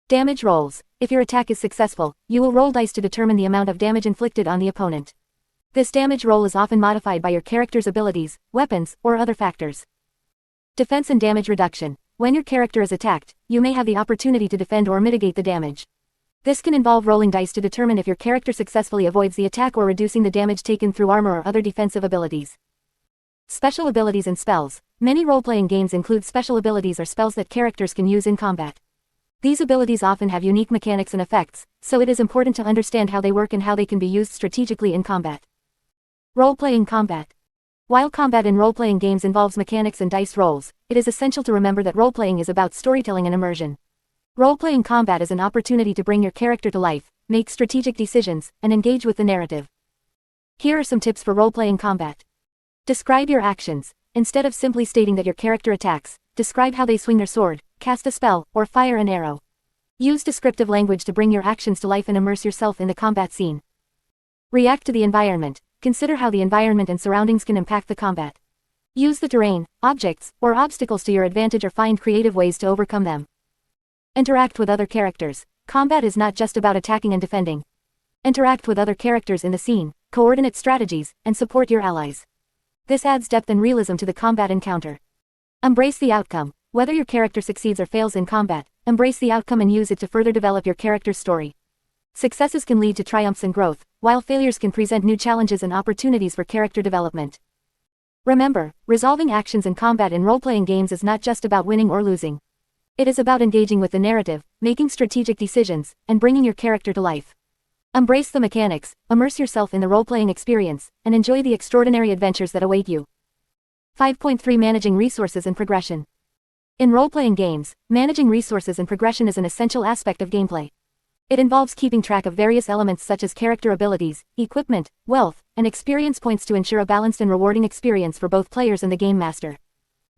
Damage rolls. If your attack is successful, you will roll dice to determine the amount of damage inflicted on the opponent. This damage roll is often modified by your character's abilities, weapons, or other factors. Defense and damage reduction. When your character is attacked, you may have the opportunity to defend or mitigate the damage. This can involve rolling dice to determine if your character successfully avoids the attack or reducing the damage taken through armor or other defensive abilities. Special abilities and spells. Many role-playing games include special abilities or spells that characters can use in combat. These abilities often have unique mechanics and effects, so it is important to understand how they work and how they can be used strategically in combat. Role-playing combat. While combat in role-playing games involves mechanics and dice rolls, it is essential to remember that role-playing is about storytelling and immersion. Role-playing combat is an opportunity to bring your character to life, make strategic decisions, and engage with the narrative. Here are some tips for role-playing combat. Describe your actions. Instead of simply stating that your character attacks, describe how they swing their sword, cast a spell, or fire an arrow. Use descriptive language to bring your actions to life and immerse yourself in the combat scene. React to the environment. Consider how the environment and surroundings can impact the combat. Use the terrain, objects, or obstacles to your advantage or find creative ways to overcome them. Interact with other characters. Combat is not just about attacking and defending. Interact with other characters in the scene, coordinate strategies, and support your allies. This adds depth and realism to the combat encounter. Embrace the outcome. Whether your character succeeds or fails in combat, embrace the outcome and use it to further develop your character's story. Successes can lead to triumphs and growth, while failures can present new challenges and opportunities for character development. Remember, resolving actions in combat in role-playing games is not just about winning or losing. It is about engaging with the narrative, making strategic decisions, and bringing your character to life. Embrace the mechanics, immerse yourself in the role-playing experience, and enjoy the extraordinary adventures that await you. 5.3 Managing Resources and Progression. In role-playing games, managing resources and progression is an essential aspect of gameplay. It involves keeping track of various elements such as character abilities, equipment, wealth, and experience points to ensure a balanced and rewarding experience for both players and the game master.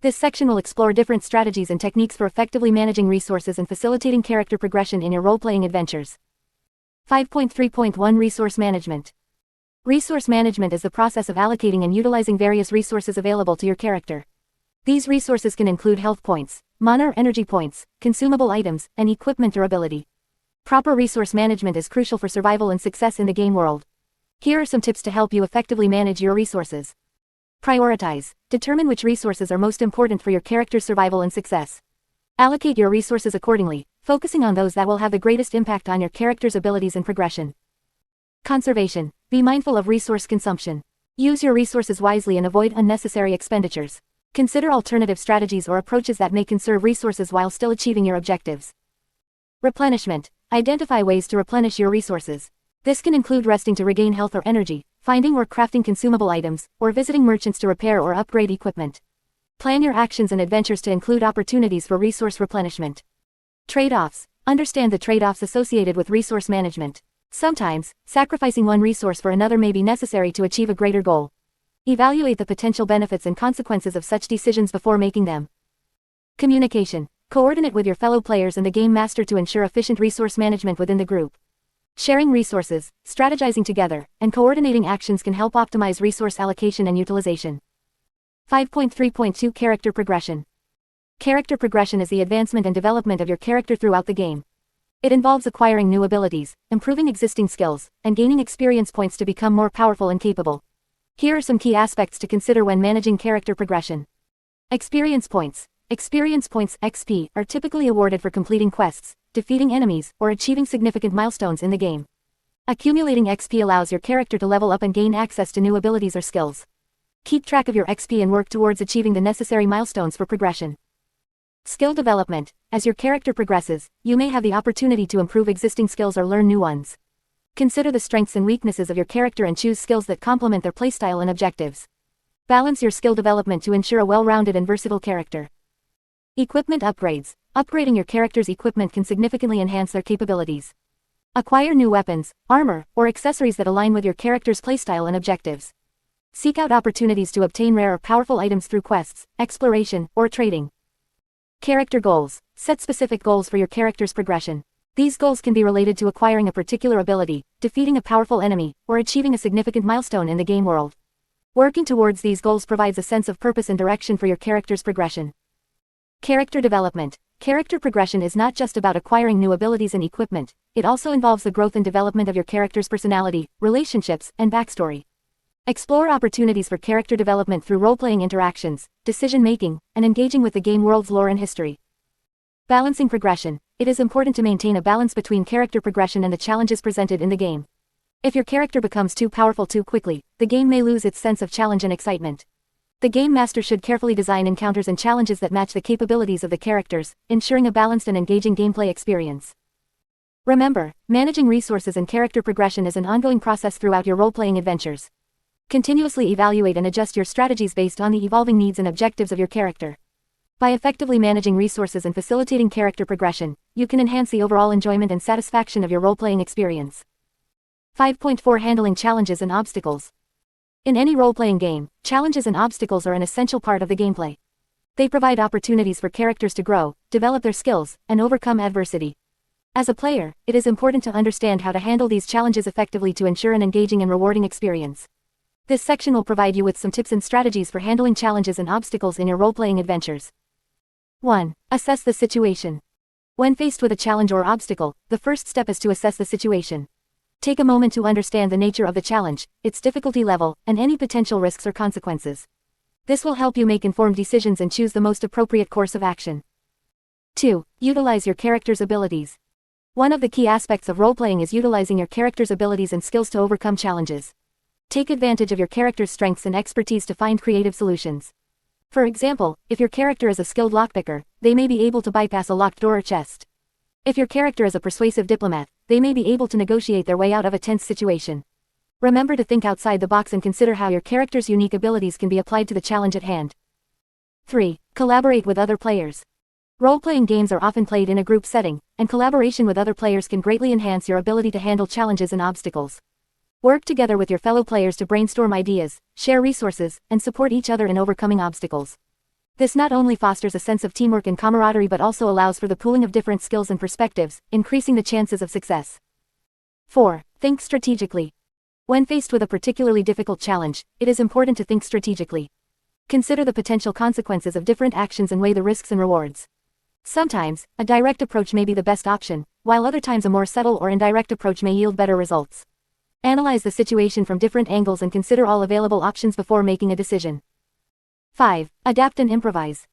This section will explore different strategies and techniques for effectively managing resources and facilitating character progression in your role-playing adventures. 5.3.1 Resource Management. Resource management is the process of allocating and utilizing various resources available to your character. These resources can include health points, mana or energy points, consumable items, and equipment or ability. Proper resource management is crucial for survival and success in the game world. Here are some tips to help you effectively manage your resources. Prioritize. Determine which resources are most important for your character's survival and success. Allocate your resources accordingly, focusing on those that will have the greatest impact on your character's abilities and progression. Conservation. Be mindful of resource consumption. Use your resources wisely and avoid unnecessary expenditures. Consider alternative strategies or approaches that may conserve resources while still achieving your objectives. Replenishment. Identify ways to replenish your resources. This can include resting to regain health or energy, finding or crafting consumable items, or visiting merchants to repair or upgrade equipment. Plan your actions and adventures to include opportunities for resource replenishment. Trade-offs. Understand the trade-offs associated with resource management. Sometimes, sacrificing one resource for another may be necessary to achieve a greater goal. Evaluate the potential benefits and consequences of such decisions before making them. Communication. Coordinate with your fellow players and the game master to ensure efficient resource management within the group. Sharing resources, strategizing together, and coordinating actions can help optimize resource allocation and utilization. 5.3.2 Character Progression. Character progression is the advancement and development of your character throughout the game. It involves acquiring new abilities, improving existing skills, and gaining experience points to become more powerful and capable. Here are some key aspects to consider when managing character progression. Experience points. Experience points (XP) are typically awarded for completing quests, defeating enemies, or achieving significant milestones in the game. Accumulating XP allows your character to level up and gain access to new abilities or skills. Keep track of your XP and work towards achieving the necessary milestones for progression. Skill development. As your character progresses, you may have the opportunity to improve existing skills or learn new ones. Consider the strengths and weaknesses of your character and choose skills that complement their playstyle and objectives. Balance your skill development to ensure a well-rounded and versatile character. Equipment upgrades. Upgrading your character's equipment can significantly enhance their capabilities. Acquire new weapons, armor, or accessories that align with your character's playstyle and objectives. Seek out opportunities to obtain rare or powerful items through quests, exploration, or trading. Character goals. Set specific goals for your character's progression. These goals can be related to acquiring a particular ability, defeating a powerful enemy, or achieving a significant milestone in the game world. Working towards these goals provides a sense of purpose and direction for your character's progression. Character development. Character progression is not just about acquiring new abilities and equipment, it also involves the growth and development of your character's personality, relationships, and backstory. Explore opportunities for character development through role-playing interactions, decision-making, and engaging with the game world's lore and history. Balancing progression. It is important to maintain a balance between character progression and the challenges presented in the game. If your character becomes too powerful too quickly, the game may lose its sense of challenge and excitement. The game master should carefully design encounters and challenges that match the capabilities of the characters, ensuring a balanced and engaging gameplay experience. Remember, managing resources and character progression is an ongoing process throughout your role-playing adventures. Continuously evaluate and adjust your strategies based on the evolving needs and objectives of your character. By effectively managing resources and facilitating character progression, you can enhance the overall enjoyment and satisfaction of your role-playing experience. 5.4 Handling challenges and obstacles. In any role-playing game, challenges and obstacles are an essential part of the gameplay. They provide opportunities for characters to grow, develop their skills, and overcome adversity. As a player, it is important to understand how to handle these challenges effectively to ensure an engaging and rewarding experience. This section will provide you with some tips and strategies for handling challenges and obstacles in your role-playing adventures. 1. Assess the situation. When faced with a challenge or obstacle, the first step is to assess the situation. Take a moment to understand the nature of the challenge, its difficulty level, and any potential risks or consequences. This will help you make informed decisions and choose the most appropriate course of action. 2. Utilize your character's abilities. One of the key aspects of role-playing is utilizing your character's abilities and skills to overcome challenges. Take advantage of your character's strengths and expertise to find creative solutions. For example, if your character is a skilled lockpicker, they may be able to bypass a locked door or chest. If your character is a persuasive diplomat, they may be able to negotiate their way out of a tense situation. Remember to think outside the box and consider how your character's unique abilities can be applied to the challenge at hand. 3. Collaborate with other players. Role-playing games are often played in a group setting, and collaboration with other players can greatly enhance your ability to handle challenges and obstacles. Work together with your fellow players to brainstorm ideas, share resources, and support each other in overcoming obstacles. This not only fosters a sense of teamwork and camaraderie but also allows for the pooling of different skills and perspectives, increasing the chances of success. 4. Think strategically. When faced with a particularly difficult challenge, it is important to think strategically. Consider the potential consequences of different actions and weigh the risks and rewards. Sometimes, a direct approach may be the best option, while other times a more subtle or indirect approach may yield better results. Analyze the situation from different angles and consider all available options before making a decision. 5. Adapt and improvise.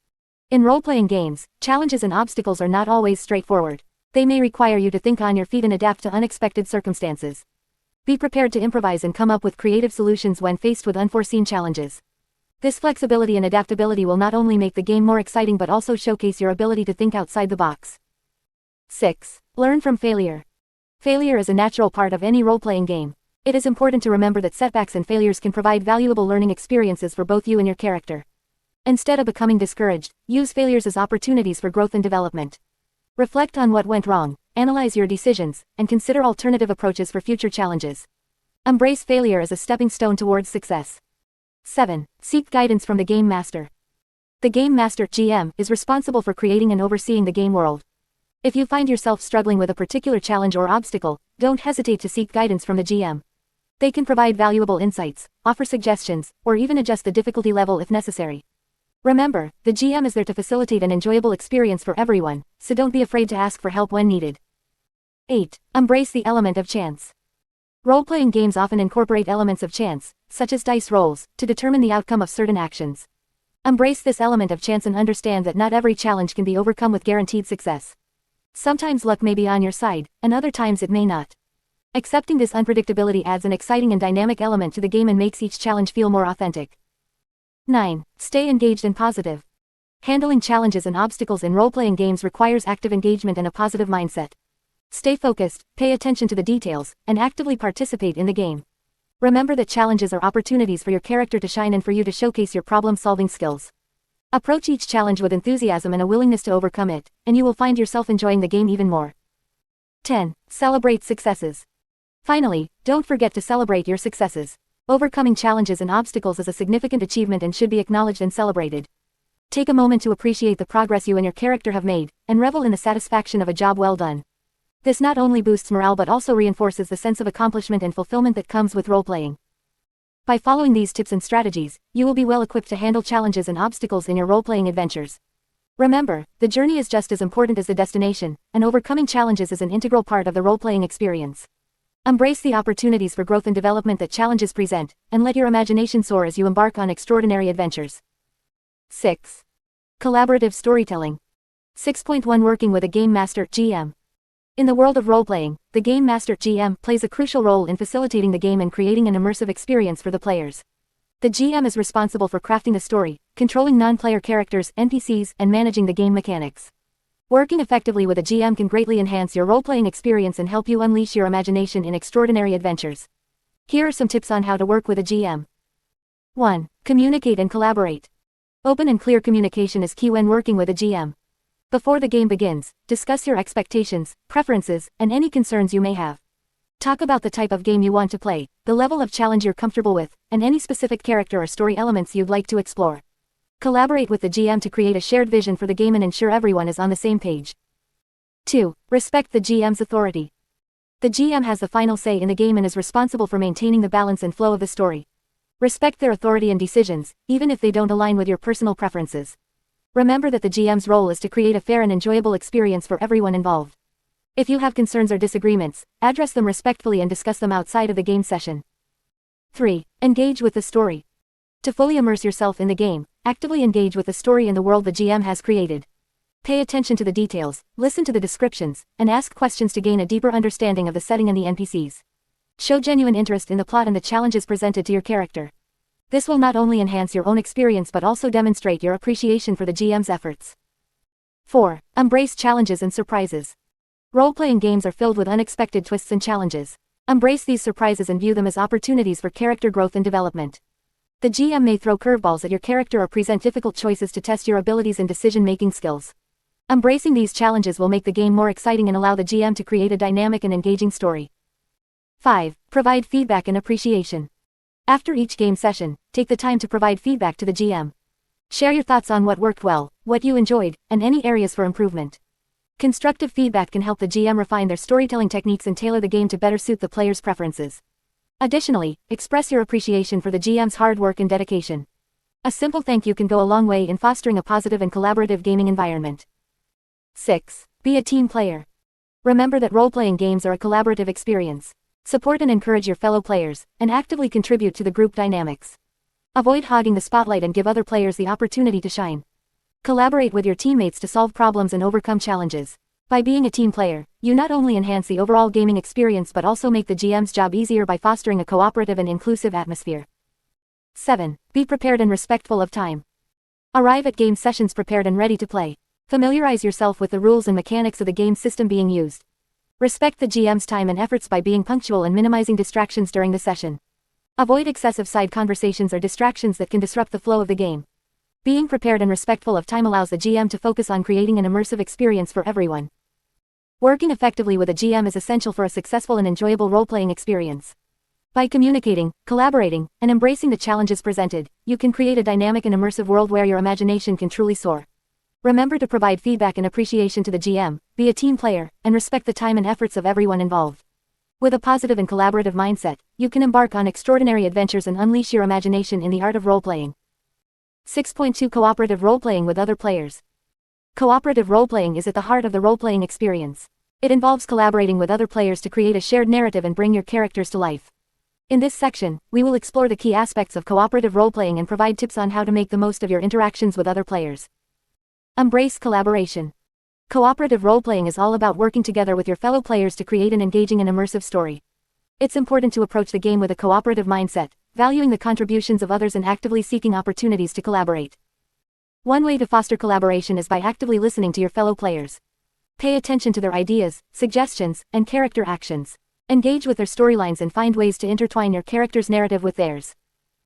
In role-playing games, challenges and obstacles are not always straightforward. They may require you to think on your feet and adapt to unexpected circumstances. Be prepared to improvise and come up with creative solutions when faced with unforeseen challenges. This flexibility and adaptability will not only make the game more exciting but also showcase your ability to think outside the box. 6. Learn from failure. Failure is a natural part of any role-playing game. It is important to remember that setbacks and failures can provide valuable learning experiences for both you and your character. Instead of becoming discouraged, use failures as opportunities for growth and development. Reflect on what went wrong, analyze your decisions, and consider alternative approaches for future challenges. Embrace failure as a stepping stone towards success. 7. Seek guidance from the game master. The game master (GM) is responsible for creating and overseeing the game world. If you find yourself struggling with a particular challenge or obstacle, don't hesitate to seek guidance from the GM. They can provide valuable insights, offer suggestions, or even adjust the difficulty level if necessary. Remember, the GM is there to facilitate an enjoyable experience for everyone, so don't be afraid to ask for help when needed. 8. Embrace the element of chance. Role-playing games often incorporate elements of chance, such as dice rolls, to determine the outcome of certain actions. Embrace this element of chance and understand that not every challenge can be overcome with guaranteed success. Sometimes luck may be on your side, and other times it may not. Accepting this unpredictability adds an exciting and dynamic element to the game and makes each challenge feel more authentic. 9. Stay engaged and positive. Handling challenges and obstacles in role-playing games requires active engagement and a positive mindset. Stay focused, pay attention to the details, and actively participate in the game. Remember that challenges are opportunities for your character to shine and for you to showcase your problem-solving skills. Approach each challenge with enthusiasm and a willingness to overcome it, and you will find yourself enjoying the game even more. 10. Celebrate successes. Finally, don't forget to celebrate your successes. Overcoming challenges and obstacles is a significant achievement and should be acknowledged and celebrated. Take a moment to appreciate the progress you and your character have made, and revel in the satisfaction of a job well done. This not only boosts morale but also reinforces the sense of accomplishment and fulfillment that comes with role-playing. By following these tips and strategies, you will be well equipped to handle challenges and obstacles in your role-playing adventures. Remember, the journey is just as important as the destination, and overcoming challenges is an integral part of the role-playing experience. Embrace the opportunities for growth and development that challenges present, and let your imagination soar as you embark on extraordinary adventures. 6. Collaborative storytelling. 6.1 Working with a Game Master (GM). In the world of role-playing, the Game Master (GM) plays a crucial role in facilitating the game and creating an immersive experience for the players. The GM is responsible for crafting the story, controlling non-player characters, NPCs, and managing the game mechanics. Working effectively with a GM can greatly enhance your role-playing experience and help you unleash your imagination in extraordinary adventures. Here are some tips on how to work with a GM. 1. Communicate and collaborate. Open and clear communication is key when working with a GM. Before the game begins, discuss your expectations, preferences, and any concerns you may have. Talk about the type of game you want to play, the level of challenge you're comfortable with, and any specific character or story elements you'd like to explore. Collaborate with the GM to create a shared vision for the game and ensure everyone is on the same page. 2. Respect the GM's authority. The GM has the final say in the game and is responsible for maintaining the balance and flow of the story. Respect their authority and decisions, even if they don't align with your personal preferences. Remember that the GM's role is to create a fair and enjoyable experience for everyone involved. If you have concerns or disagreements, address them respectfully and discuss them outside of the game session. 3. Engage with the story. To fully immerse yourself in the game, actively engage with the story and the world the GM has created. Pay attention to the details, listen to the descriptions, and ask questions to gain a deeper understanding of the setting and the NPCs. Show genuine interest in the plot and the challenges presented to your character. This will not only enhance your own experience but also demonstrate your appreciation for the GM's efforts. 4. Embrace challenges and surprises. Role-playing games are filled with unexpected twists and challenges. Embrace these surprises and view them as opportunities for character growth and development. The GM may throw curveballs at your character or present difficult choices to test your abilities and decision-making skills. Embracing these challenges will make the game more exciting and allow the GM to create a dynamic and engaging story. 5. Provide feedback and appreciation. After each game session, take the time to provide feedback to the GM. Share your thoughts on what worked well, what you enjoyed, and any areas for improvement. Constructive feedback can help the GM refine their storytelling techniques and tailor the game to better suit the player's preferences. Additionally, express your appreciation for the GM's hard work and dedication. A simple thank you can go a long way in fostering a positive and collaborative gaming environment. 6. Be a team player. Remember that role-playing games are a collaborative experience. Support and encourage your fellow players, and actively contribute to the group dynamics. Avoid hogging the spotlight and give other players the opportunity to shine. Collaborate with your teammates to solve problems and overcome challenges. By being a team player, you not only enhance the overall gaming experience but also make the GM's job easier by fostering a cooperative and inclusive atmosphere. 7. Be prepared and respectful of time. Arrive at game sessions prepared and ready to play. Familiarize yourself with the rules and mechanics of the game system being used. Respect the GM's time and efforts by being punctual and minimizing distractions during the session. Avoid excessive side conversations or distractions that can disrupt the flow of the game. Being prepared and respectful of time allows the GM to focus on creating an immersive experience for everyone. Working effectively with a GM is essential for a successful and enjoyable role-playing experience. By communicating, collaborating, and embracing the challenges presented, you can create a dynamic and immersive world where your imagination can truly soar. Remember to provide feedback and appreciation to the GM, be a team player, and respect the time and efforts of everyone involved. With a positive and collaborative mindset, you can embark on extraordinary adventures and unleash your imagination in the art of role-playing. 6.2 Cooperative role-playing with other players. Cooperative role-playing is at the heart of the role-playing experience. It involves collaborating with other players to create a shared narrative and bring your characters to life. In this section, we will explore the key aspects of cooperative role-playing and provide tips on how to make the most of your interactions with other players. Embrace collaboration. Cooperative role-playing is all about working together with your fellow players to create an engaging and immersive story. It's important to approach the game with a cooperative mindset, valuing the contributions of others and actively seeking opportunities to collaborate. One way to foster collaboration is by actively listening to your fellow players. Pay attention to their ideas, suggestions, and character actions. Engage with their storylines and find ways to intertwine your character's narrative with theirs.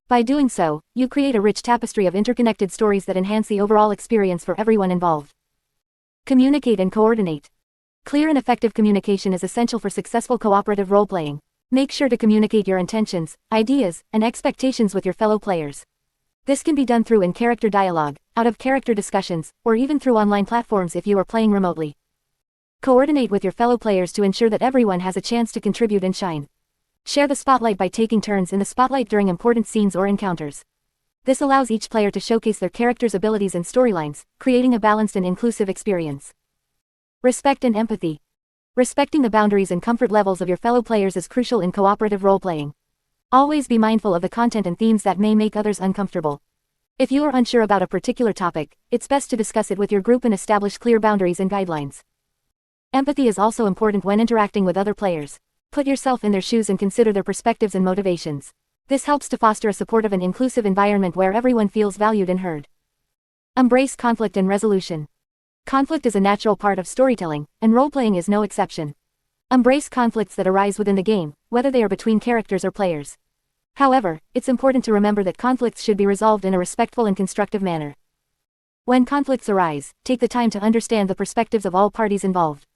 By doing so, you create a rich tapestry of interconnected stories that enhance the overall experience for everyone involved. Communicate and coordinate. Clear and effective communication is essential for successful cooperative role-playing. Make sure to communicate your intentions, ideas, and expectations with your fellow players. This can be done through in-character dialogue, out-of-character discussions, or even through online platforms if you are playing remotely. Coordinate with your fellow players to ensure that everyone has a chance to contribute and shine. Share the spotlight by taking turns in the spotlight during important scenes or encounters. This allows each player to showcase their character's abilities and storylines, creating a balanced and inclusive experience. Respect and empathy. Respecting the boundaries and comfort levels of your fellow players is crucial in cooperative role-playing. Always be mindful of the content and themes that may make others uncomfortable. If you are unsure about a particular topic, it's best to discuss it with your group and establish clear boundaries and guidelines. Empathy is also important when interacting with other players. Put yourself in their shoes and consider their perspectives and motivations. This helps to foster a supportive and inclusive environment where everyone feels valued and heard. Embrace conflict and resolution. Conflict is a natural part of storytelling, and role-playing is no exception. Embrace conflicts that arise within the game, whether they are between characters or players. However, it's important to remember that conflicts should be resolved in a respectful and constructive manner. When conflicts arise, take the time to understand the perspectives of all parties involved.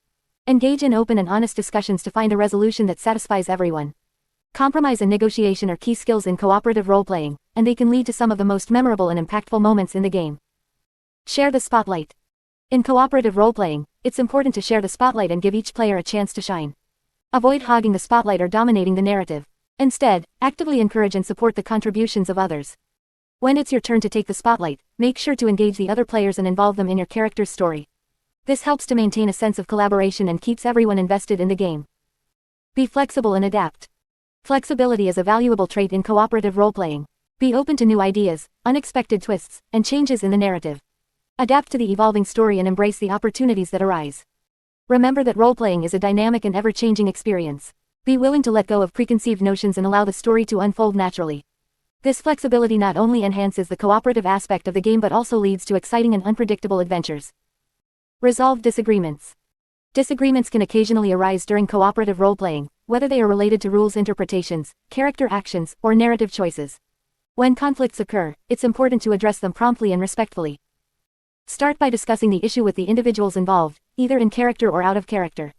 Engage in open and honest discussions to find a resolution that satisfies everyone. Compromise and negotiation are key skills in cooperative role-playing, and they can lead to some of the most memorable and impactful moments in the game. Share the spotlight. In cooperative role-playing, it's important to share the spotlight and give each player a chance to shine. Avoid hogging the spotlight or dominating the narrative. Instead, actively encourage and support the contributions of others. When it's your turn to take the spotlight, make sure to engage the other players and involve them in your character's story. This helps to maintain a sense of collaboration and keeps everyone invested in the game. Be flexible and adapt. Flexibility is a valuable trait in cooperative role-playing. Be open to new ideas, unexpected twists, and changes in the narrative. Adapt to the evolving story and embrace the opportunities that arise. Remember that role-playing is a dynamic and ever-changing experience. Be willing to let go of preconceived notions and allow the story to unfold naturally. This flexibility not only enhances the cooperative aspect of the game but also leads to exciting and unpredictable adventures. Resolve disagreements. Disagreements can occasionally arise during cooperative role-playing, whether they are related to rules interpretations, character actions, or narrative choices. When conflicts occur, it's important to address them promptly and respectfully. Start by discussing the issue with the individuals involved, either in character or out of character.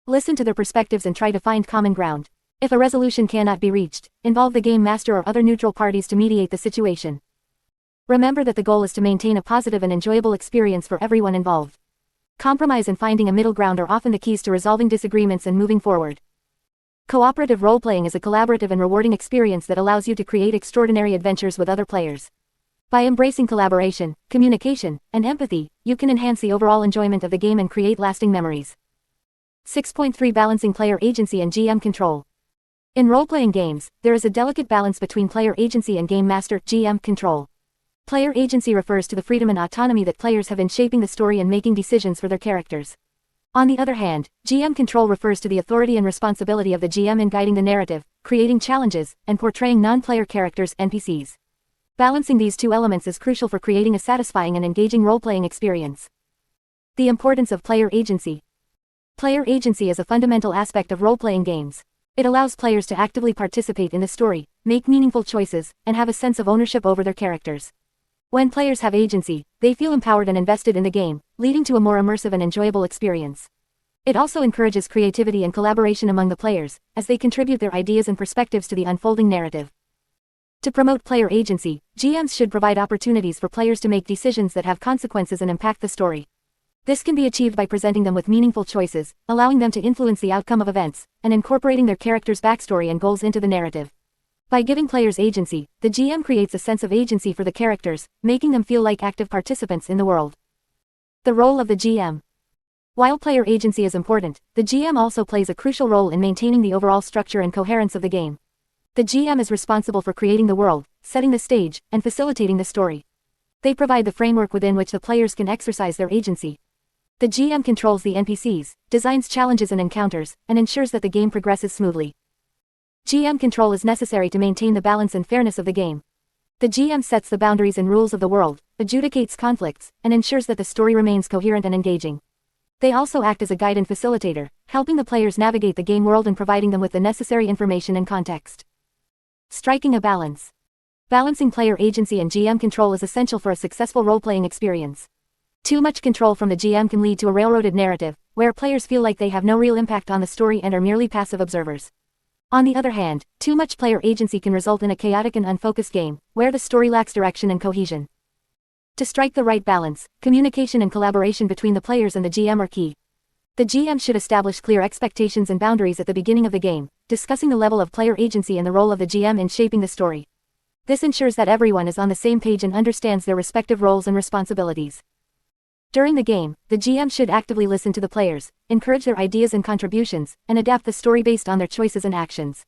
Listen to their perspectives and try to find common ground. If a resolution cannot be reached, involve the game master or other neutral parties to mediate the situation. Remember that the goal is to maintain a positive and enjoyable experience for everyone involved. Compromise and finding a middle ground are often the keys to resolving disagreements and moving forward. Cooperative role-playing is a collaborative and rewarding experience that allows you to create extraordinary adventures with other players. By embracing collaboration, communication, and empathy, you can enhance the overall enjoyment of the game and create lasting memories. 6.3 Balancing player agency and GM control. In role-playing games, there is a delicate balance between player agency and game master (GM) control. Player agency refers to the freedom and autonomy that players have in shaping the story and making decisions for their characters. On the other hand, GM control refers to the authority and responsibility of the GM in guiding the narrative, creating challenges, and portraying non-player characters (NPCs). Balancing these two elements is crucial for creating a satisfying and engaging role-playing experience. The importance of player agency. Player agency is a fundamental aspect of role-playing games. It allows players to actively participate in the story, make meaningful choices, and have a sense of ownership over their characters. When players have agency, they feel empowered and invested in the game, leading to a more immersive and enjoyable experience. It also encourages creativity and collaboration among the players, as they contribute their ideas and perspectives to the unfolding narrative. To promote player agency, GMs should provide opportunities for players to make decisions that have consequences and impact the story. This can be achieved by presenting them with meaningful choices, allowing them to influence the outcome of events, and incorporating their characters' backstory and goals into the narrative. By giving players agency, the GM creates a sense of agency for the characters, making them feel like active participants in the world. The role of the GM. While player agency is important, the GM also plays a crucial role in maintaining the overall structure and coherence of the game. The GM is responsible for creating the world, setting the stage, and facilitating the story. They provide the framework within which the players can exercise their agency. The GM controls the NPCs, designs challenges and encounters, and ensures that the game progresses smoothly. GM control is necessary to maintain the balance and fairness of the game. The GM sets the boundaries and rules of the world, adjudicates conflicts, and ensures that the story remains coherent and engaging. They also act as a guide and facilitator, helping the players navigate the game world and providing them with the necessary information and context. Striking a balance. Balancing player agency and GM control is essential for a successful role-playing experience. Too much control from the GM can lead to a railroaded narrative, where players feel like they have no real impact on the story and are merely passive observers. On the other hand, too much player agency can result in a chaotic and unfocused game, where the story lacks direction and cohesion. To strike the right balance, communication and collaboration between the players and the GM are key. The GM should establish clear expectations and boundaries at the beginning of the game, discussing the level of player agency and the role of the GM in shaping the story. This ensures that everyone is on the same page and understands their respective roles and responsibilities. During the game, the GM should actively listen to the players, encourage their ideas and contributions, and adapt the story based on their choices and actions.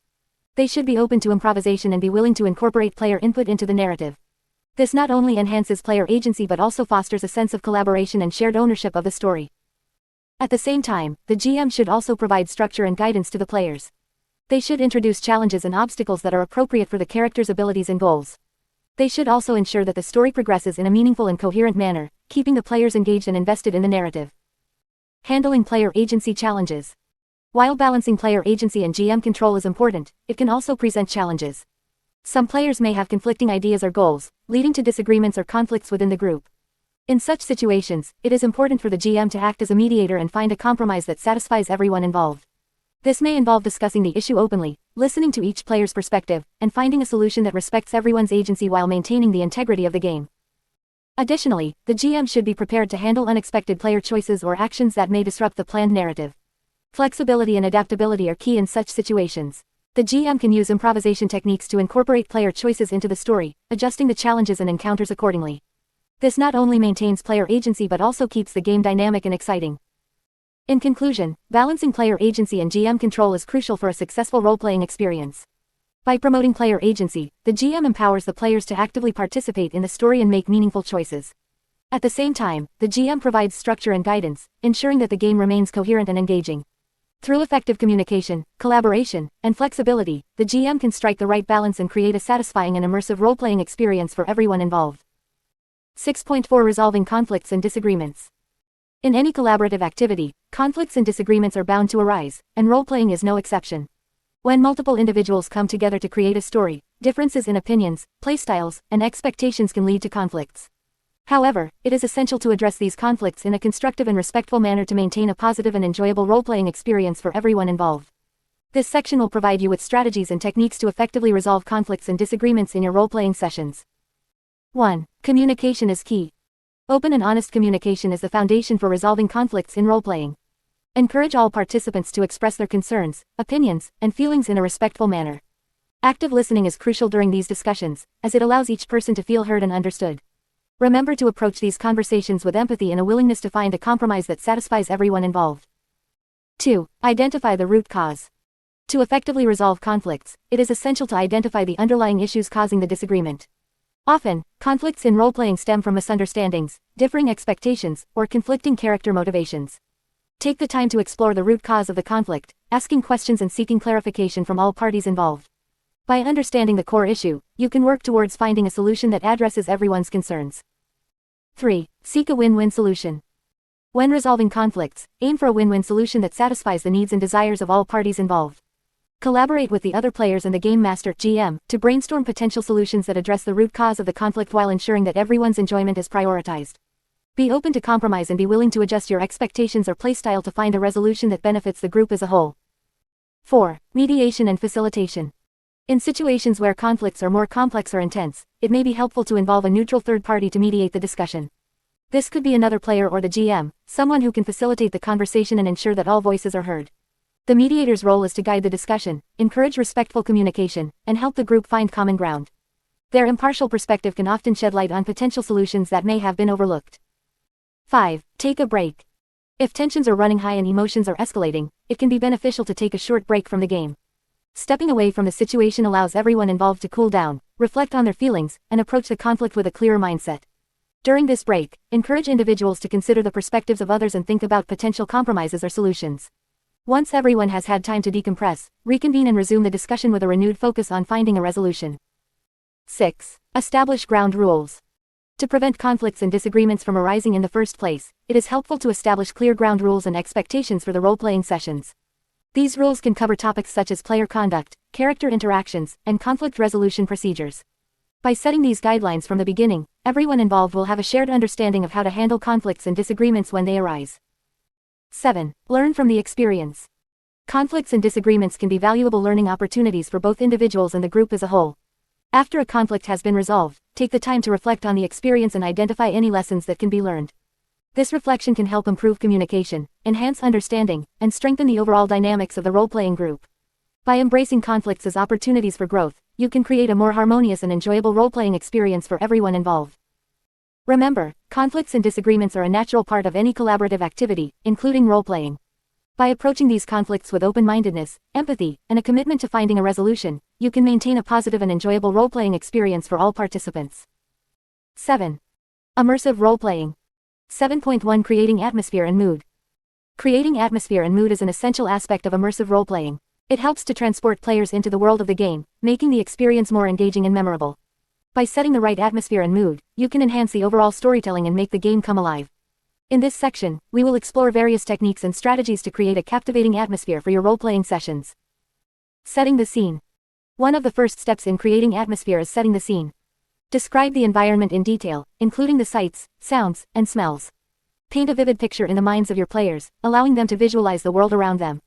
They should be open to improvisation and be willing to incorporate player input into the narrative. This not only enhances player agency but also fosters a sense of collaboration and shared ownership of the story. At the same time, the GM should also provide structure and guidance to the players. They should introduce challenges and obstacles that are appropriate for the characters' abilities and goals. They should also ensure that the story progresses in a meaningful and coherent manner, keeping the players engaged and invested in the narrative. Handling player agency challenges. While balancing player agency and GM control is important, it can also present challenges. Some players may have conflicting ideas or goals, leading to disagreements or conflicts within the group. In such situations, it is important for the GM to act as a mediator and find a compromise that satisfies everyone involved. This may involve discussing the issue openly, listening to each player's perspective, and finding a solution that respects everyone's agency while maintaining the integrity of the game. Additionally, the GM should be prepared to handle unexpected player choices or actions that may disrupt the planned narrative. Flexibility and adaptability are key in such situations. The GM can use improvisation techniques to incorporate player choices into the story, adjusting the challenges and encounters accordingly. This not only maintains player agency but also keeps the game dynamic and exciting. In conclusion, balancing player agency and GM control is crucial for a successful role-playing experience. By promoting player agency, the GM empowers the players to actively participate in the story and make meaningful choices. At the same time, the GM provides structure and guidance, ensuring that the game remains coherent and engaging. Through effective communication, collaboration, and flexibility, the GM can strike the right balance and create a satisfying and immersive role-playing experience for everyone involved. 6.4 Resolving conflicts and disagreements. In any collaborative activity, conflicts and disagreements are bound to arise, and role-playing is no exception. When multiple individuals come together to create a story, differences in opinions, playstyles, and expectations can lead to conflicts. However, it is essential to address these conflicts in a constructive and respectful manner to maintain a positive and enjoyable role-playing experience for everyone involved. This section will provide you with strategies and techniques to effectively resolve conflicts and disagreements in your role-playing sessions. 1. Communication is key. Open and honest communication is the foundation for resolving conflicts in role-playing. Encourage all participants to express their concerns, opinions, and feelings in a respectful manner. Active listening is crucial during these discussions, as it allows each person to feel heard and understood. Remember to approach these conversations with empathy and a willingness to find a compromise that satisfies everyone involved. 2. Identify the root cause. To effectively resolve conflicts, it is essential to identify the underlying issues causing the disagreement. Often, conflicts in role-playing stem from misunderstandings, differing expectations, or conflicting character motivations. Take the time to explore the root cause of the conflict, asking questions and seeking clarification from all parties involved. By understanding the core issue, you can work towards finding a solution that addresses everyone's concerns. 3. Seek a win-win solution. When resolving conflicts, aim for a win-win solution that satisfies the needs and desires of all parties involved. Collaborate with the other players and the Game Master (GM) to brainstorm potential solutions that address the root cause of the conflict while ensuring that everyone's enjoyment is prioritized. Be open to compromise and be willing to adjust your expectations or playstyle to find a resolution that benefits the group as a whole. 4. Mediation and facilitation. In situations where conflicts are more complex or intense, it may be helpful to involve a neutral third party to mediate the discussion. This could be another player or the GM, someone who can facilitate the conversation and ensure that all voices are heard. The mediator's role is to guide the discussion, encourage respectful communication, and help the group find common ground. Their impartial perspective can often shed light on potential solutions that may have been overlooked. 5. Take a break. If tensions are running high and emotions are escalating, it can be beneficial to take a short break from the game. Stepping away from the situation allows everyone involved to cool down, reflect on their feelings, and approach the conflict with a clearer mindset. During this break, encourage individuals to consider the perspectives of others and think about potential compromises or solutions. Once everyone has had time to decompress, reconvene and resume the discussion with a renewed focus on finding a resolution. 6. Establish ground rules. To prevent conflicts and disagreements from arising in the first place, it is helpful to establish clear ground rules and expectations for the role-playing sessions. These rules can cover topics such as player conduct, character interactions, and conflict resolution procedures. By setting these guidelines from the beginning, everyone involved will have a shared understanding of how to handle conflicts and disagreements when they arise. 7. Learn from the experience. Conflicts and disagreements can be valuable learning opportunities for both individuals and the group as a whole. After a conflict has been resolved, take the time to reflect on the experience and identify any lessons that can be learned. This reflection can help improve communication, enhance understanding, and strengthen the overall dynamics of the role-playing group. By embracing conflicts as opportunities for growth, you can create a more harmonious and enjoyable role-playing experience for everyone involved. Remember, conflicts and disagreements are a natural part of any collaborative activity, including role-playing. By approaching these conflicts with open-mindedness, empathy, and a commitment to finding a resolution, you can maintain a positive and enjoyable role-playing experience for all participants. 7. Immersive role-playing. 7.1 Creating atmosphere and mood. Creating atmosphere and mood is an essential aspect of immersive role-playing. It helps to transport players into the world of the game, making the experience more engaging and memorable. By setting the right atmosphere and mood, you can enhance the overall storytelling and make the game come alive. In this section, we will explore various techniques and strategies to create a captivating atmosphere for your role-playing sessions. Setting the scene. One of the first steps in creating atmosphere is setting the scene. Describe the environment in detail, including the sights, sounds, and smells. Paint a vivid picture in the minds of your players, allowing them to visualize the world around them.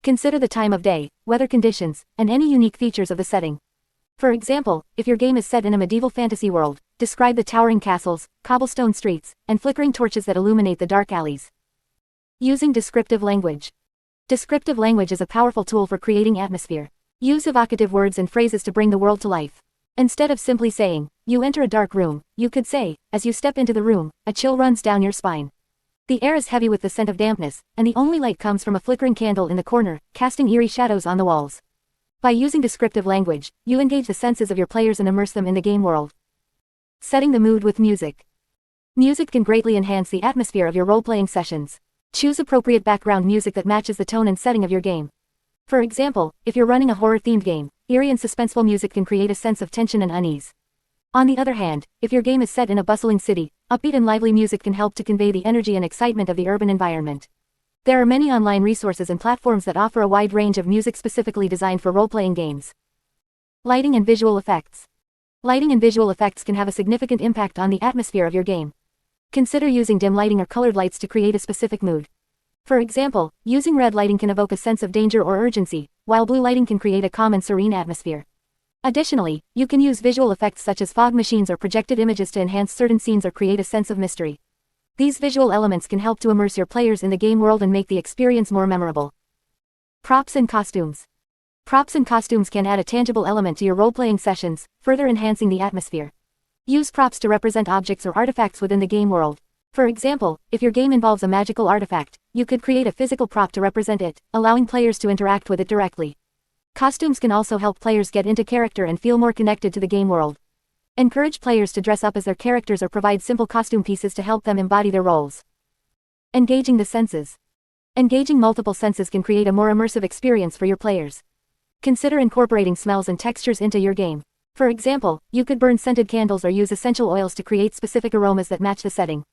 Consider the time of day, weather conditions, and any unique features of the setting. For example, if your game is set in a medieval fantasy world, describe the towering castles, cobblestone streets, and flickering torches that illuminate the dark alleys. Using descriptive language. Descriptive language is a powerful tool for creating atmosphere. Use evocative words and phrases to bring the world to life. Instead of simply saying, "You enter a dark room," you could say, "As you step into the room, a chill runs down your spine. The air is heavy with the scent of dampness, and the only light comes from a flickering candle in the corner, casting eerie shadows on the walls." By using descriptive language, you engage the senses of your players and immerse them in the game world. Setting the mood with music. Music can greatly enhance the atmosphere of your role-playing sessions. Choose appropriate background music that matches the tone and setting of your game. For example, if you're running a horror-themed game, eerie and suspenseful music can create a sense of tension and unease. On the other hand, if your game is set in a bustling city, upbeat and lively music can help to convey the energy and excitement of the urban environment. There are many online resources and platforms that offer a wide range of music specifically designed for role-playing games. Lighting and visual effects. Lighting and visual effects can have a significant impact on the atmosphere of your game. Consider using dim lighting or colored lights to create a specific mood. For example, using red lighting can evoke a sense of danger or urgency, while blue lighting can create a calm and serene atmosphere. Additionally, you can use visual effects such as fog machines or projected images to enhance certain scenes or create a sense of mystery. These visual elements can help to immerse your players in the game world and make the experience more memorable. Props and costumes. Props and costumes can add a tangible element to your role-playing sessions, further enhancing the atmosphere. Use props to represent objects or artifacts within the game world. For example, if your game involves a magical artifact, you could create a physical prop to represent it, allowing players to interact with it directly. Costumes can also help players get into character and feel more connected to the game world. Encourage players to dress up as their characters or provide simple costume pieces to help them embody their roles. Engaging the senses. Engaging multiple senses can create a more immersive experience for your players. Consider incorporating smells and textures into your game. For example, you could burn scented candles or use essential oils to create specific aromas that match the setting.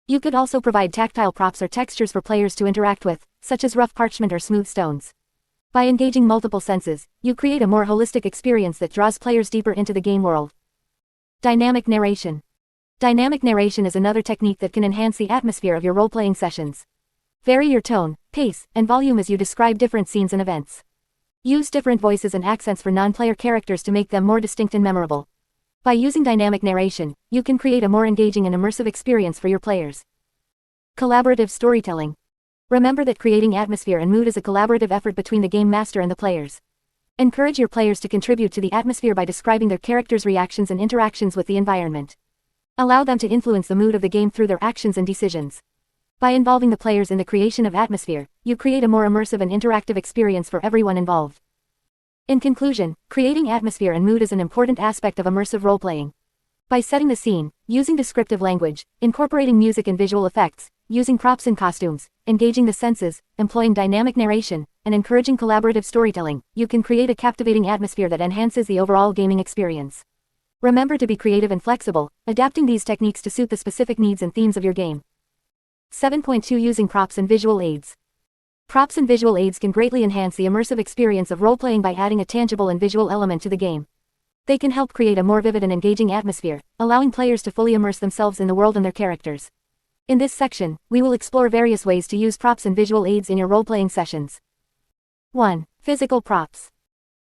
You could also provide tactile props or textures for players to interact with, such as rough parchment or smooth stones. By engaging multiple senses, you create a more holistic experience that draws players deeper into the game world. Dynamic narration. Dynamic narration is another technique that can enhance the atmosphere of your role-playing sessions. Vary your tone, pace, and volume as you describe different scenes and events. Use different voices and accents for non-player characters to make them more distinct and memorable. By using dynamic narration, you can create a more engaging and immersive experience for your players. Collaborative storytelling. Remember that creating atmosphere and mood is a collaborative effort between the game master and the players. Encourage your players to contribute to the atmosphere by describing their characters' reactions and interactions with the environment. Allow them to influence the mood of the game through their actions and decisions. By involving the players in the creation of atmosphere, you create a more immersive and interactive experience for everyone involved. In conclusion, creating atmosphere and mood is an important aspect of immersive role-playing. By setting the scene, using descriptive language, incorporating music and visual effects, using props and costumes, engaging the senses, employing dynamic narration, and encouraging collaborative storytelling, you can create a captivating atmosphere that enhances the overall gaming experience. Remember to be creative and flexible, adapting these techniques to suit the specific needs and themes of your game. 7.2 Using props and visual aids. Props and visual aids can greatly enhance the immersive experience of role-playing by adding a tangible and visual element to the game. They can help create a more vivid and engaging atmosphere, allowing players to fully immerse themselves in the world and their characters. In this section, we will explore various ways to use props and visual aids in your role-playing sessions. 1. Physical props.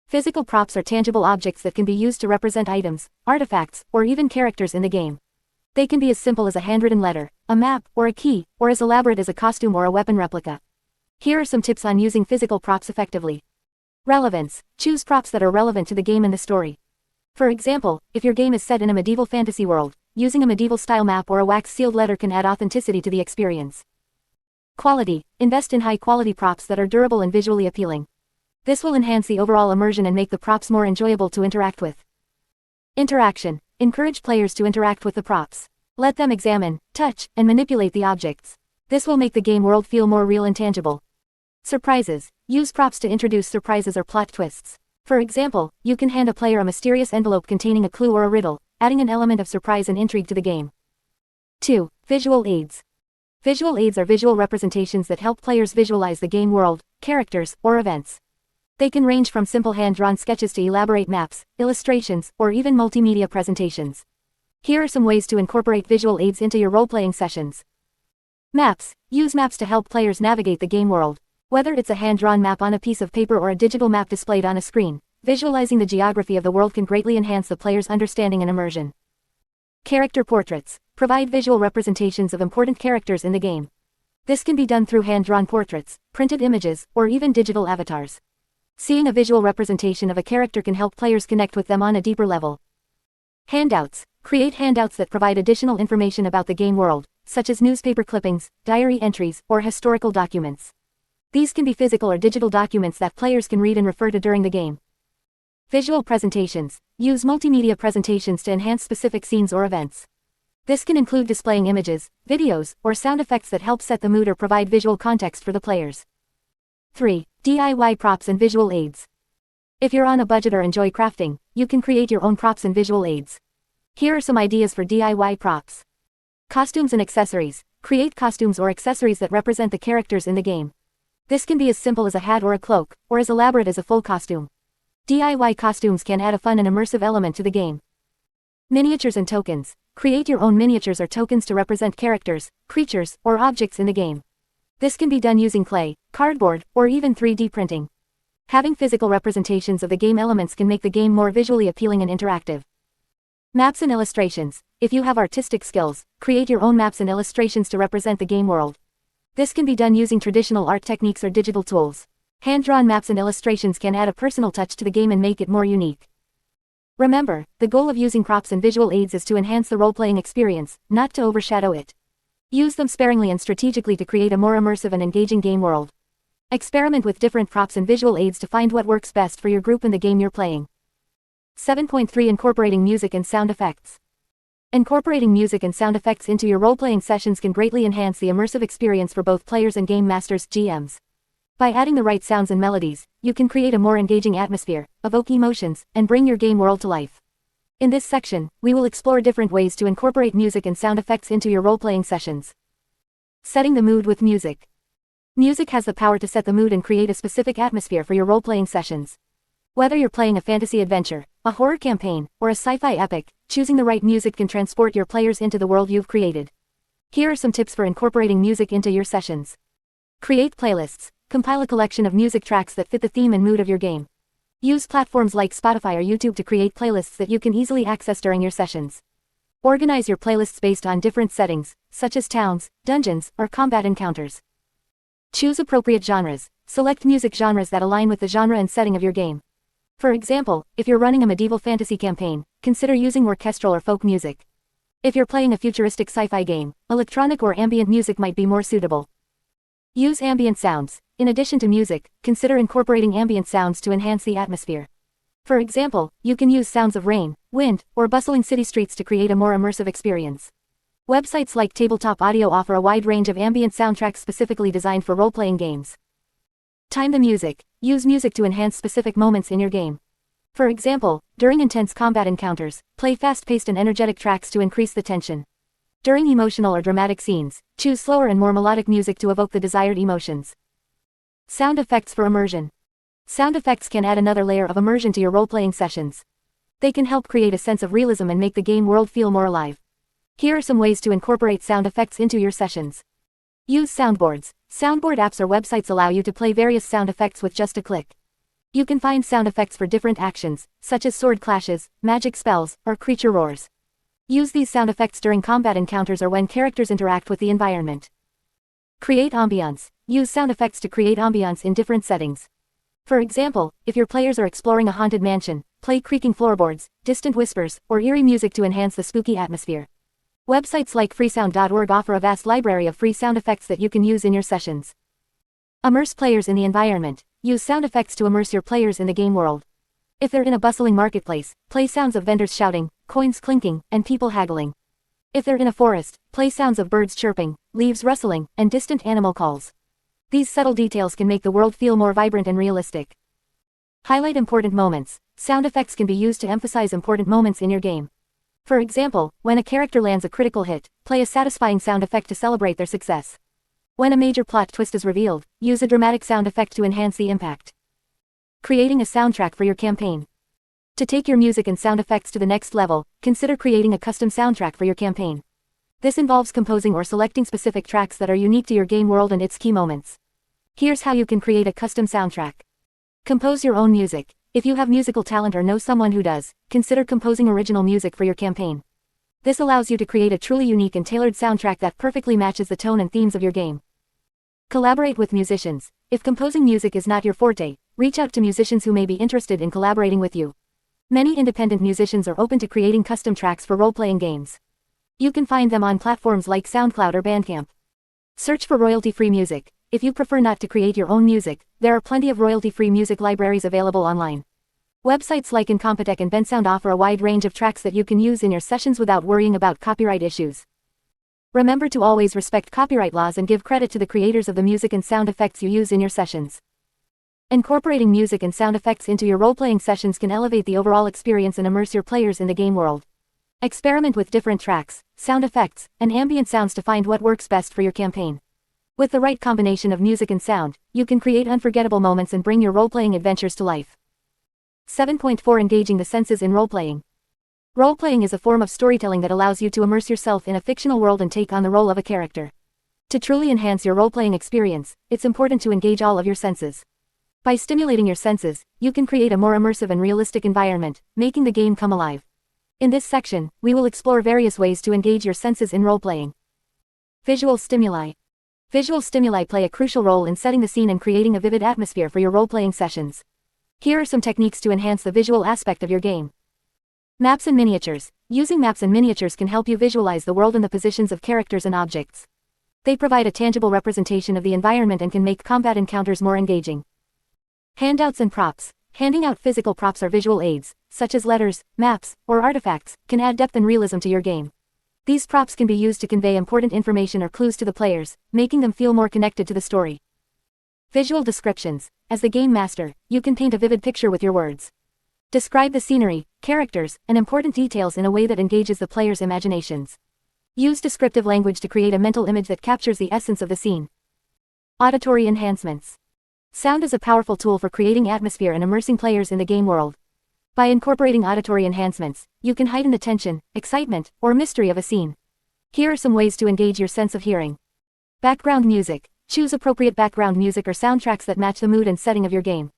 Physical props are tangible objects that can be used to represent items, artifacts, or even characters in the game. They can be as simple as a handwritten letter, a map, or a key, or as elaborate as a costume or a weapon replica. Here are some tips on using physical props effectively. Relevance. Choose props that are relevant to the game and the story. For example, if your game is set in a medieval fantasy world, using a medieval-style map or a wax-sealed letter can add authenticity to the experience. Quality. Invest in high-quality props that are durable and visually appealing. This will enhance the overall immersion and make the props more enjoyable to interact with. Interaction. Encourage players to interact with the props. Let them examine, touch, and manipulate the objects. This will make the game world feel more real and tangible. Surprises. Use props to introduce surprises or plot twists. For example, you can hand a player a mysterious envelope containing a clue or a riddle, adding an element of surprise and intrigue to the game. 2. Visual aids. Visual aids are visual representations that help players visualize the game world, characters, or events. They can range from simple hand-drawn sketches to elaborate maps, illustrations, or even multimedia presentations. Here are some ways to incorporate visual aids into your role-playing sessions. Maps. Use maps to help players navigate the game world. Whether it's a hand-drawn map on a piece of paper or a digital map displayed on a screen, visualizing the geography of the world can greatly enhance the player's understanding and immersion. Character portraits. Provide visual representations of important characters in the game. This can be done through hand-drawn portraits, printed images, or even digital avatars. Seeing a visual representation of a character can help players connect with them on a deeper level. Handouts. Create handouts that provide additional information about the game world, such as newspaper clippings, diary entries, or historical documents. These can be physical or digital documents that players can read and refer to during the game. Visual presentations. Use multimedia presentations to enhance specific scenes or events. This can include displaying images, videos, or sound effects that help set the mood or provide visual context for the players. 3. DIY props and visual aids. If you're on a budget or enjoy crafting, you can create your own props and visual aids. Here are some ideas for DIY props. Costumes and accessories. Create costumes or accessories that represent the characters in the game. This can be as simple as a hat or a cloak, or as elaborate as a full costume. DIY costumes can add a fun and immersive element to the game. Miniatures and tokens. Create your own miniatures or tokens to represent characters, creatures, or objects in the game. This can be done using clay, cardboard, or even 3D printing. Having physical representations of the game elements can make the game more visually appealing and interactive. Maps and illustrations. If you have artistic skills, create your own maps and illustrations to represent the game world. This can be done using traditional art techniques or digital tools. Hand-drawn maps and illustrations can add a personal touch to the game and make it more unique. Remember, the goal of using props and visual aids is to enhance the role-playing experience, not to overshadow it. Use them sparingly and strategically to create a more immersive and engaging game world. Experiment with different props and visual aids to find what works best for your group and the game you're playing. 7.3 Incorporating music and sound effects. Incorporating music and sound effects into your role-playing sessions can greatly enhance the immersive experience for both players and game masters, GMs. By adding the right sounds and melodies, you can create a more engaging atmosphere, evoke emotions, and bring your game world to life. In this section, we will explore different ways to incorporate music and sound effects into your role-playing sessions. Setting the mood with music. Music has the power to set the mood and create a specific atmosphere for your role-playing sessions. Whether you're playing a fantasy adventure, a horror campaign, or a sci-fi epic, choosing the right music can transport your players into the world you've created. Here are some tips for incorporating music into your sessions. Create playlists. Compile a collection of music tracks that fit the theme and mood of your game. Use platforms like Spotify or YouTube to create playlists that you can easily access during your sessions. Organize your playlists based on different settings, such as towns, dungeons, or combat encounters. Choose appropriate genres. Select music genres that align with the genre and setting of your game. For example, if you're running a medieval fantasy campaign, consider using orchestral or folk music. If you're playing a futuristic sci-fi game, electronic or ambient music might be more suitable. Use ambient sounds. In addition to music, consider incorporating ambient sounds to enhance the atmosphere. For example, you can use sounds of rain, wind, or bustling city streets to create a more immersive experience. Websites like Tabletop Audio offer a wide range of ambient soundtracks specifically designed for role-playing games. Time the music. Use music to enhance specific moments in your game. For example, during intense combat encounters, play fast-paced and energetic tracks to increase the tension. During emotional or dramatic scenes, choose slower and more melodic music to evoke the desired emotions. Sound effects for immersion. Sound effects can add another layer of immersion to your role-playing sessions. They can help create a sense of realism and make the game world feel more alive. Here are some ways to incorporate sound effects into your sessions. Use soundboards. Soundboard apps or websites allow you to play various sound effects with just a click. You can find sound effects for different actions, such as sword clashes, magic spells, or creature roars. Use these sound effects during combat encounters or when characters interact with the environment. Create ambiance. Use sound effects to create ambiance in different settings. For example, if your players are exploring a haunted mansion, play creaking floorboards, distant whispers, or eerie music to enhance the spooky atmosphere. Websites like freesound.org offer a vast library of free sound effects that you can use in your sessions. Immerse players in the environment. Use sound effects to immerse your players in the game world. If they're in a bustling marketplace, play sounds of vendors shouting, coins clinking, and people haggling. If they're in a forest, play sounds of birds chirping, leaves rustling, and distant animal calls. These subtle details can make the world feel more vibrant and realistic. Highlight important moments. Sound effects can be used to emphasize important moments in your game. For example, when a character lands a critical hit, play a satisfying sound effect to celebrate their success. When a major plot twist is revealed, use a dramatic sound effect to enhance the impact. Creating a soundtrack for your campaign. To take your music and sound effects to the next level, consider creating a custom soundtrack for your campaign. This involves composing or selecting specific tracks that are unique to your game world and its key moments. Here's how you can create a custom soundtrack. Compose your own music. If you have musical talent or know someone who does, consider composing original music for your campaign. This allows you to create a truly unique and tailored soundtrack that perfectly matches the tone and themes of your game. Collaborate with musicians. If composing music is not your forte, reach out to musicians who may be interested in collaborating with you. Many independent musicians are open to creating custom tracks for role-playing games. You can find them on platforms like SoundCloud or Bandcamp. Search for royalty-free music. If you prefer not to create your own music, there are plenty of royalty-free music libraries available online. Websites like Incompetech and Bensound offer a wide range of tracks that you can use in your sessions without worrying about copyright issues. Remember to always respect copyright laws and give credit to the creators of the music and sound effects you use in your sessions. Incorporating music and sound effects into your role-playing sessions can elevate the overall experience and immerse your players in the game world. Experiment with different tracks, sound effects, and ambient sounds to find what works best for your campaign. With the right combination of music and sound, you can create unforgettable moments and bring your role-playing adventures to life. 7.4 Engaging the senses in role-playing. Role-playing is a form of storytelling that allows you to immerse yourself in a fictional world and take on the role of a character. To truly enhance your role-playing experience, it's important to engage all of your senses. By stimulating your senses, you can create a more immersive and realistic environment, making the game come alive. In this section, we will explore various ways to engage your senses in role-playing. Visual stimuli. Visual stimuli play a crucial role in setting the scene and creating a vivid atmosphere for your role-playing sessions. Here are some techniques to enhance the visual aspect of your game. Maps and miniatures. Using maps and miniatures can help you visualize the world and the positions of characters and objects. They provide a tangible representation of the environment and can make combat encounters more engaging. Handouts and props. Handing out physical props or visual aids, such as letters, maps, or artifacts, can add depth and realism to your game. These props can be used to convey important information or clues to the players, making them feel more connected to the story. Visual descriptions. As the game master, you can paint a vivid picture with your words. Describe the scenery, characters, and important details in a way that engages the players' imaginations. Use descriptive language to create a mental image that captures the essence of the scene. Auditory enhancements. Sound is a powerful tool for creating atmosphere and immersing players in the game world. By incorporating auditory enhancements, you can heighten the tension, excitement, or mystery of a scene. Here are some ways to engage your sense of hearing. Background music. Choose appropriate background music or soundtracks that match the mood and setting of your game.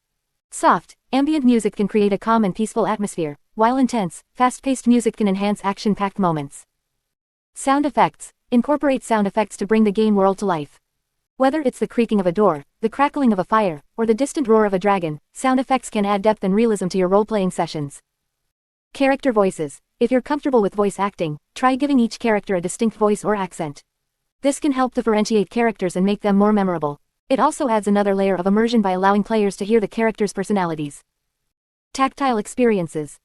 Soft, ambient music can create a calm and peaceful atmosphere, while intense, fast-paced music can enhance action-packed moments. Sound effects. Incorporate sound effects to bring the game world to life. Whether it's the creaking of a door, the crackling of a fire, or the distant roar of a dragon, sound effects can add depth and realism to your role-playing sessions. Character voices. If you're comfortable with voice acting, try giving each character a distinct voice or accent. This can help differentiate characters and make them more memorable. It also adds another layer of immersion by allowing players to hear the characters' personalities. Tactile experiences.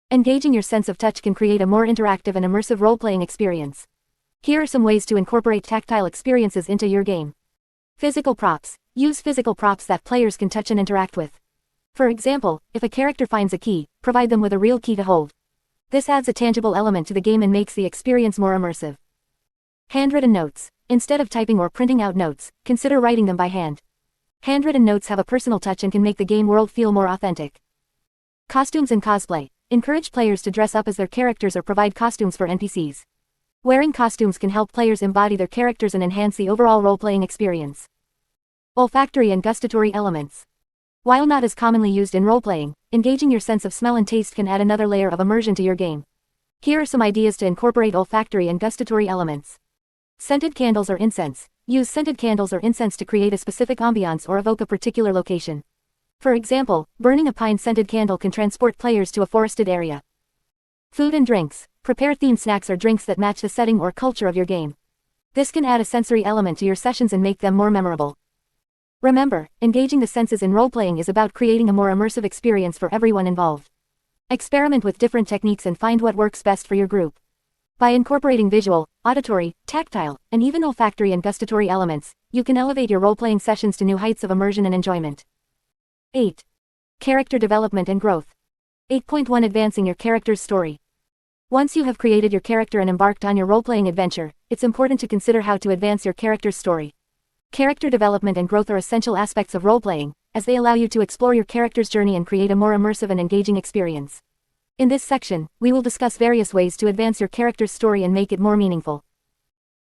Engaging your sense of touch can create a more interactive and immersive role-playing experience. Here are some ways to incorporate tactile experiences into your game. Physical props. Use physical props that players can touch and interact with. For example, if a character finds a key, provide them with a real key to hold. This adds a tangible element to the game and makes the experience more immersive. Handwritten notes. Instead of typing or printing out notes, consider writing them by hand. Handwritten notes have a personal touch and can make the game world feel more authentic. Costumes and cosplay. Encourage players to dress up as their characters or provide costumes for NPCs. Wearing costumes can help players embody their characters and enhance the overall role-playing experience. Olfactory and gustatory elements. While not as commonly used in role-playing, engaging your sense of smell and taste can add another layer of immersion to your game. Here are some ideas to incorporate olfactory and gustatory elements. Scented candles or incense. Use scented candles or incense to create a specific ambiance or evoke a particular location. For example, burning a pine-scented candle can transport players to a forested area. Food and drinks. Prepare themed snacks or drinks that match the setting or culture of your game. This can add a sensory element to your sessions and make them more memorable. Remember, engaging the senses in role-playing is about creating a more immersive experience for everyone involved. Experiment with different techniques and find what works best for your group. By incorporating visual, auditory, tactile, and even olfactory and gustatory elements, you can elevate your role-playing sessions to new heights of immersion and enjoyment. 8. Character development and growth. 8.1 Advancing your character's story. Once you have created your character and embarked on your role-playing adventure, it's important to consider how to advance your character's story. Character development and growth are essential aspects of role-playing, as they allow you to explore your character's journey and create a more immersive and engaging experience. In this section, we will discuss various ways to advance your character's story and make it more meaningful.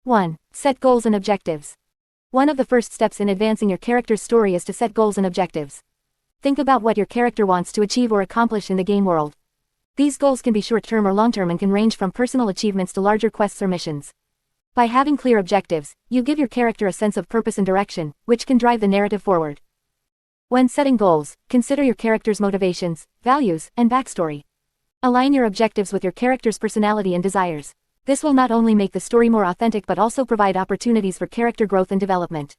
1. Set goals and objectives. One of the first steps in advancing your character's story is to set goals and objectives. Think about what your character wants to achieve or accomplish in the game world. These goals can be short-term or long-term and can range from personal achievements to larger quests or missions. By having clear objectives, you give your character a sense of purpose and direction, which can drive the narrative forward. When setting goals, consider your character's motivations, values, and backstory. Align your objectives with your character's personality and desires. This will not only make the story more authentic but also provide opportunities for character growth and development.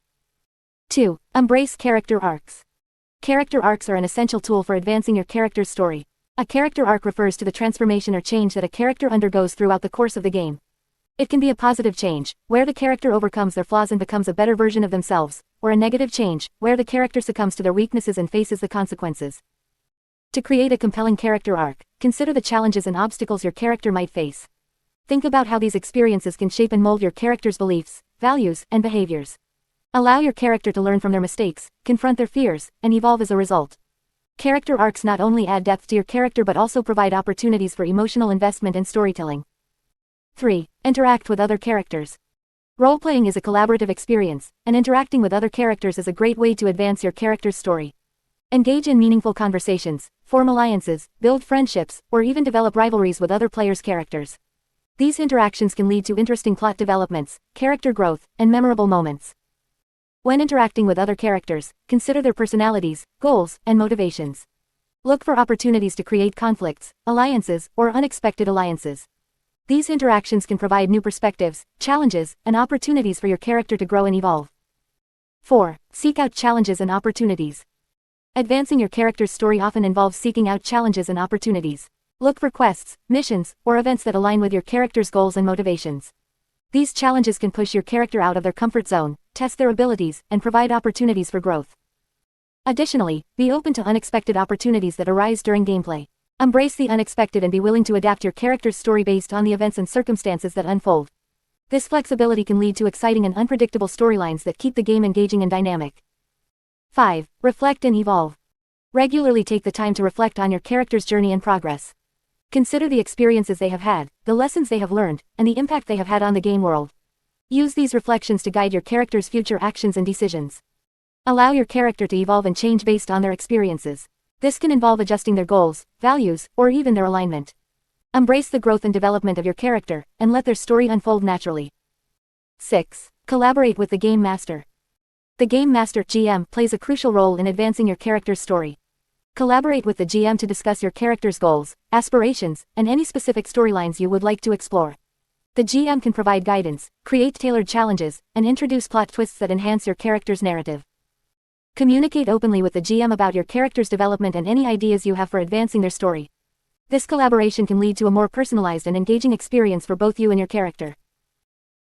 2. Embrace character arcs. Character arcs are an essential tool for advancing your character's story. A character arc refers to the transformation or change that a character undergoes throughout the course of the game. It can be a positive change, where the character overcomes their flaws and becomes a better version of themselves, or a negative change, where the character succumbs to their weaknesses and faces the consequences. To create a compelling character arc, consider the challenges and obstacles your character might face. Think about how these experiences can shape and mold your character's beliefs, values, and behaviors. Allow your character to learn from their mistakes, confront their fears, and evolve as a result. Character arcs not only add depth to your character but also provide opportunities for emotional investment and storytelling. 3. Interact with other characters. Role-playing is a collaborative experience, and interacting with other characters is a great way to advance your character's story. Engage in meaningful conversations, form alliances, build friendships, or even develop rivalries with other players' characters. These interactions can lead to interesting plot developments, character growth, and memorable moments. When interacting with other characters, consider their personalities, goals, and motivations. Look for opportunities to create conflicts, alliances, or unexpected alliances. These interactions can provide new perspectives, challenges, and opportunities for your character to grow and evolve. 4. Seek out challenges and opportunities. Advancing your character's story often involves seeking out challenges and opportunities. Look for quests, missions, or events that align with your character's goals and motivations. These challenges can push your character out of their comfort zone, test their abilities, and provide opportunities for growth. Additionally, be open to unexpected opportunities that arise during gameplay. Embrace the unexpected and be willing to adapt your character's story based on the events and circumstances that unfold. This flexibility can lead to exciting and unpredictable storylines that keep the game engaging and dynamic. 5. Reflect and evolve. Regularly take the time to reflect on your character's journey and progress. Consider the experiences they have had, the lessons they have learned, and the impact they have had on the game world. Use these reflections to guide your character's future actions and decisions. Allow your character to evolve and change based on their experiences. This can involve adjusting their goals, values, or even their alignment. Embrace the growth and development of your character, and let their story unfold naturally. 6. Collaborate with the Game Master. The Game Master (GM) plays a crucial role in advancing your character's story. Collaborate with the GM to discuss your character's goals, aspirations, and any specific storylines you would like to explore. The GM can provide guidance, create tailored challenges, and introduce plot twists that enhance your character's narrative. Communicate openly with the GM about your character's development and any ideas you have for advancing their story. This collaboration can lead to a more personalized and engaging experience for both you and your character.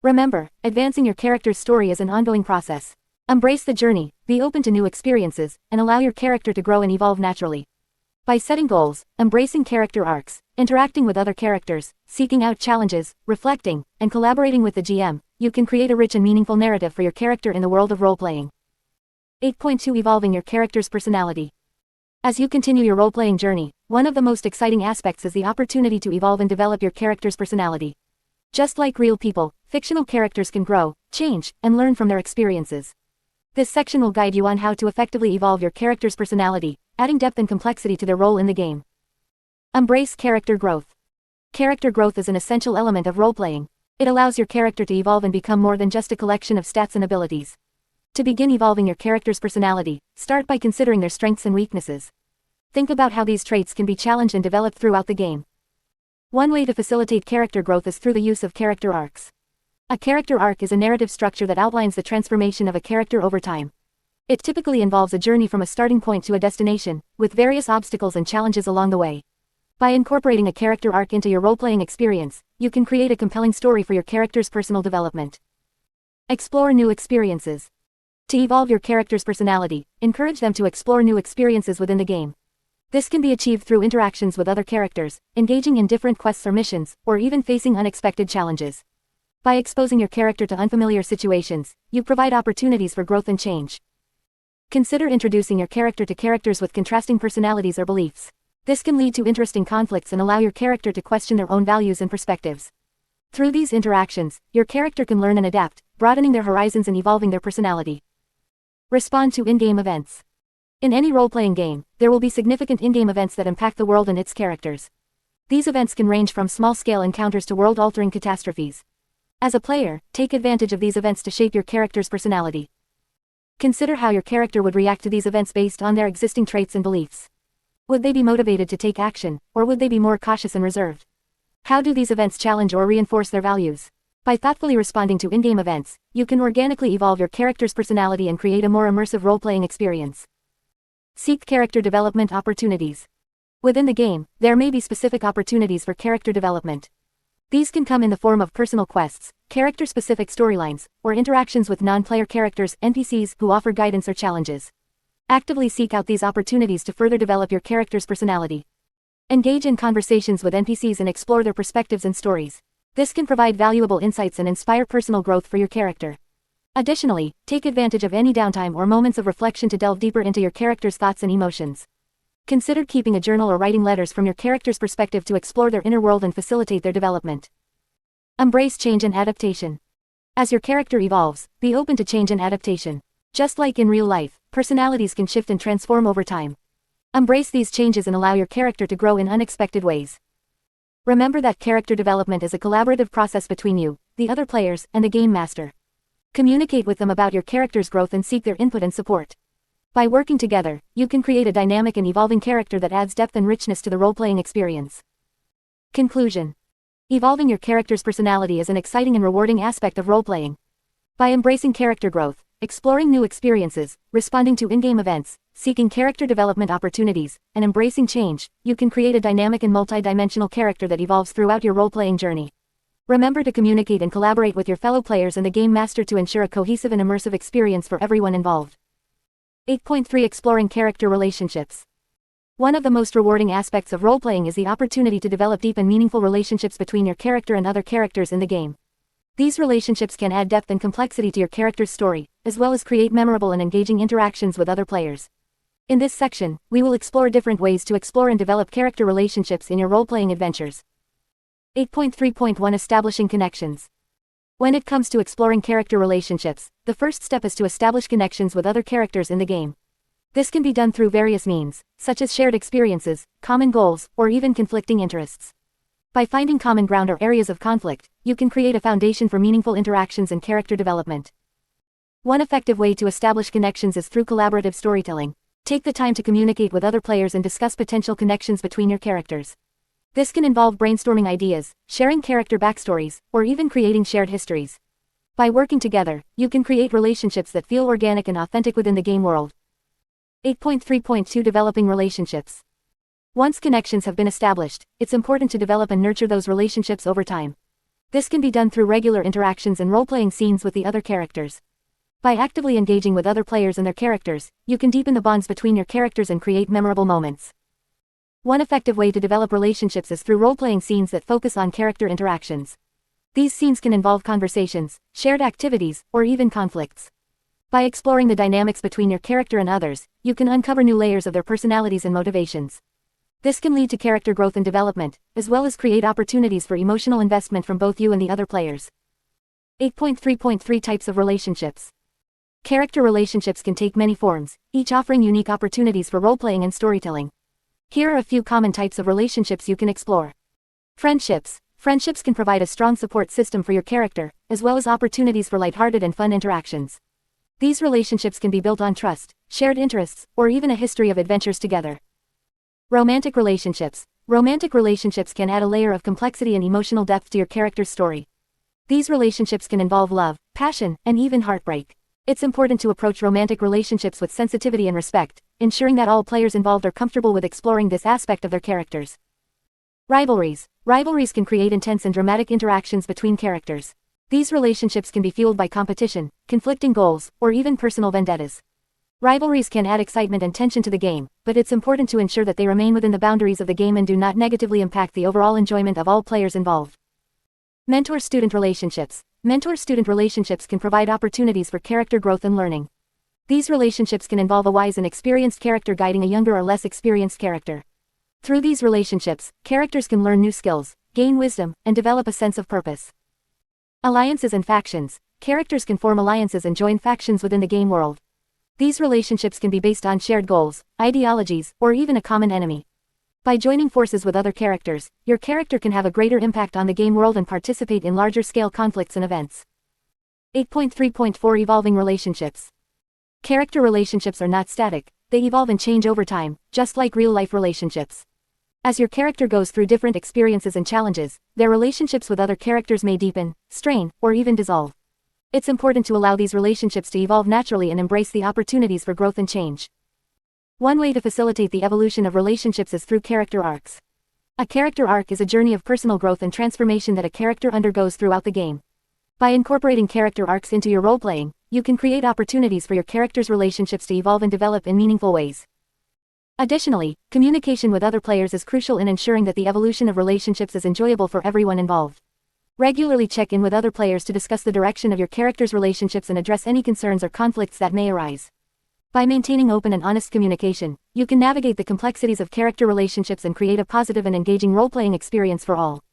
Remember, advancing your character's story is an ongoing process. Embrace the journey, be open to new experiences, and allow your character to grow and evolve naturally. By setting goals, embracing character arcs, interacting with other characters, seeking out challenges, reflecting, and collaborating with the GM, you can create a rich and meaningful narrative for your character in the world of role-playing. 8.2 Evolving your character's personality. As you continue your role-playing journey, one of the most exciting aspects is the opportunity to evolve and develop your character's personality. Just like real people, fictional characters can grow, change, and learn from their experiences. This section will guide you on how to effectively evolve your character's personality, adding depth and complexity to their role in the game. Embrace character growth. Character growth is an essential element of role-playing. It allows your character to evolve and become more than just a collection of stats and abilities. To begin evolving your character's personality, start by considering their strengths and weaknesses. Think about how these traits can be challenged and developed throughout the game. One way to facilitate character growth is through the use of character arcs. A character arc is a narrative structure that outlines the transformation of a character over time. It typically involves a journey from a starting point to a destination, with various obstacles and challenges along the way. By incorporating a character arc into your role-playing experience, you can create a compelling story for your character's personal development. Explore new experiences. To evolve your character's personality, encourage them to explore new experiences within the game. This can be achieved through interactions with other characters, engaging in different quests or missions, or even facing unexpected challenges. By exposing your character to unfamiliar situations, you provide opportunities for growth and change. Consider introducing your character to characters with contrasting personalities or beliefs. This can lead to interesting conflicts and allow your character to question their own values and perspectives. Through these interactions, your character can learn and adapt, broadening their horizons and evolving their personality. Respond to in-game events. In any role-playing game, there will be significant in-game events that impact the world and its characters. These events can range from small-scale encounters to world-altering catastrophes. As a player, take advantage of these events to shape your character's personality. Consider how your character would react to these events based on their existing traits and beliefs. Would they be motivated to take action, or would they be more cautious and reserved? How do these events challenge or reinforce their values? By thoughtfully responding to in-game events, you can organically evolve your character's personality and create a more immersive role-playing experience. Seek character development opportunities. Within the game, there may be specific opportunities for character development. These can come in the form of personal quests, character-specific storylines, or interactions with non-player characters, NPCs, who offer guidance or challenges. Actively seek out these opportunities to further develop your character's personality. Engage in conversations with NPCs and explore their perspectives and stories. This can provide valuable insights and inspire personal growth for your character. Additionally, take advantage of any downtime or moments of reflection to delve deeper into your character's thoughts and emotions. Consider keeping a journal or writing letters from your character's perspective to explore their inner world and facilitate their development. Embrace change and adaptation. As your character evolves, be open to change and adaptation. Just like in real life, personalities can shift and transform over time. Embrace these changes and allow your character to grow in unexpected ways. Remember that character development is a collaborative process between you, the other players, and the game master. Communicate with them about your character's growth and seek their input and support. By working together, you can create a dynamic and evolving character that adds depth and richness to the role-playing experience. Conclusion. Evolving your character's personality is an exciting and rewarding aspect of role-playing. By embracing character growth, exploring new experiences, responding to in-game events, seeking character development opportunities, and embracing change, you can create a dynamic and multi-dimensional character that evolves throughout your role-playing journey. Remember to communicate and collaborate with your fellow players and the game master to ensure a cohesive and immersive experience for everyone involved. 8.3 Exploring character relationships. One of the most rewarding aspects of role-playing is the opportunity to develop deep and meaningful relationships between your character and other characters in the game. These relationships can add depth and complexity to your character's story, as well as create memorable and engaging interactions with other players. In this section, we will explore different ways to explore and develop character relationships in your role-playing adventures. 8.3.1 Establishing connections. When it comes to exploring character relationships, the first step is to establish connections with other characters in the game. This can be done through various means, such as shared experiences, common goals, or even conflicting interests. By finding common ground or areas of conflict, you can create a foundation for meaningful interactions and character development. One effective way to establish connections is through collaborative storytelling. Take the time to communicate with other players and discuss potential connections between your characters. This can involve brainstorming ideas, sharing character backstories, or even creating shared histories. By working together, you can create relationships that feel organic and authentic within the game world. 8.3.2 Developing relationships. Once connections have been established, it's important to develop and nurture those relationships over time. This can be done through regular interactions and role-playing scenes with the other characters. By actively engaging with other players and their characters, you can deepen the bonds between your characters and create memorable moments. One effective way to develop relationships is through role-playing scenes that focus on character interactions. These scenes can involve conversations, shared activities, or even conflicts. By exploring the dynamics between your character and others, you can uncover new layers of their personalities and motivations. This can lead to character growth and development, as well as create opportunities for emotional investment from both you and the other players. 8.3.3 Types of relationships. Character relationships can take many forms, each offering unique opportunities for role-playing and storytelling. Here are a few common types of relationships you can explore. Friendships. Friendships can provide a strong support system for your character, as well as opportunities for lighthearted and fun interactions. These relationships can be built on trust, shared interests, or even a history of adventures together. Romantic relationships. Romantic relationships can add a layer of complexity and emotional depth to your character's story. These relationships can involve love, passion, and even heartbreak. It's important to approach romantic relationships with sensitivity and respect, ensuring that all players involved are comfortable with exploring this aspect of their characters. Rivalries. Rivalries can create intense and dramatic interactions between characters. These relationships can be fueled by competition, conflicting goals, or even personal vendettas. Rivalries can add excitement and tension to the game, but it's important to ensure that they remain within the boundaries of the game and do not negatively impact the overall enjoyment of all players involved. Mentor-student relationships. Mentor-student relationships can provide opportunities for character growth and learning. These relationships can involve a wise and experienced character guiding a younger or less experienced character. Through these relationships, characters can learn new skills, gain wisdom, and develop a sense of purpose. Alliances and factions. Characters can form alliances and join factions within the game world. These relationships can be based on shared goals, ideologies, or even a common enemy. By joining forces with other characters, your character can have a greater impact on the game world and participate in larger-scale conflicts and events. 8.3.4 Evolving relationships. Character relationships are not static, they evolve and change over time, just like real-life relationships. As your character goes through different experiences and challenges, their relationships with other characters may deepen, strain, or even dissolve. It's important to allow these relationships to evolve naturally and embrace the opportunities for growth and change. One way to facilitate the evolution of relationships is through character arcs. A character arc is a journey of personal growth and transformation that a character undergoes throughout the game. By incorporating character arcs into your role-playing, you can create opportunities for your character's relationships to evolve and develop in meaningful ways. Additionally, communication with other players is crucial in ensuring that the evolution of relationships is enjoyable for everyone involved. Regularly check in with other players to discuss the direction of your character's relationships and address any concerns or conflicts that may arise. By maintaining open and honest communication, you can navigate the complexities of character relationships and create a positive and engaging role-playing experience for all.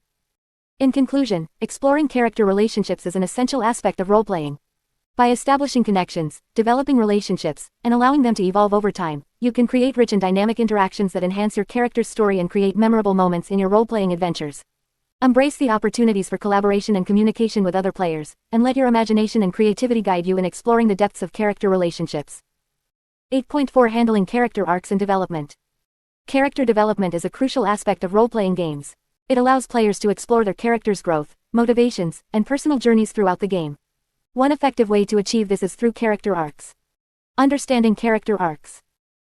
In conclusion, exploring character relationships is an essential aspect of role-playing. By establishing connections, developing relationships, and allowing them to evolve over time, you can create rich and dynamic interactions that enhance your character's story and create memorable moments in your role-playing adventures. Embrace the opportunities for collaboration and communication with other players, and let your imagination and creativity guide you in exploring the depths of character relationships. 8.4 Handling character arcs and development. Character development is a crucial aspect of role-playing games. It allows players to explore their character's growth, motivations, and personal journeys throughout the game. One effective way to achieve this is through character arcs. Understanding character arcs.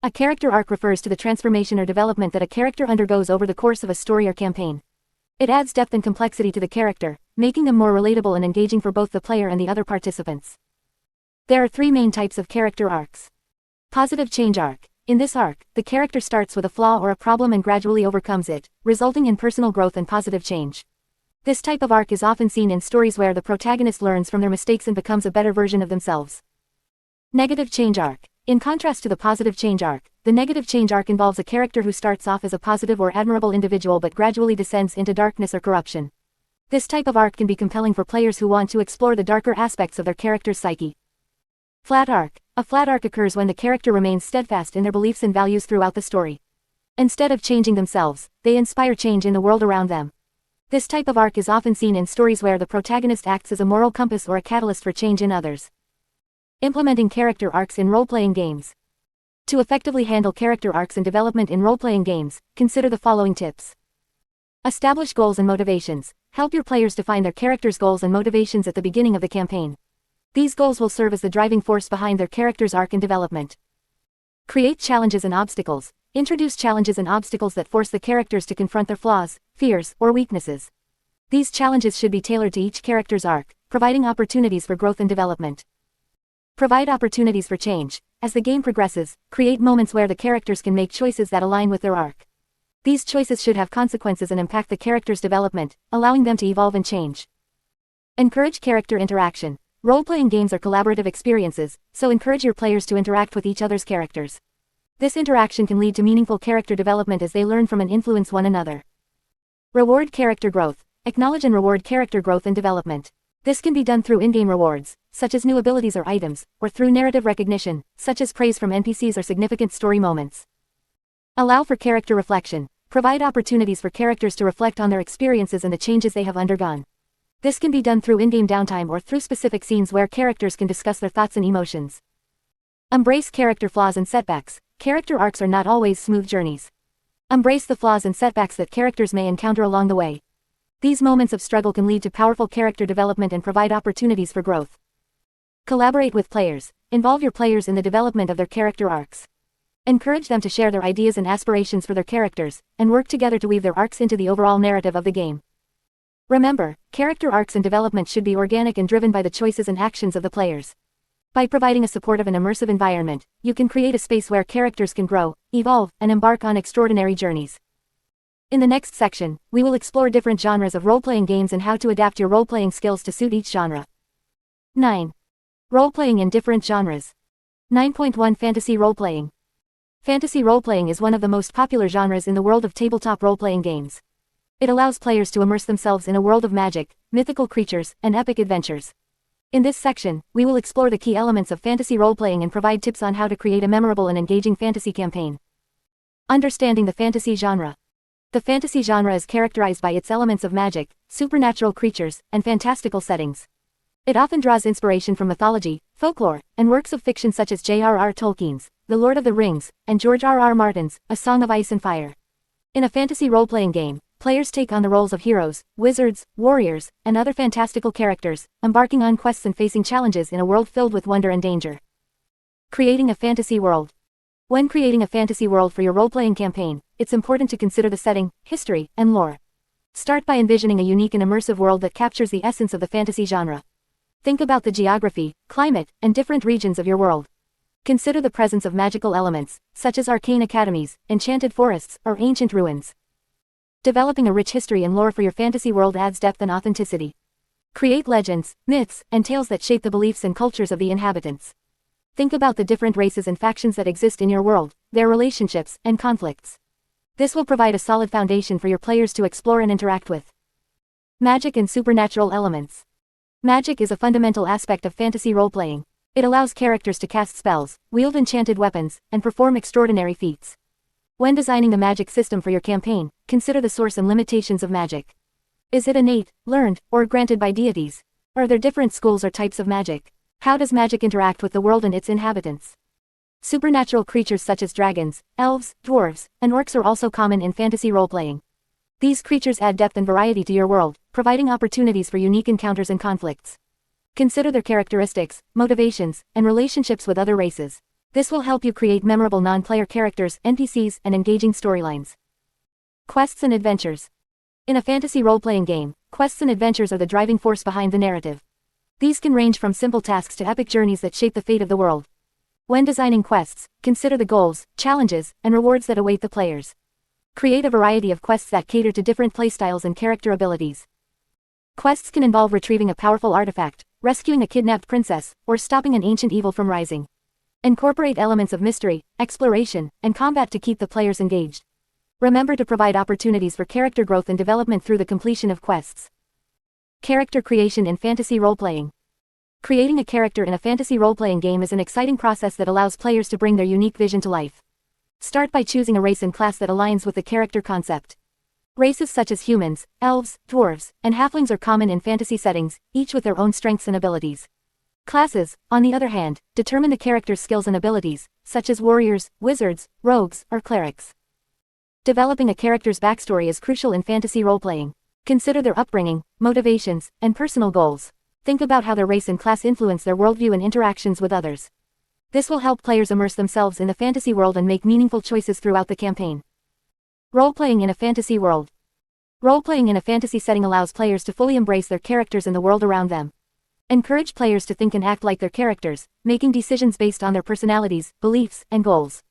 A character arc refers to the transformation or development that a character undergoes over the course of a story or campaign. It adds depth and complexity to the character, making them more relatable and engaging for both the player and the other participants. There are three main types of character arcs. Positive change arc. In this arc, the character starts with a flaw or a problem and gradually overcomes it, resulting in personal growth and positive change. This type of arc is often seen in stories where the protagonist learns from their mistakes and becomes a better version of themselves. Negative change arc. In contrast to the positive change arc, the negative change arc involves a character who starts off as a positive or admirable individual but gradually descends into darkness or corruption. This type of arc can be compelling for players who want to explore the darker aspects of their character's psyche. Flat arc. A flat arc occurs when the character remains steadfast in their beliefs and values throughout the story. Instead of changing themselves, they inspire change in the world around them. This type of arc is often seen in stories where the protagonist acts as a moral compass or a catalyst for change in others. Implementing character arcs in role-playing games. To effectively handle character arcs and development in role-playing games, consider the following tips. Establish goals and motivations. Help your players define their character's goals and motivations at the beginning of the campaign. These goals will serve as the driving force behind their character's arc and development. Create challenges and obstacles. Introduce challenges and obstacles that force the characters to confront their flaws, fears, or weaknesses. These challenges should be tailored to each character's arc, providing opportunities for growth and development. Provide opportunities for change. As the game progresses, create moments where the characters can make choices that align with their arc. These choices should have consequences and impact the character's development, allowing them to evolve and change. Encourage character interaction. Role-playing games are collaborative experiences, so encourage your players to interact with each other's characters. This interaction can lead to meaningful character development as they learn from and influence one another. Reward character growth. Acknowledge and reward character growth and development. This can be done through in-game rewards, such as new abilities or items, or through narrative recognition, such as praise from NPCs or significant story moments. Allow for character reflection. Provide opportunities for characters to reflect on their experiences and the changes they have undergone. This can be done through in-game downtime or through specific scenes where characters can discuss their thoughts and emotions. Embrace character flaws and setbacks. Character arcs are not always smooth journeys. Embrace the flaws and setbacks that characters may encounter along the way. These moments of struggle can lead to powerful character development and provide opportunities for growth. Collaborate with players. Involve your players in the development of their character arcs. Encourage them to share their ideas and aspirations for their characters, and work together to weave their arcs into the overall narrative of the game. Remember, character arcs and development should be organic and driven by the choices and actions of the players. By providing a supportive and immersive environment, you can create a space where characters can grow, evolve, and embark on extraordinary journeys. In the next section, we will explore different genres of role-playing games and how to adapt your role-playing skills to suit each genre. 9. Role-playing in different genres. 9.1 Fantasy role-playing. Fantasy role-playing is one of the most popular genres in the world of tabletop role-playing games. It allows players to immerse themselves in a world of magic, mythical creatures, and epic adventures. In this section, we will explore the key elements of fantasy role-playing and provide tips on how to create a memorable and engaging fantasy campaign. Understanding the fantasy genre. The fantasy genre is characterized by its elements of magic, supernatural creatures, and fantastical settings. It often draws inspiration from mythology, folklore, and works of fiction such as J.R.R. Tolkien's The Lord of the Rings, and George R.R. Martin's A Song of Ice and Fire. In a fantasy role-playing game, players take on the roles of heroes, wizards, warriors, and other fantastical characters, embarking on quests and facing challenges in a world filled with wonder and danger. Creating a fantasy world. When creating a fantasy world for your role-playing campaign, it's important to consider the setting, history, and lore. Start by envisioning a unique and immersive world that captures the essence of the fantasy genre. Think about the geography, climate, and different regions of your world. Consider the presence of magical elements, such as arcane academies, enchanted forests, or ancient ruins. Developing a rich history and lore for your fantasy world adds depth and authenticity. Create legends, myths, and tales that shape the beliefs and cultures of the inhabitants. Think about the different races and factions that exist in your world, their relationships, and conflicts. This will provide a solid foundation for your players to explore and interact with. Magic and supernatural elements. Magic is a fundamental aspect of fantasy role-playing. It allows characters to cast spells, wield enchanted weapons, and perform extraordinary feats. When designing the magic system for your campaign, consider the source and limitations of magic. Is it innate, learned, or granted by deities? Are there different schools or types of magic? How does magic interact with the world and its inhabitants? Supernatural creatures such as dragons, elves, dwarves, and orcs are also common in fantasy role-playing. These creatures add depth and variety to your world, providing opportunities for unique encounters and conflicts. Consider their characteristics, motivations, and relationships with other races. This will help you create memorable non-player characters, NPCs, and engaging storylines. Quests and adventures. In a fantasy role-playing game, quests and adventures are the driving force behind the narrative. These can range from simple tasks to epic journeys that shape the fate of the world. When designing quests, consider the goals, challenges, and rewards that await the players. Create a variety of quests that cater to different playstyles and character abilities. Quests can involve retrieving a powerful artifact, rescuing a kidnapped princess, or stopping an ancient evil from rising. Incorporate elements of mystery, exploration, and combat to keep the players engaged. Remember to provide opportunities for character growth and development through the completion of quests. Character creation in fantasy role-playing. Creating a character in a fantasy role-playing game is an exciting process that allows players to bring their unique vision to life. Start by choosing a race and class that aligns with the character concept. Races such as humans, elves, dwarves, and halflings are common in fantasy settings, each with their own strengths and abilities. Classes, on the other hand, determine the character's skills and abilities, such as warriors, wizards, rogues, or clerics. Developing a character's backstory is crucial in fantasy role-playing. Consider their upbringing, motivations, and personal goals. Think about how their race and class influence their worldview and interactions with others. This will help players immerse themselves in the fantasy world and make meaningful choices throughout the campaign. Role-playing in a fantasy world. Role-playing in a fantasy setting allows players to fully embrace their characters and the world around them. Encourage players to think and act like their characters, making decisions based on their personalities, beliefs, and goals.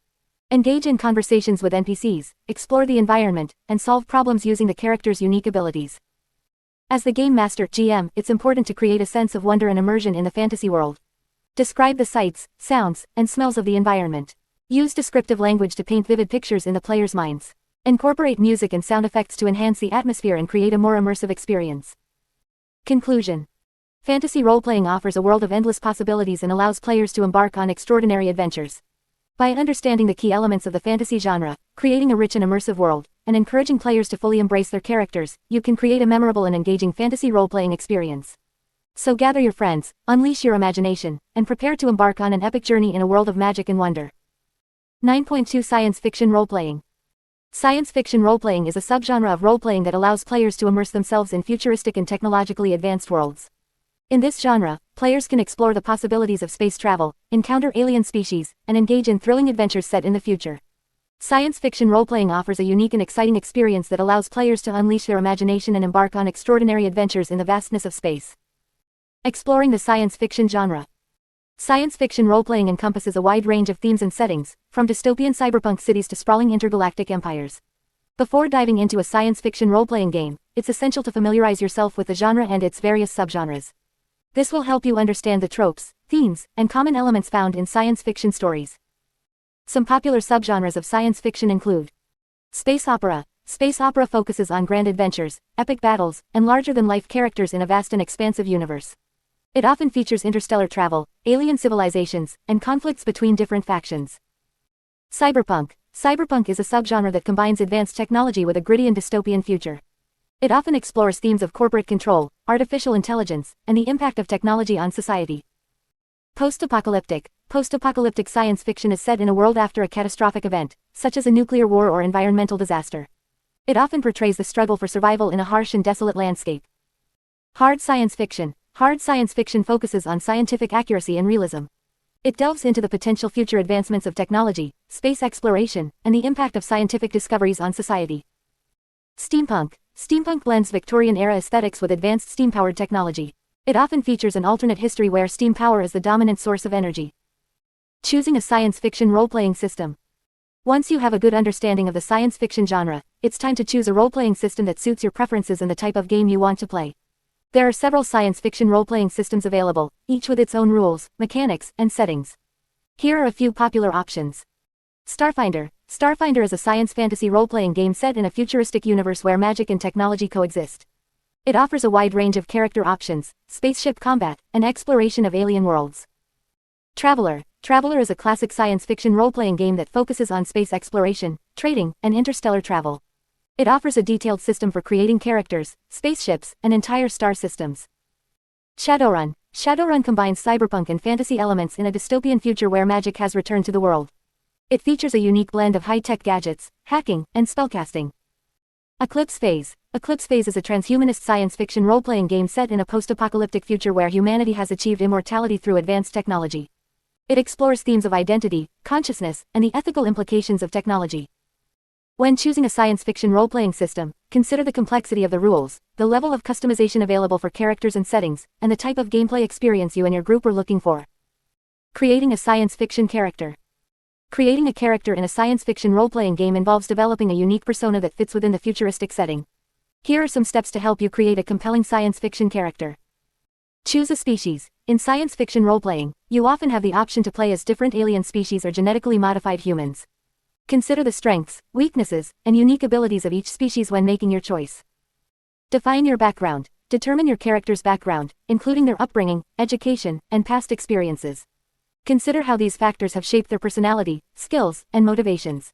Engage in conversations with NPCs, explore the environment, and solve problems using the character's unique abilities. As the Game Master (GM), it's important to create a sense of wonder and immersion in the fantasy world. Describe the sights, sounds, and smells of the environment. Use descriptive language to paint vivid pictures in the players' minds. Incorporate music and sound effects to enhance the atmosphere and create a more immersive experience. Conclusion. Fantasy role-playing offers a world of endless possibilities and allows players to embark on extraordinary adventures. By understanding the key elements of the fantasy genre, creating a rich and immersive world, and encouraging players to fully embrace their characters, you can create a memorable and engaging fantasy role-playing experience. So gather your friends, unleash your imagination, and prepare to embark on an epic journey in a world of magic and wonder. 9.2 Science Fiction Role-Playing. Science fiction role-playing is a subgenre of role-playing that allows players to immerse themselves in futuristic and technologically advanced worlds. In this genre, players can explore the possibilities of space travel, encounter alien species, and engage in thrilling adventures set in the future. Science fiction role-playing offers a unique and exciting experience that allows players to unleash their imagination and embark on extraordinary adventures in the vastness of space. Exploring the science fiction genre. Science fiction role-playing encompasses a wide range of themes and settings, from dystopian cyberpunk cities to sprawling intergalactic empires. Before diving into a science fiction role-playing game, it's essential to familiarize yourself with the genre and its various subgenres. This will help you understand the tropes, themes, and common elements found in science fiction stories. Some popular subgenres of science fiction include space opera. Space opera focuses on grand adventures, epic battles, and larger-than-life characters in a vast and expansive universe. It often features interstellar travel, alien civilizations, and conflicts between different factions. Cyberpunk. Cyberpunk is a subgenre that combines advanced technology with a gritty and dystopian future. It often explores themes of corporate control, artificial intelligence, and the impact of technology on society. Post-apocalyptic. Post-apocalyptic science fiction is set in a world after a catastrophic event, such as a nuclear war or environmental disaster. It often portrays the struggle for survival in a harsh and desolate landscape. Hard science fiction. Hard science fiction focuses on scientific accuracy and realism. It delves into the potential future advancements of technology, space exploration, and the impact of scientific discoveries on society. Steampunk. Steampunk blends Victorian-era aesthetics with advanced steam-powered technology. It often features an alternate history where steam power is the dominant source of energy. Choosing a science fiction role-playing system. Once you have a good understanding of the science fiction genre, it's time to choose a role-playing system that suits your preferences and the type of game you want to play. There are several science fiction role-playing systems available, each with its own rules, mechanics, and settings. Here are a few popular options. Starfinder. Starfinder is a science fantasy role-playing game set in a futuristic universe where magic and technology coexist. It offers a wide range of character options, spaceship combat, and exploration of alien worlds. Traveler. Traveler is a classic science fiction role-playing game that focuses on space exploration, trading, and interstellar travel. It offers a detailed system for creating characters, spaceships, and entire star systems. Shadowrun. Shadowrun combines cyberpunk and fantasy elements in a dystopian future where magic has returned to the world. It features a unique blend of high-tech gadgets, hacking, and spellcasting. Eclipse Phase. Eclipse Phase is a transhumanist science fiction role-playing game set in a post-apocalyptic future where humanity has achieved immortality through advanced technology. It explores themes of identity, consciousness, and the ethical implications of technology. When choosing a science fiction role-playing system, consider the complexity of the rules, the level of customization available for characters and settings, and the type of gameplay experience you and your group are looking for. Creating a science fiction character. Creating a character in a science fiction role-playing game involves developing a unique persona that fits within the futuristic setting. Here are some steps to help you create a compelling science fiction character. Choose a species. In science fiction role-playing, you often have the option to play as different alien species or genetically modified humans. Consider the strengths, weaknesses, and unique abilities of each species when making your choice. Define your background. Determine your character's background, including their upbringing, education, and past experiences. Consider how these factors have shaped their personality, skills, and motivations.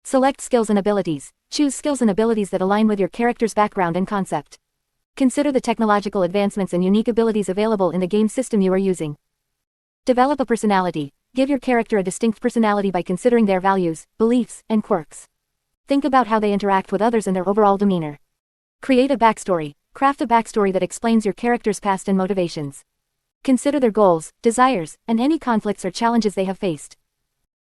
Select skills and abilities. Choose skills and abilities that align with your character's background and concept. Consider the technological advancements and unique abilities available in the game system you are using. Develop a personality. Give your character a distinct personality by considering their values, beliefs, and quirks. Think about how they interact with others and their overall demeanor. Create a backstory. Craft a backstory that explains your character's past and motivations. Consider their goals, desires, and any conflicts or challenges they have faced.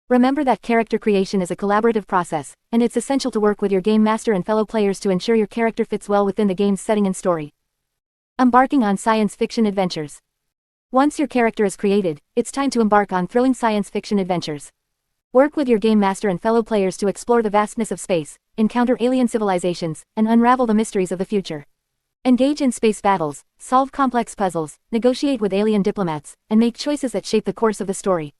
Remember that character creation is a collaborative process, and it's essential to work with your game master and fellow players to ensure your character fits well within the game's setting and story. Embarking on science fiction adventures. Once your character is created, it's time to embark on thrilling science fiction adventures. Work with your game master and fellow players to explore the vastness of space, encounter alien civilizations, and unravel the mysteries of the future. Engage in space battles, solve complex puzzles, negotiate with alien diplomats, and make choices that shape the course of the story.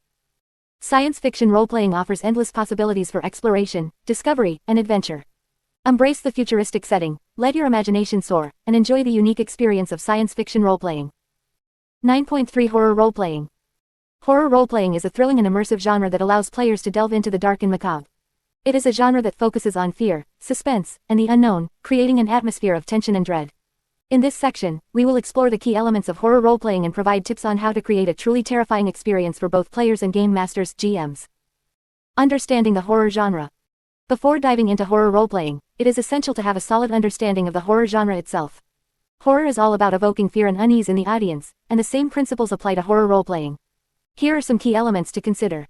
Science fiction role-playing offers endless possibilities for exploration, discovery, and adventure. Embrace the futuristic setting, let your imagination soar, and enjoy the unique experience of science fiction role-playing. 9.3 Horror Role-Playing. Horror role-playing is a thrilling and immersive genre that allows players to delve into the dark and macabre. It is a genre that focuses on fear, suspense, and the unknown, creating an atmosphere of tension and dread. In this section, we will explore the key elements of horror role-playing and provide tips on how to create a truly terrifying experience for both players and game masters (GMs). Understanding the horror genre. Before diving into horror role-playing, it is essential to have a solid understanding of the horror genre itself. Horror is all about evoking fear and unease in the audience, and the same principles apply to horror role-playing. Here are some key elements to consider.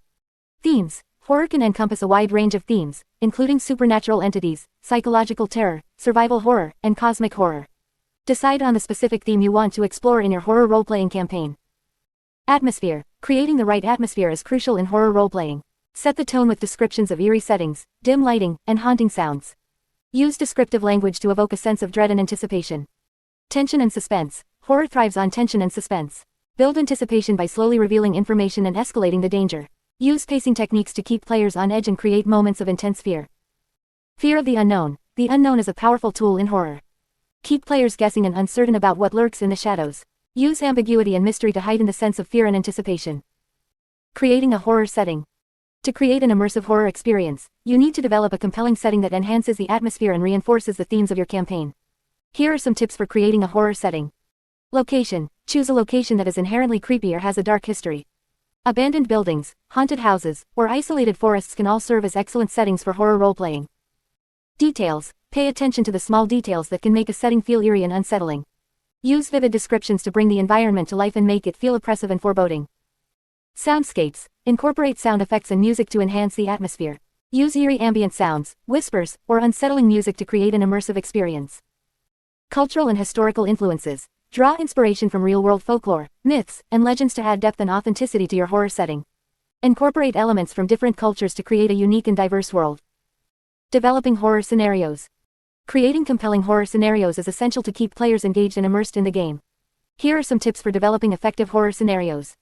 Themes. Horror can encompass a wide range of themes, including supernatural entities, psychological terror, survival horror, and cosmic horror. Decide on the specific theme you want to explore in your horror role-playing campaign. Atmosphere. Creating the right atmosphere is crucial in horror role-playing. Set the tone with descriptions of eerie settings, dim lighting, and haunting sounds. Use descriptive language to evoke a sense of dread and anticipation. Tension and suspense. Horror thrives on tension and suspense. Build anticipation by slowly revealing information and escalating the danger. Use pacing techniques to keep players on edge and create moments of intense fear. Fear of the unknown. The unknown is a powerful tool in horror. Keep players guessing and uncertain about what lurks in the shadows. Use ambiguity and mystery to heighten the sense of fear and anticipation. Creating a horror setting. To create an immersive horror experience, you need to develop a compelling setting that enhances the atmosphere and reinforces the themes of your campaign. Here are some tips for creating a horror setting. Location. Choose a location that is inherently creepy or has a dark history. Abandoned buildings, haunted houses, or isolated forests can all serve as excellent settings for horror role-playing. Details. Pay attention to the small details that can make a setting feel eerie and unsettling. Use vivid descriptions to bring the environment to life and make it feel oppressive and foreboding. Soundscapes. Incorporate sound effects and music to enhance the atmosphere. Use eerie ambient sounds, whispers, or unsettling music to create an immersive experience. Cultural and historical influences. Draw inspiration from real-world folklore, myths, and legends to add depth and authenticity to your horror setting. Incorporate elements from different cultures to create a unique and diverse world. Developing horror scenarios. Creating compelling horror scenarios is essential to keep players engaged and immersed in the game. Here are some tips for developing effective horror scenarios.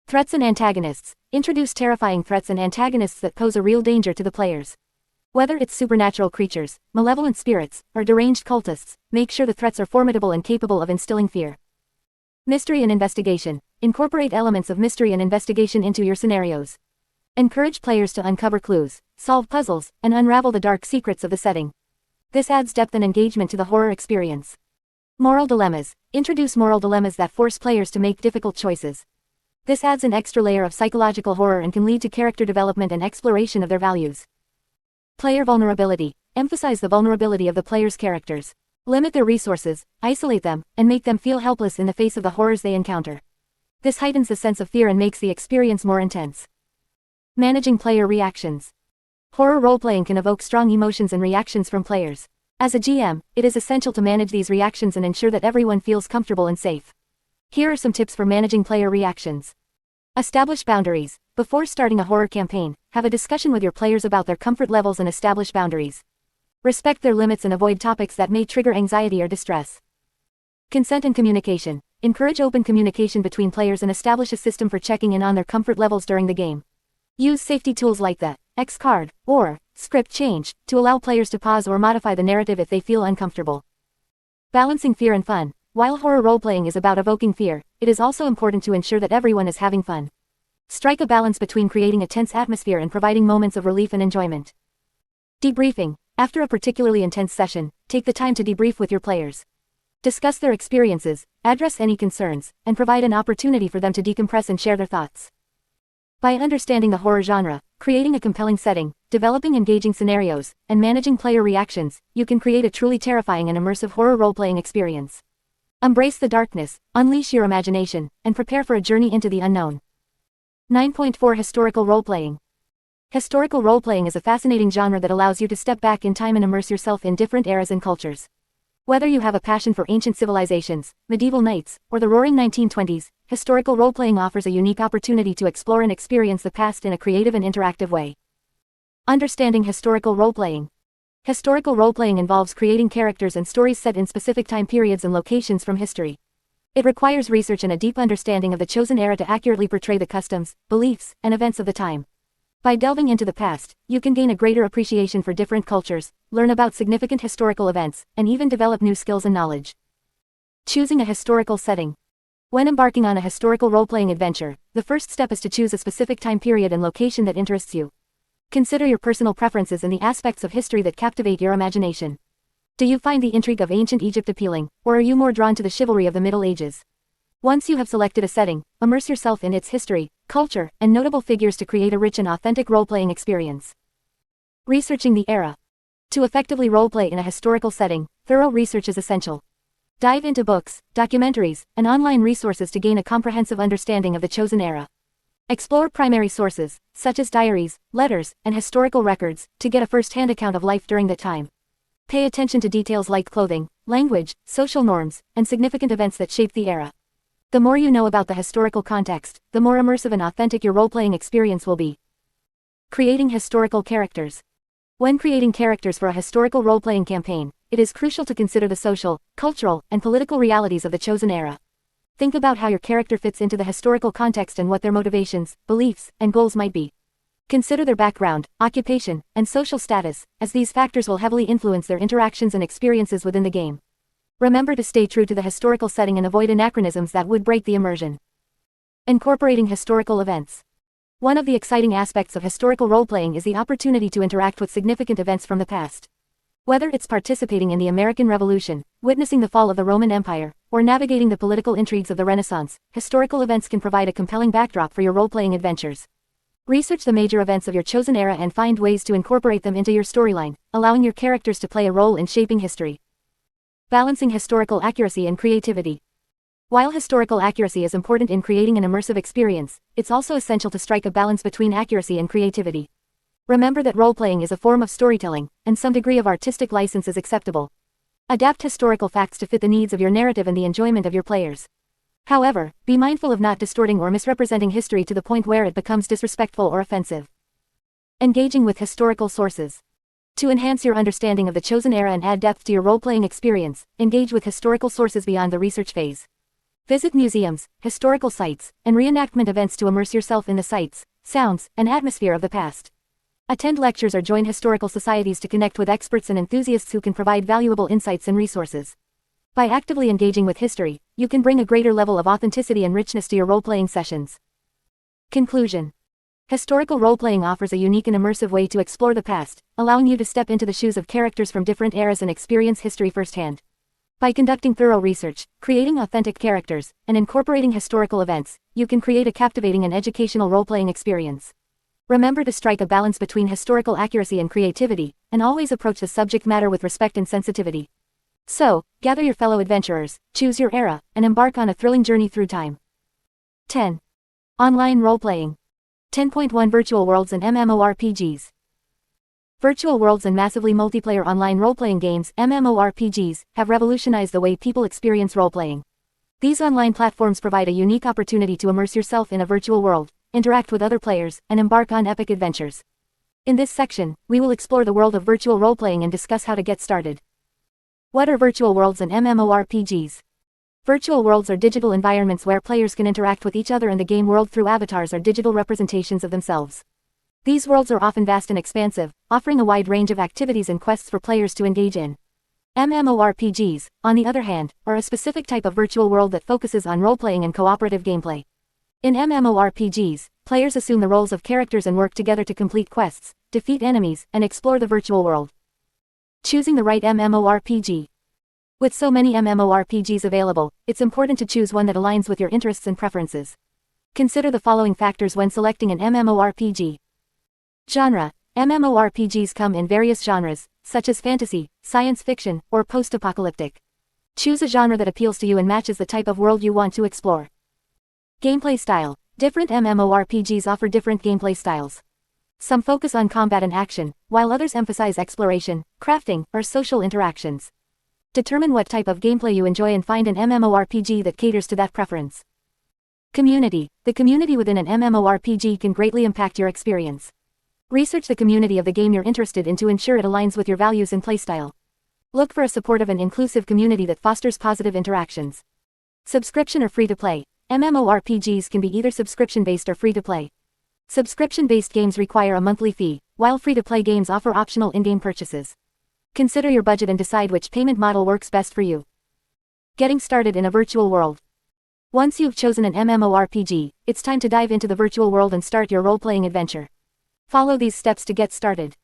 Threats and antagonists. Introduce terrifying threats and antagonists that pose a real danger to the players. Whether it's supernatural creatures, malevolent spirits, or deranged cultists, make sure the threats are formidable and capable of instilling fear. Mystery and investigation. Incorporate elements of mystery and investigation into your scenarios. Encourage players to uncover clues, solve puzzles, and unravel the dark secrets of the setting. This adds depth and engagement to the horror experience. Moral dilemmas. Introduce moral dilemmas that force players to make difficult choices. This adds an extra layer of psychological horror and can lead to character development and exploration of their values. Player vulnerability. Emphasize the vulnerability of the player's characters. Limit their resources, isolate them, and make them feel helpless in the face of the horrors they encounter. This heightens the sense of fear and makes the experience more intense. Managing player reactions. Horror role-playing can evoke strong emotions and reactions from players. As a GM, it is essential to manage these reactions and ensure that everyone feels comfortable and safe. Here are some tips for managing player reactions. Establish boundaries. Before starting a horror campaign, have a discussion with your players about their comfort levels and establish boundaries. Respect their limits and avoid topics that may trigger anxiety or distress. Consent and communication. Encourage open communication between players and establish a system for checking in on their comfort levels during the game. Use safety tools like the X card or script change to allow players to pause or modify the narrative if they feel uncomfortable. Balancing fear and fun. While horror role-playing is about evoking fear, it is also important to ensure that everyone is having fun. Strike a balance between creating a tense atmosphere and providing moments of relief and enjoyment. Debriefing. After a particularly intense session, take the time to debrief with your players. Discuss their experiences, address any concerns, and provide an opportunity for them to decompress and share their thoughts. By understanding the horror genre, creating a compelling setting, developing engaging scenarios, and managing player reactions, you can create a truly terrifying and immersive horror role-playing experience. Embrace the darkness, unleash your imagination, and prepare for a journey into the unknown. 9.4 Historical Roleplaying. Historical roleplaying is a fascinating genre that allows you to step back in time and immerse yourself in different eras and cultures. Whether you have a passion for ancient civilizations, medieval knights, or the roaring 1920s, historical roleplaying offers a unique opportunity to explore and experience the past in a creative and interactive way. Understanding historical roleplaying. Historical roleplaying involves creating characters and stories set in specific time periods and locations from history. It requires research and a deep understanding of the chosen era to accurately portray the customs, beliefs, and events of the time. By delving into the past, you can gain a greater appreciation for different cultures, learn about significant historical events, and even develop new skills and knowledge. Choosing a historical setting. When embarking on a historical role-playing adventure, the first step is to choose a specific time period and location that interests you. Consider your personal preferences and the aspects of history that captivate your imagination. Do you find the intrigue of ancient Egypt appealing, or are you more drawn to the chivalry of the Middle Ages? Once you have selected a setting, immerse yourself in its history, culture, and notable figures to create a rich and authentic role-playing experience. Researching the era. To effectively role-play in a historical setting, thorough research is essential. Dive into books, documentaries, and online resources to gain a comprehensive understanding of the chosen era. Explore primary sources, such as diaries, letters, and historical records, to get a first-hand account of life during that time. Pay attention to details like clothing, language, social norms, and significant events that shaped the era. The more you know about the historical context, the more immersive and authentic your role-playing experience will be. Creating historical characters. When creating characters for a historical role-playing campaign, it is crucial to consider the social, cultural, and political realities of the chosen era. Think about how your character fits into the historical context and what their motivations, beliefs, and goals might be. Consider their background, occupation, and social status, as these factors will heavily influence their interactions and experiences within the game. Remember to stay true to the historical setting and avoid anachronisms that would break the immersion. Incorporating historical events. One of the exciting aspects of historical role-playing is the opportunity to interact with significant events from the past. Whether it's participating in the American Revolution, witnessing the fall of the Roman Empire, or navigating the political intrigues of the Renaissance, historical events can provide a compelling backdrop for your role-playing adventures. Research the major events of your chosen era and find ways to incorporate them into your storyline, allowing your characters to play a role in shaping history. Balancing historical accuracy and creativity. While historical accuracy is important in creating an immersive experience, it's also essential to strike a balance between accuracy and creativity. Remember that role-playing is a form of storytelling, and some degree of artistic license is acceptable. Adapt historical facts to fit the needs of your narrative and the enjoyment of your players. However, be mindful of not distorting or misrepresenting history to the point where it becomes disrespectful or offensive. Engaging with historical sources. To enhance your understanding of the chosen era and add depth to your role-playing experience, engage with historical sources beyond the research phase. Visit museums, historical sites, and reenactment events to immerse yourself in the sights, sounds, and atmosphere of the past. Attend lectures or join historical societies to connect with experts and enthusiasts who can provide valuable insights and resources. By actively engaging with history, you can bring a greater level of authenticity and richness to your role-playing sessions. Conclusion. Historical role-playing offers a unique and immersive way to explore the past, allowing you to step into the shoes of characters from different eras and experience history firsthand. By conducting thorough research, creating authentic characters, and incorporating historical events, you can create a captivating and educational role-playing experience. Remember to strike a balance between historical accuracy and creativity, and always approach the subject matter with respect and sensitivity. So, gather your fellow adventurers, choose your era, and embark on a thrilling journey through time. 10. Online role-playing. 10.1 Virtual Worlds and MMORPGs. Virtual worlds and massively multiplayer online role-playing games, MMORPGs, have revolutionized the way people experience role-playing. These online platforms provide a unique opportunity to immerse yourself in a virtual world, interact with other players, and embark on epic adventures. In this section, we will explore the world of virtual role-playing and discuss how to get started. What are virtual worlds and MMORPGs? Virtual worlds are digital environments where players can interact with each other in the game world through avatars or digital representations of themselves. These worlds are often vast and expansive, offering a wide range of activities and quests for players to engage in. MMORPGs, on the other hand, are a specific type of virtual world that focuses on role-playing and cooperative gameplay. In MMORPGs, players assume the roles of characters and work together to complete quests, defeat enemies, and explore the virtual world. Choosing the right MMORPG. With so many MMORPGs available, it's important to choose one that aligns with your interests and preferences. Consider the following factors when selecting an MMORPG. Genre. MMORPGs come in various genres, such as fantasy, science fiction, or post-apocalyptic. Choose a genre that appeals to you and matches the type of world you want to explore. Gameplay style. Different MMORPGs offer different gameplay styles. Some focus on combat and action, while others emphasize exploration, crafting, or social interactions. Determine what type of gameplay you enjoy and find an MMORPG that caters to that preference. Community. The community within an MMORPG can greatly impact your experience. Research the community of the game you're interested in to ensure it aligns with your values and playstyle. Look for a supportive and inclusive community that fosters positive interactions. Subscription or free-to-play. MMORPGs can be either subscription-based or free-to-play. Subscription-based games require a monthly fee, while free-to-play games offer optional in-game purchases. Consider your budget and decide which payment model works best for you. Getting started in a virtual world. Once you've chosen an MMORPG, it's time to dive into the virtual world and start your role-playing adventure. Follow these steps to get started.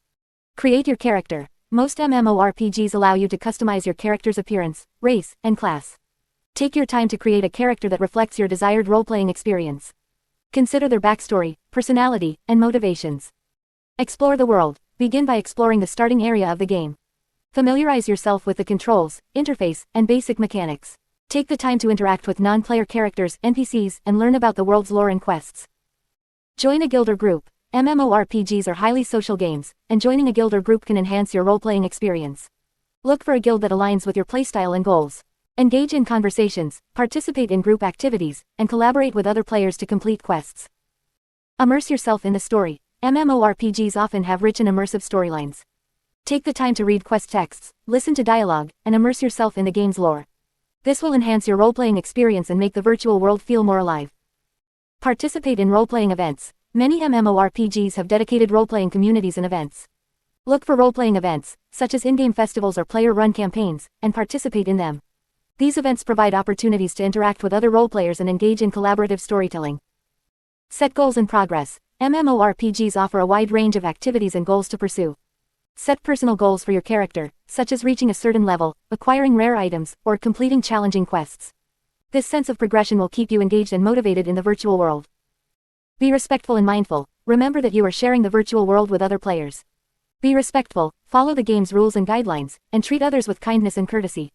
Create your character. Most MMORPGs allow you to customize your character's appearance, race, and class. Take your time to create a character that reflects your desired role-playing experience. Consider their backstory, personality, and motivations. Explore the world. Begin by exploring the starting area of the game. Familiarize yourself with the controls, interface, and basic mechanics. Take the time to interact with non-player characters, NPCs, and learn about the world's lore and quests. Join a guild or group. MMORPGs are highly social games, and joining a guild or group can enhance your role-playing experience. Look for a guild that aligns with your playstyle and goals. Engage in conversations, participate in group activities, and collaborate with other players to complete quests. Immerse yourself in the story. MMORPGs often have rich and immersive storylines. Take the time to read quest texts, listen to dialogue, and immerse yourself in the game's lore. This will enhance your role-playing experience and make the virtual world feel more alive. Participate in role-playing events. Many MMORPGs have dedicated role-playing communities and events. Look for role-playing events, such as in-game festivals or player-run campaigns, and participate in them. These events provide opportunities to interact with other role-players and engage in collaborative storytelling. Set goals and progress. MMORPGs offer a wide range of activities and goals to pursue. Set personal goals for your character, such as reaching a certain level, acquiring rare items, or completing challenging quests. This sense of progression will keep you engaged and motivated in the virtual world. Be respectful and mindful. Remember that you are sharing the virtual world with other players. Be respectful, follow the game's rules and guidelines, and treat others with kindness and courtesy.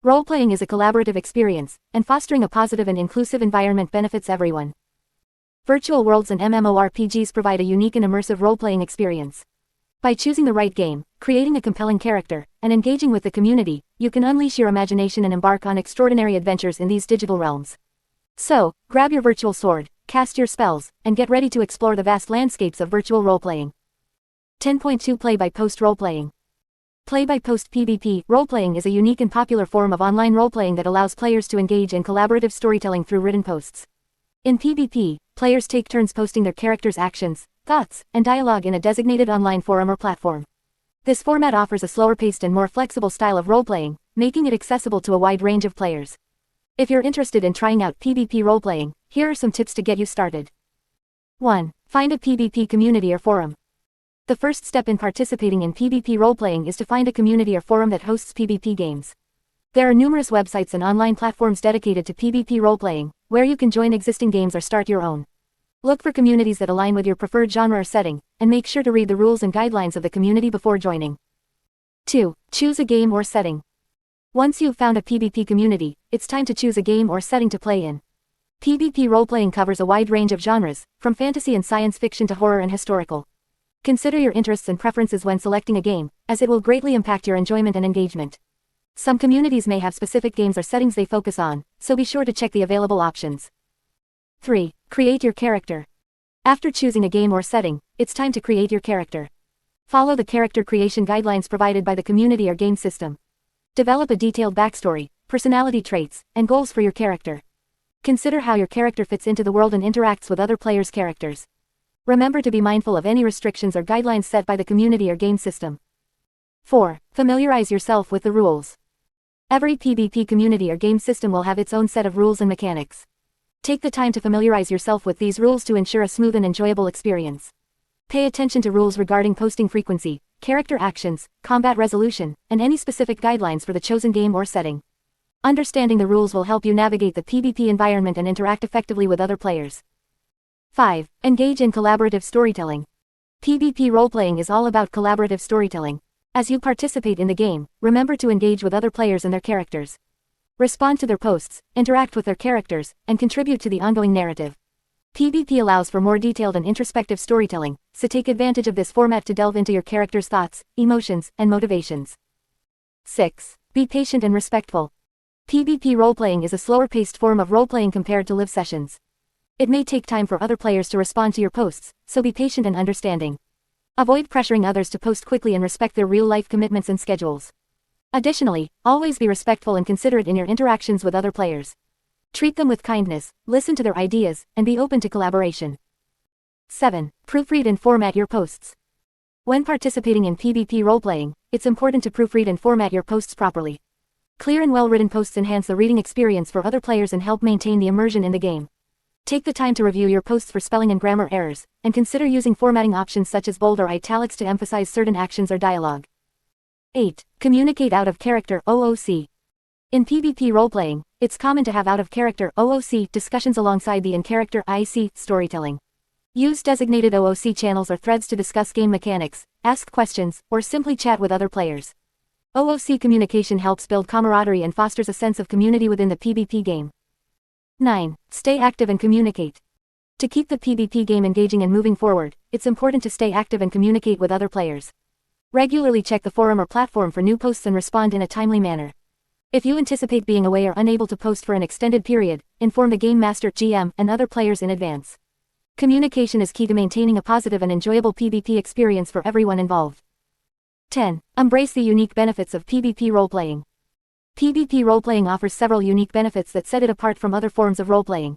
Role-playing is a collaborative experience, and fostering a positive and inclusive environment benefits everyone. Virtual worlds and MMORPGs provide a unique and immersive role-playing experience. By choosing the right game, creating a compelling character, and engaging with the community, you can unleash your imagination and embark on extraordinary adventures in these digital realms. So, grab your virtual sword, cast your spells, and get ready to explore the vast landscapes of virtual role-playing. 10.2 Play-by-Post Role-Playing. Play-by-Post PvP role-playing is a unique and popular form of online role-playing that allows players to engage in collaborative storytelling through written posts. In PvP, players take turns posting their characters' actions, thoughts, and dialogue in a designated online forum or platform. This format offers a slower-paced and more flexible style of role-playing, making it accessible to a wide range of players. If you're interested in trying out PvP role-playing, here are some tips to get you started. 1. Find a PvP community or forum. The first step in participating in PvP role-playing is to find a community or forum that hosts PvP games. There are numerous websites and online platforms dedicated to PvP role-playing, where you can join existing games or start your own. Look for communities that align with your preferred genre or setting, and make sure to read the rules and guidelines of the community before joining. 2. Choose a game or setting. Once you've found a PvP community, it's time to choose a game or setting to play in. PvP role-playing covers a wide range of genres, from fantasy and science fiction to horror and historical. Consider your interests and preferences when selecting a game, as it will greatly impact your enjoyment and engagement. Some communities may have specific games or settings they focus on, so be sure to check the available options. 3. Create your character. After choosing a game or setting, it's time to create your character. Follow the character creation guidelines provided by the community or game system. Develop a detailed backstory, personality traits, and goals for your character. Consider how your character fits into the world and interacts with other players' characters. Remember to be mindful of any restrictions or guidelines set by the community or game system. 4. Familiarize yourself with the rules. Every PvP community or game system will have its own set of rules and mechanics. Take the time to familiarize yourself with these rules to ensure a smooth and enjoyable experience. Pay attention to rules regarding posting frequency, character actions, combat resolution, and any specific guidelines for the chosen game or setting. Understanding the rules will help you navigate the PvP environment and interact effectively with other players. 5. Engage in collaborative storytelling. PvP role-playing is all about collaborative storytelling. As you participate in the game, remember to engage with other players and their characters. Respond to their posts, interact with their characters, and contribute to the ongoing narrative. PvP allows for more detailed and introspective storytelling, so take advantage of this format to delve into your character's thoughts, emotions, and motivations. 6. Be patient and respectful. PvP roleplaying is a slower-paced form of roleplaying compared to live sessions. It may take time for other players to respond to your posts, so be patient and understanding. Avoid pressuring others to post quickly and respect their real-life commitments and schedules. Additionally, always be respectful and considerate in your interactions with other players. Treat them with kindness, listen to their ideas, and be open to collaboration. 7. Proofread and format your posts. When participating in PvP roleplaying, it's important to proofread and format your posts properly. Clear and well-written posts enhance the reading experience for other players and help maintain the immersion in the game. Take the time to review your posts for spelling and grammar errors, and consider using formatting options such as bold or italics to emphasize certain actions or dialogue. 8. Communicate out of character (OOC). In PvP roleplaying, it's common to have out-of-character (OOC) discussions alongside the in-character (IC) storytelling. Use designated OOC channels or threads to discuss game mechanics, ask questions, or simply chat with other players. OOC communication helps build camaraderie and fosters a sense of community within the PvP game. 9. Stay active and communicate. To keep the PvP game engaging and moving forward, it's important to stay active and communicate with other players. Regularly check the forum or platform for new posts and respond in a timely manner. If you anticipate being away or unable to post for an extended period, inform the Game Master, GM, and other players in advance. Communication is key to maintaining a positive and enjoyable PvP experience for everyone involved. 10. Embrace the unique benefits of PvP roleplaying. PvP roleplaying offers several unique benefits that set it apart from other forms of roleplaying.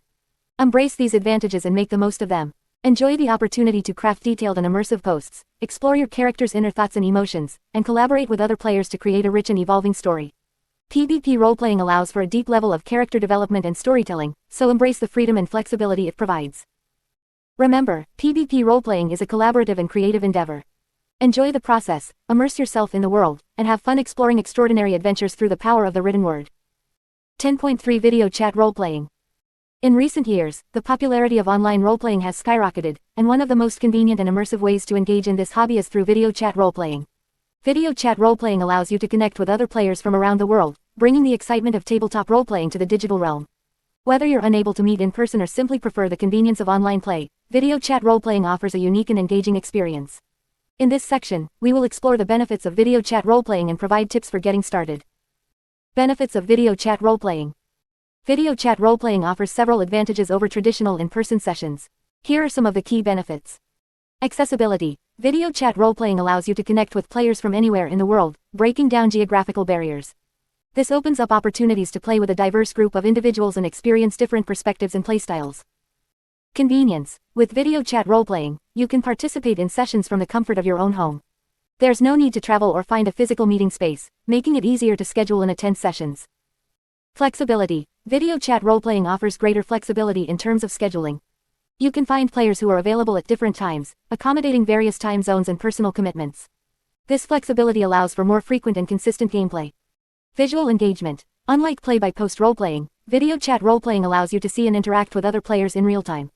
Embrace these advantages and make the most of them. Enjoy the opportunity to craft detailed and immersive posts, explore your character's inner thoughts and emotions, and collaborate with other players to create a rich and evolving story. PvP roleplaying allows for a deep level of character development and storytelling, so embrace the freedom and flexibility it provides. Remember, PvP roleplaying is a collaborative and creative endeavor. Enjoy the process, immerse yourself in the world, and have fun exploring extraordinary adventures through the power of the written word. 10.3 Video Chat Roleplaying. In recent years, the popularity of online roleplaying has skyrocketed, and one of the most convenient and immersive ways to engage in this hobby is through video chat roleplaying. Video chat roleplaying allows you to connect with other players from around the world, bringing the excitement of tabletop roleplaying to the digital realm. Whether you're unable to meet in person or simply prefer the convenience of online play, video chat roleplaying offers a unique and engaging experience. In this section, we will explore the benefits of video chat roleplaying and provide tips for getting started. Benefits of video chat roleplaying. Video chat roleplaying offers several advantages over traditional in-person sessions. Here are some of the key benefits. Accessibility. Video chat roleplaying allows you to connect with players from anywhere in the world, breaking down geographical barriers. This opens up opportunities to play with a diverse group of individuals and experience different perspectives and playstyles. Convenience. With video chat roleplaying, you can participate in sessions from the comfort of your own home. There's no need to travel or find a physical meeting space, making it easier to schedule and attend sessions. Flexibility. Video chat roleplaying offers greater flexibility in terms of scheduling. You can find players who are available at different times, accommodating various time zones and personal commitments. This flexibility allows for more frequent and consistent gameplay. Visual engagement. Unlike play-by-post roleplaying, video chat roleplaying allows you to see and interact with other players in real time.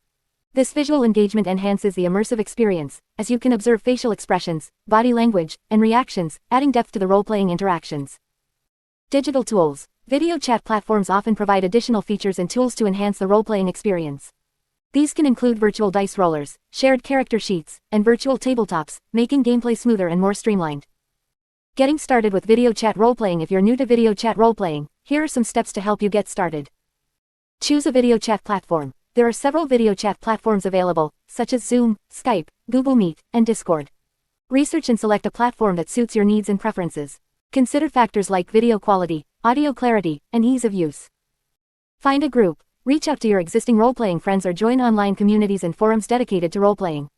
This visual engagement enhances the immersive experience, as you can observe facial expressions, body language, and reactions, adding depth to the roleplaying interactions. Digital tools. Video chat platforms often provide additional features and tools to enhance the roleplaying experience. These can include virtual dice rollers, shared character sheets, and virtual tabletops, making gameplay smoother and more streamlined. Getting started with video chat roleplaying. If you're new to video chat roleplaying, here are some steps to help you get started. Choose a video chat platform. There are several video chat platforms available, such as Zoom, Skype, Google Meet, and Discord. Research and select a platform that suits your needs and preferences. Consider factors like video quality, audio clarity, and ease of use. Find a group. Reach out to your existing roleplaying friends or join online communities and forums dedicated to roleplaying.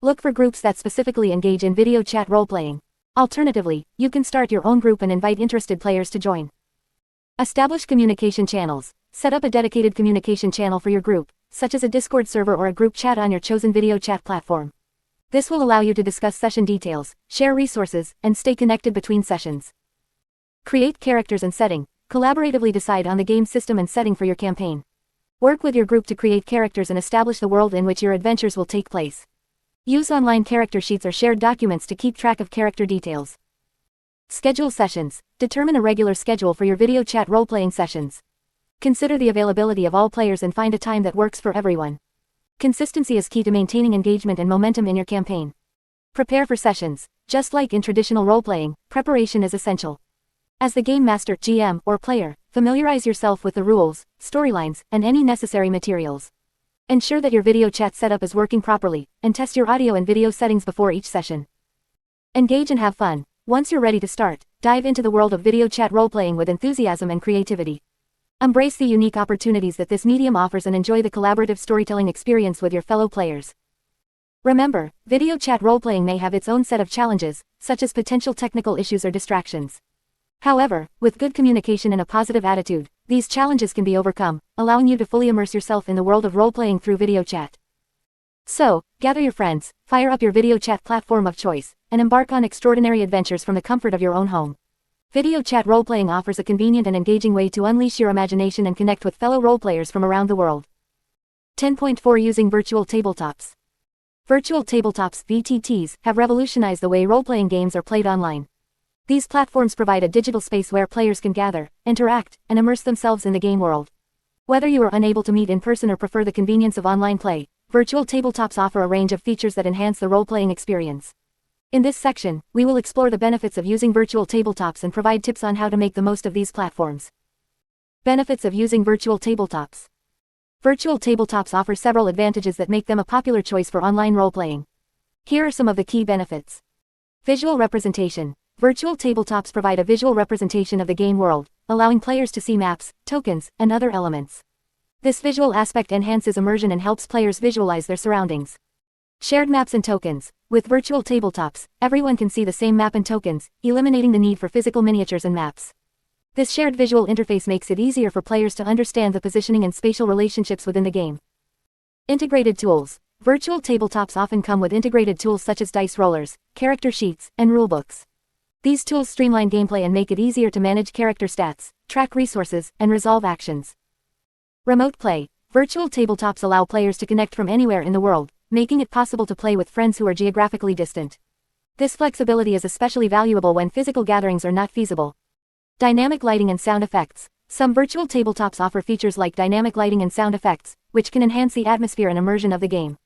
Look for groups that specifically engage in video chat roleplaying. Alternatively, you can start your own group and invite interested players to join. Establish communication channels. Set up a dedicated communication channel for your group, such as a Discord server or a group chat on your chosen video chat platform. This will allow you to discuss session details, share resources, and stay connected between sessions. Create characters and setting. Collaboratively decide on the game system and setting for your campaign. Work with your group to create characters and establish the world in which your adventures will take place. Use online character sheets or shared documents to keep track of character details. Schedule sessions. Determine a regular schedule for your video chat role-playing sessions. Consider the availability of all players and find a time that works for everyone. Consistency is key to maintaining engagement and momentum in your campaign. Prepare for sessions. Just like in traditional role-playing, preparation is essential. As the game master, GM, or player, familiarize yourself with the rules, storylines, and any necessary materials. Ensure that your video chat setup is working properly, and test your audio and video settings before each session. Engage and have fun. Once you're ready to start, dive into the world of video chat role-playing with enthusiasm and creativity. Embrace the unique opportunities that this medium offers and enjoy the collaborative storytelling experience with your fellow players. Remember, video chat role-playing may have its own set of challenges, such as potential technical issues or distractions. However, with good communication and a positive attitude, these challenges can be overcome, allowing you to fully immerse yourself in the world of role-playing through video chat. So, gather your friends, fire up your video chat platform of choice, and embark on extraordinary adventures from the comfort of your own home. Video chat role-playing offers a convenient and engaging way to unleash your imagination and connect with fellow role-players from around the world. 10.4 Using virtual tabletops. Virtual tabletops (VTTs) have revolutionized the way role-playing games are played online. These platforms provide a digital space where players can gather, interact, and immerse themselves in the game world. Whether you are unable to meet in person or prefer the convenience of online play, virtual tabletops offer a range of features that enhance the role-playing experience. In this section, we will explore the benefits of using virtual tabletops and provide tips on how to make the most of these platforms. Benefits of using virtual tabletops. Virtual tabletops offer several advantages that make them a popular choice for online role-playing. Here are some of the key benefits. Visual representation. Virtual tabletops provide a visual representation of the game world, allowing players to see maps, tokens, and other elements. This visual aspect enhances immersion and helps players visualize their surroundings. Shared maps and tokens. With virtual tabletops, everyone can see the same map and tokens, eliminating the need for physical miniatures and maps. This shared visual interface makes it easier for players to understand the positioning and spatial relationships within the game. Integrated tools. Virtual tabletops often come with integrated tools such as dice rollers, character sheets, and rulebooks. These tools streamline gameplay and make it easier to manage character stats, track resources, and resolve actions. Remote play. Virtual tabletops allow players to connect from anywhere in the world, making it possible to play with friends who are geographically distant. This flexibility is especially valuable when physical gatherings are not feasible. Dynamic lighting and sound effects. Some virtual tabletops offer features like dynamic lighting and sound effects, which can enhance the atmosphere and immersion of the game.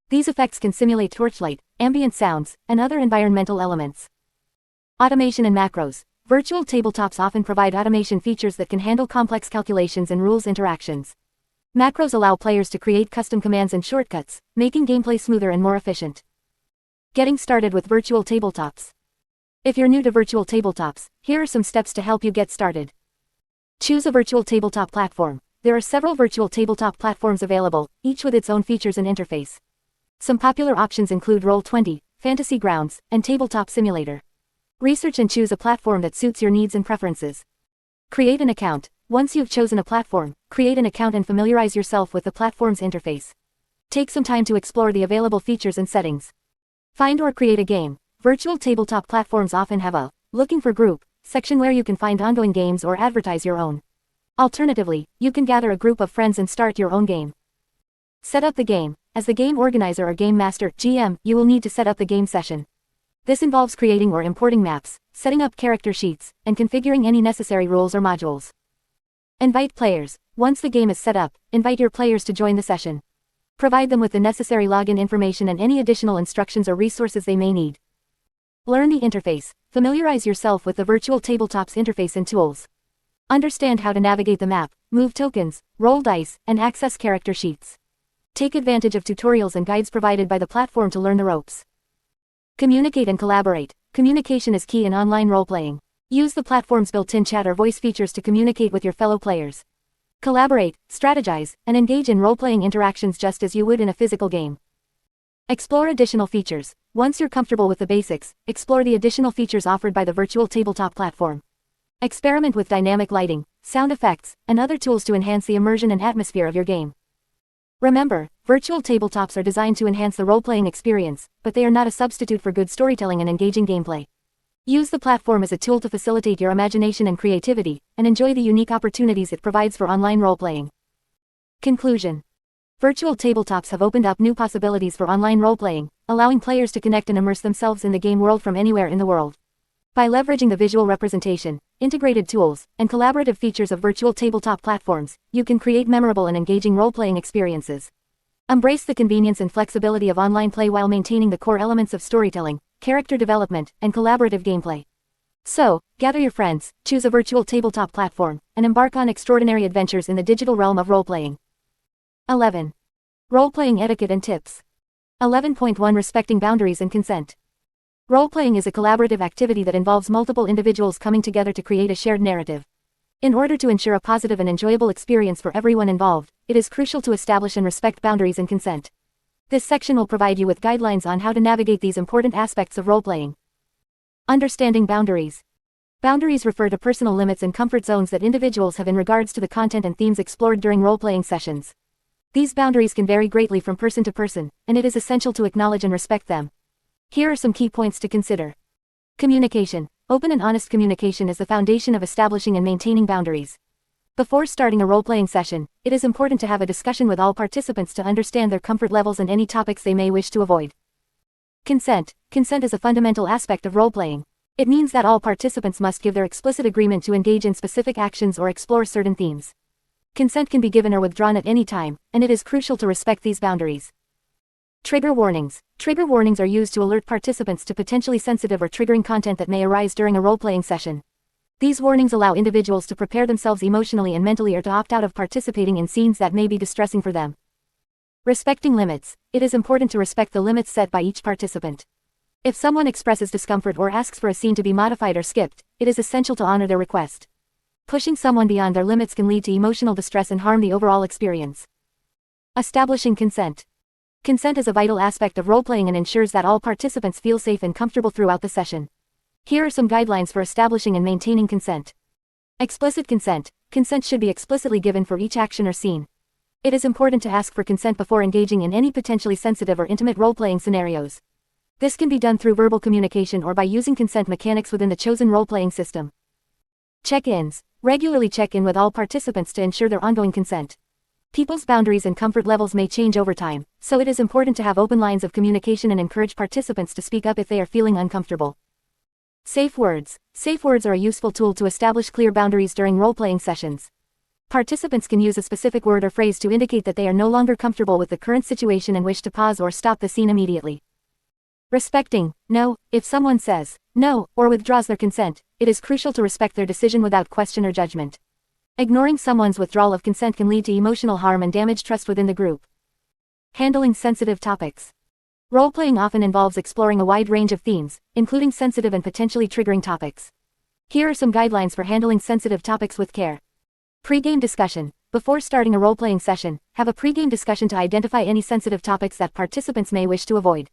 These effects can simulate torchlight, ambient sounds, and other environmental elements. Automation and macros. Virtual tabletops often provide automation features that can handle complex calculations and rules interactions. Macros allow players to create custom commands and shortcuts, making gameplay smoother and more efficient. Getting started with virtual tabletops. If you're new to virtual tabletops, here are some steps to help you get started. Choose a virtual tabletop platform. There are several virtual tabletop platforms available, each with its own features and interface. Some popular options include Roll20, Fantasy Grounds, and Tabletop Simulator. Research and choose a platform that suits your needs and preferences. Create an account. Once you've chosen a platform, create an account and familiarize yourself with the platform's interface. Take some time to explore the available features and settings. Find or create a game. Virtual tabletop platforms often have a "Looking for Group" section where you can find ongoing games or advertise your own. Alternatively, you can gather a group of friends and start your own game. Set up the game. As the game organizer or game master, GM, you will need to set up the game session. This involves creating or importing maps, setting up character sheets, and configuring any necessary rules or modules. Invite players. Once the game is set up, invite your players to join the session. Provide them with the necessary login information and any additional instructions or resources they may need. Learn the interface. Familiarize yourself with the virtual tabletop's interface and tools. Understand how to navigate the map, move tokens, roll dice, and access character sheets. Take advantage of tutorials and guides provided by the platform to learn the ropes. Communicate and collaborate. Communication is key in online role-playing. Use the platform's built-in chat or voice features to communicate with your fellow players. Collaborate, strategize, and engage in role-playing interactions just as you would in a physical game. Explore additional features. Once you're comfortable with the basics, explore the additional features offered by the virtual tabletop platform. Experiment with dynamic lighting, sound effects, and other tools to enhance the immersion and atmosphere of your game. Remember, virtual tabletops are designed to enhance the role-playing experience, but they are not a substitute for good storytelling and engaging gameplay. Use the platform as a tool to facilitate your imagination and creativity, and enjoy the unique opportunities it provides for online role-playing. Conclusion. Virtual tabletops have opened up new possibilities for online role-playing, allowing players to connect and immerse themselves in the game world from anywhere in the world. By leveraging the visual representation, integrated tools, and collaborative features of virtual tabletop platforms, you can create memorable and engaging role-playing experiences. Embrace the convenience and flexibility of online play while maintaining the core elements of storytelling, character development, and collaborative gameplay. So, gather your friends, choose a virtual tabletop platform, and embark on extraordinary adventures in the digital realm of role-playing. 11. Role-playing etiquette and tips. 11.1 Respecting boundaries and consent. Role-playing is a collaborative activity that involves multiple individuals coming together to create a shared narrative. In order to ensure a positive and enjoyable experience for everyone involved, it is crucial to establish and respect boundaries and consent. This section will provide you with guidelines on how to navigate these important aspects of role-playing. Understanding boundaries. Boundaries refer to personal limits and comfort zones that individuals have in regards to the content and themes explored during role-playing sessions. These boundaries can vary greatly from person to person, and it is essential to acknowledge and respect them. Here are some key points to consider. Communication. Open and honest communication is the foundation of establishing and maintaining boundaries. Before starting a role-playing session, it is important to have a discussion with all participants to understand their comfort levels and any topics they may wish to avoid. Consent. Consent is a fundamental aspect of role-playing. It means that all participants must give their explicit agreement to engage in specific actions or explore certain themes. Consent can be given or withdrawn at any time, and it is crucial to respect these boundaries. Trigger warnings. Trigger warnings are used to alert participants to potentially sensitive or triggering content that may arise during a role-playing session. These warnings allow individuals to prepare themselves emotionally and mentally or to opt out of participating in scenes that may be distressing for them. Respecting limits. It is important to respect the limits set by each participant. If someone expresses discomfort or asks for a scene to be modified or skipped, it is essential to honor their request. Pushing someone beyond their limits can lead to emotional distress and harm the overall experience. Establishing consent. Consent is a vital aspect of role-playing and ensures that all participants feel safe and comfortable throughout the session. Here are some guidelines for establishing and maintaining consent. Explicit consent. Consent should be explicitly given for each action or scene. It is important to ask for consent before engaging in any potentially sensitive or intimate role-playing scenarios. This can be done through verbal communication or by using consent mechanics within the chosen role-playing system. Check-ins. Regularly check in with all participants to ensure their ongoing consent. People's boundaries and comfort levels may change over time, so it is important to have open lines of communication and encourage participants to speak up if they are feeling uncomfortable. Safe words. Safe words are a useful tool to establish clear boundaries during role-playing sessions. Participants can use a specific word or phrase to indicate that they are no longer comfortable with the current situation and wish to pause or stop the scene immediately. Respecting. No. If someone says no or withdraws their consent, it is crucial to respect their decision without question or judgment. Ignoring someone's withdrawal of consent can lead to emotional harm and damage trust within the group. Handling sensitive topics. Role-playing often involves exploring a wide range of themes, including sensitive and potentially triggering topics. Here are some guidelines for handling sensitive topics with care. Pre-game discussion. Before starting a role-playing session, have a pre-game discussion to identify any sensitive topics that participants may wish to avoid.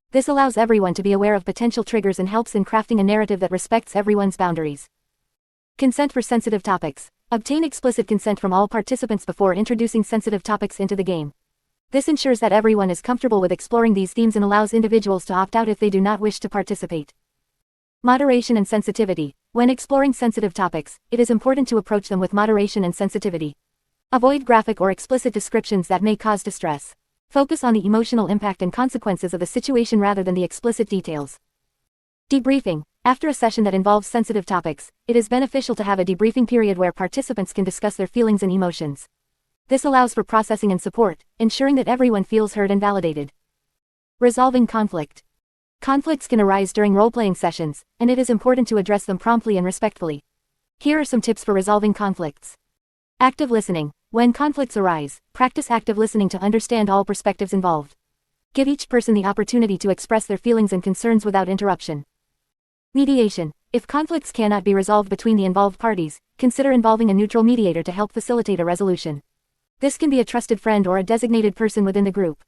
This allows everyone to be aware of potential triggers and helps in crafting a narrative that respects everyone's boundaries. Consent for sensitive topics. Obtain explicit consent from all participants before introducing sensitive topics into the game. This ensures that everyone is comfortable with exploring these themes and allows individuals to opt out if they do not wish to participate. Moderation and sensitivity. When exploring sensitive topics, it is important to approach them with moderation and sensitivity. Avoid graphic or explicit descriptions that may cause distress. Focus on the emotional impact and consequences of the situation rather than the explicit details. Debriefing. After a session that involves sensitive topics, it is beneficial to have a debriefing period where participants can discuss their feelings and emotions. This allows for processing and support, ensuring that everyone feels heard and validated. Resolving conflict. Conflicts can arise during role-playing sessions, and it is important to address them promptly and respectfully. Here are some tips for resolving conflicts. Active listening. When conflicts arise, practice active listening to understand all perspectives involved. Give each person the opportunity to express their feelings and concerns without interruption. Mediation. If conflicts cannot be resolved between the involved parties, consider involving a neutral mediator to help facilitate a resolution. This can be a trusted friend or a designated person within the group.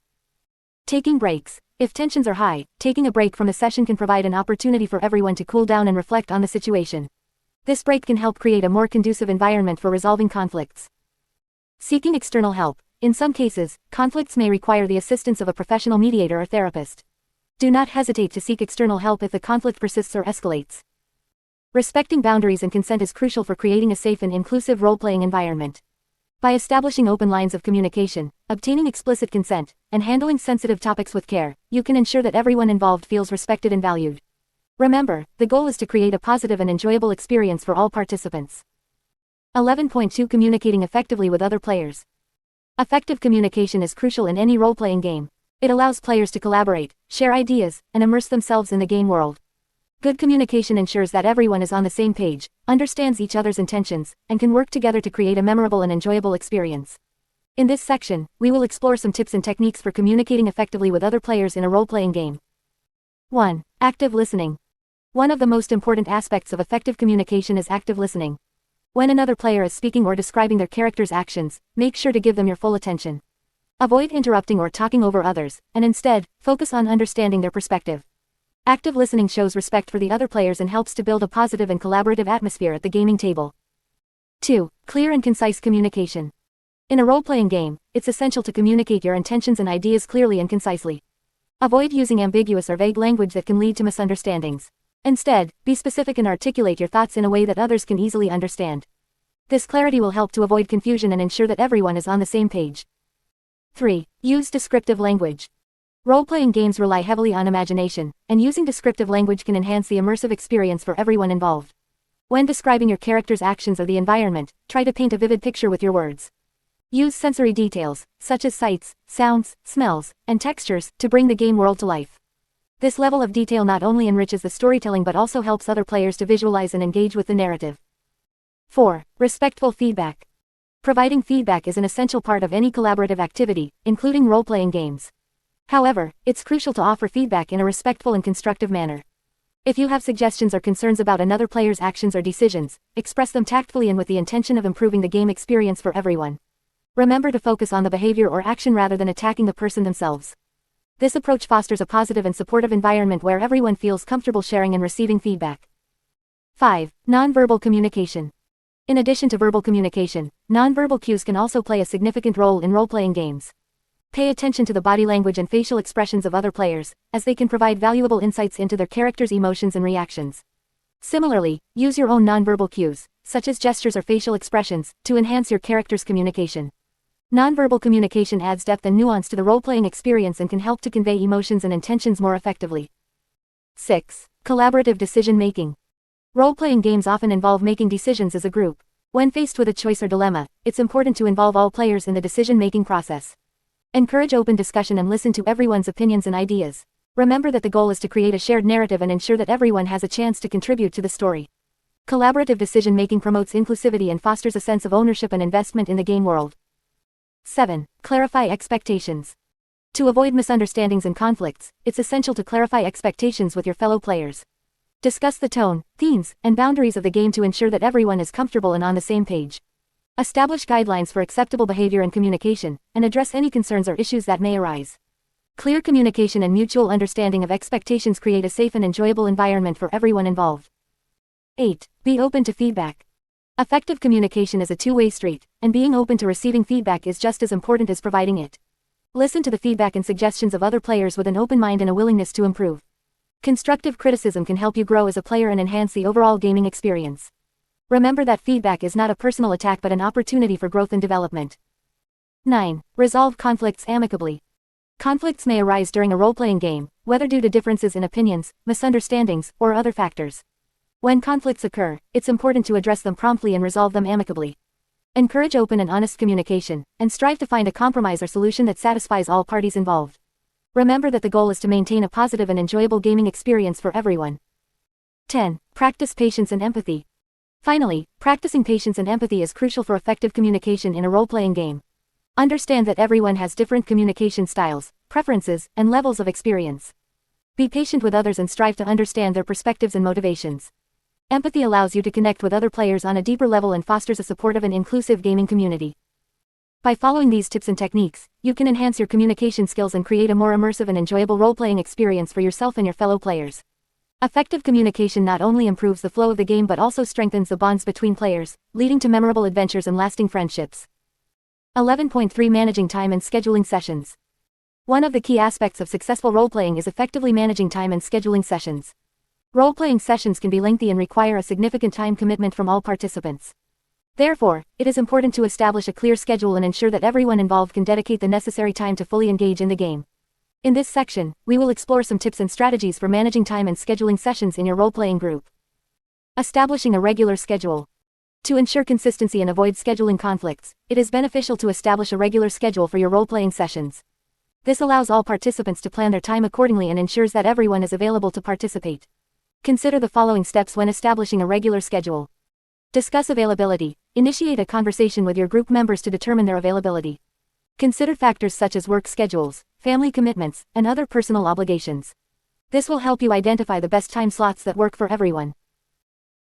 Taking breaks. If tensions are high, taking a break from the session can provide an opportunity for everyone to cool down and reflect on the situation. This break can help create a more conducive environment for resolving conflicts. Seeking external help. In some cases, conflicts may require the assistance of a professional mediator or therapist. Do not hesitate to seek external help if the conflict persists or escalates. Respecting boundaries and consent is crucial for creating a safe and inclusive role-playing environment. By establishing open lines of communication, obtaining explicit consent, and handling sensitive topics with care, you can ensure that everyone involved feels respected and valued. Remember, the goal is to create a positive and enjoyable experience for all participants. 11.2 Communicating effectively with other players. Effective communication is crucial in any role-playing game. It allows players to collaborate, share ideas, and immerse themselves in the game world. Good communication ensures that everyone is on the same page, understands each other's intentions, and can work together to create a memorable and enjoyable experience. In this section, we will explore some tips and techniques for communicating effectively with other players in a role-playing game. 1. Active listening. One of the most important aspects of effective communication is active listening. When another player is speaking or describing their character's actions, make sure to give them your full attention. Avoid interrupting or talking over others, and instead, focus on understanding their perspective. Active listening shows respect for the other players and helps to build a positive and collaborative atmosphere at the gaming table. 2. Clear and concise communication. In a role-playing game, it's essential to communicate your intentions and ideas clearly and concisely. Avoid using ambiguous or vague language that can lead to misunderstandings. Instead, be specific and articulate your thoughts in a way that others can easily understand. This clarity will help to avoid confusion and ensure that everyone is on the same page. 3. Use descriptive language. Role-playing games rely heavily on imagination, and using descriptive language can enhance the immersive experience for everyone involved. When describing your character's actions or the environment, try to paint a vivid picture with your words. Use sensory details, such as sights, sounds, smells, and textures, to bring the game world to life. This level of detail not only enriches the storytelling but also helps other players to visualize and engage with the narrative. 4. Respectful feedback. Providing feedback is an essential part of any collaborative activity, including role-playing games. However, it's crucial to offer feedback in a respectful and constructive manner. If you have suggestions or concerns about another player's actions or decisions, express them tactfully and with the intention of improving the game experience for everyone. Remember to focus on the behavior or action rather than attacking the person themselves. This approach fosters a positive and supportive environment where everyone feels comfortable sharing and receiving feedback. 5. Nonverbal communication. In addition to verbal communication, nonverbal cues can also play a significant role in role-playing games. Pay attention to the body language and facial expressions of other players, as they can provide valuable insights into their characters' emotions and reactions. Similarly, use your own nonverbal cues, such as gestures or facial expressions, to enhance your character's communication. Nonverbal communication adds depth and nuance to the role-playing experience and can help to convey emotions and intentions more effectively. 6. Collaborative decision-making. Role-playing games often involve making decisions as a group. When faced with a choice or dilemma, it's important to involve all players in the decision-making process. Encourage open discussion and listen to everyone's opinions and ideas. Remember that the goal is to create a shared narrative and ensure that everyone has a chance to contribute to the story. Collaborative decision-making promotes inclusivity and fosters a sense of ownership and investment in the game world. 7. Clarify expectations. To avoid misunderstandings and conflicts, it's essential to clarify expectations with your fellow players. Discuss the tone, themes, and boundaries of the game to ensure that everyone is comfortable and on the same page. Establish guidelines for acceptable behavior and communication, and address any concerns or issues that may arise. Clear communication and mutual understanding of expectations create a safe and enjoyable environment for everyone involved. 8. Be open to feedback. Effective communication is a two-way street, and being open to receiving feedback is just as important as providing it. Listen to the feedback and suggestions of other players with an open mind and a willingness to improve. Constructive criticism can help you grow as a player and enhance the overall gaming experience. Remember that feedback is not a personal attack but an opportunity for growth and development. 9. Resolve conflicts amicably. Conflicts may arise during a role-playing game, whether due to differences in opinions, misunderstandings, or other factors. When conflicts occur, it's important to address them promptly and resolve them amicably. Encourage open and honest communication, and strive to find a compromise or solution that satisfies all parties involved. Remember that the goal is to maintain a positive and enjoyable gaming experience for everyone. 10. Practice patience and empathy. Finally, practicing patience and empathy is crucial for effective communication in a role-playing game. Understand that everyone has different communication styles, preferences, and levels of experience. Be patient with others and strive to understand their perspectives and motivations. Empathy allows you to connect with other players on a deeper level and fosters a supportive and inclusive gaming community. By following these tips and techniques, you can enhance your communication skills and create a more immersive and enjoyable role-playing experience for yourself and your fellow players. Effective communication not only improves the flow of the game but also strengthens the bonds between players, leading to memorable adventures and lasting friendships. 11.3 Managing time and scheduling sessions. One of the key aspects of successful role-playing is effectively managing time and scheduling sessions. Role-playing sessions can be lengthy and require a significant time commitment from all participants. Therefore, it is important to establish a clear schedule and ensure that everyone involved can dedicate the necessary time to fully engage in the game. In this section, we will explore some tips and strategies for managing time and scheduling sessions in your role-playing group. Establishing a regular schedule. To ensure consistency and avoid scheduling conflicts, it is beneficial to establish a regular schedule for your role-playing sessions. This allows all participants to plan their time accordingly and ensures that everyone is available to participate. Consider the following steps when establishing a regular schedule. Discuss availability. Initiate a conversation with your group members to determine their availability. Consider factors such as work schedules, family commitments, and other personal obligations. This will help you identify the best time slots that work for everyone.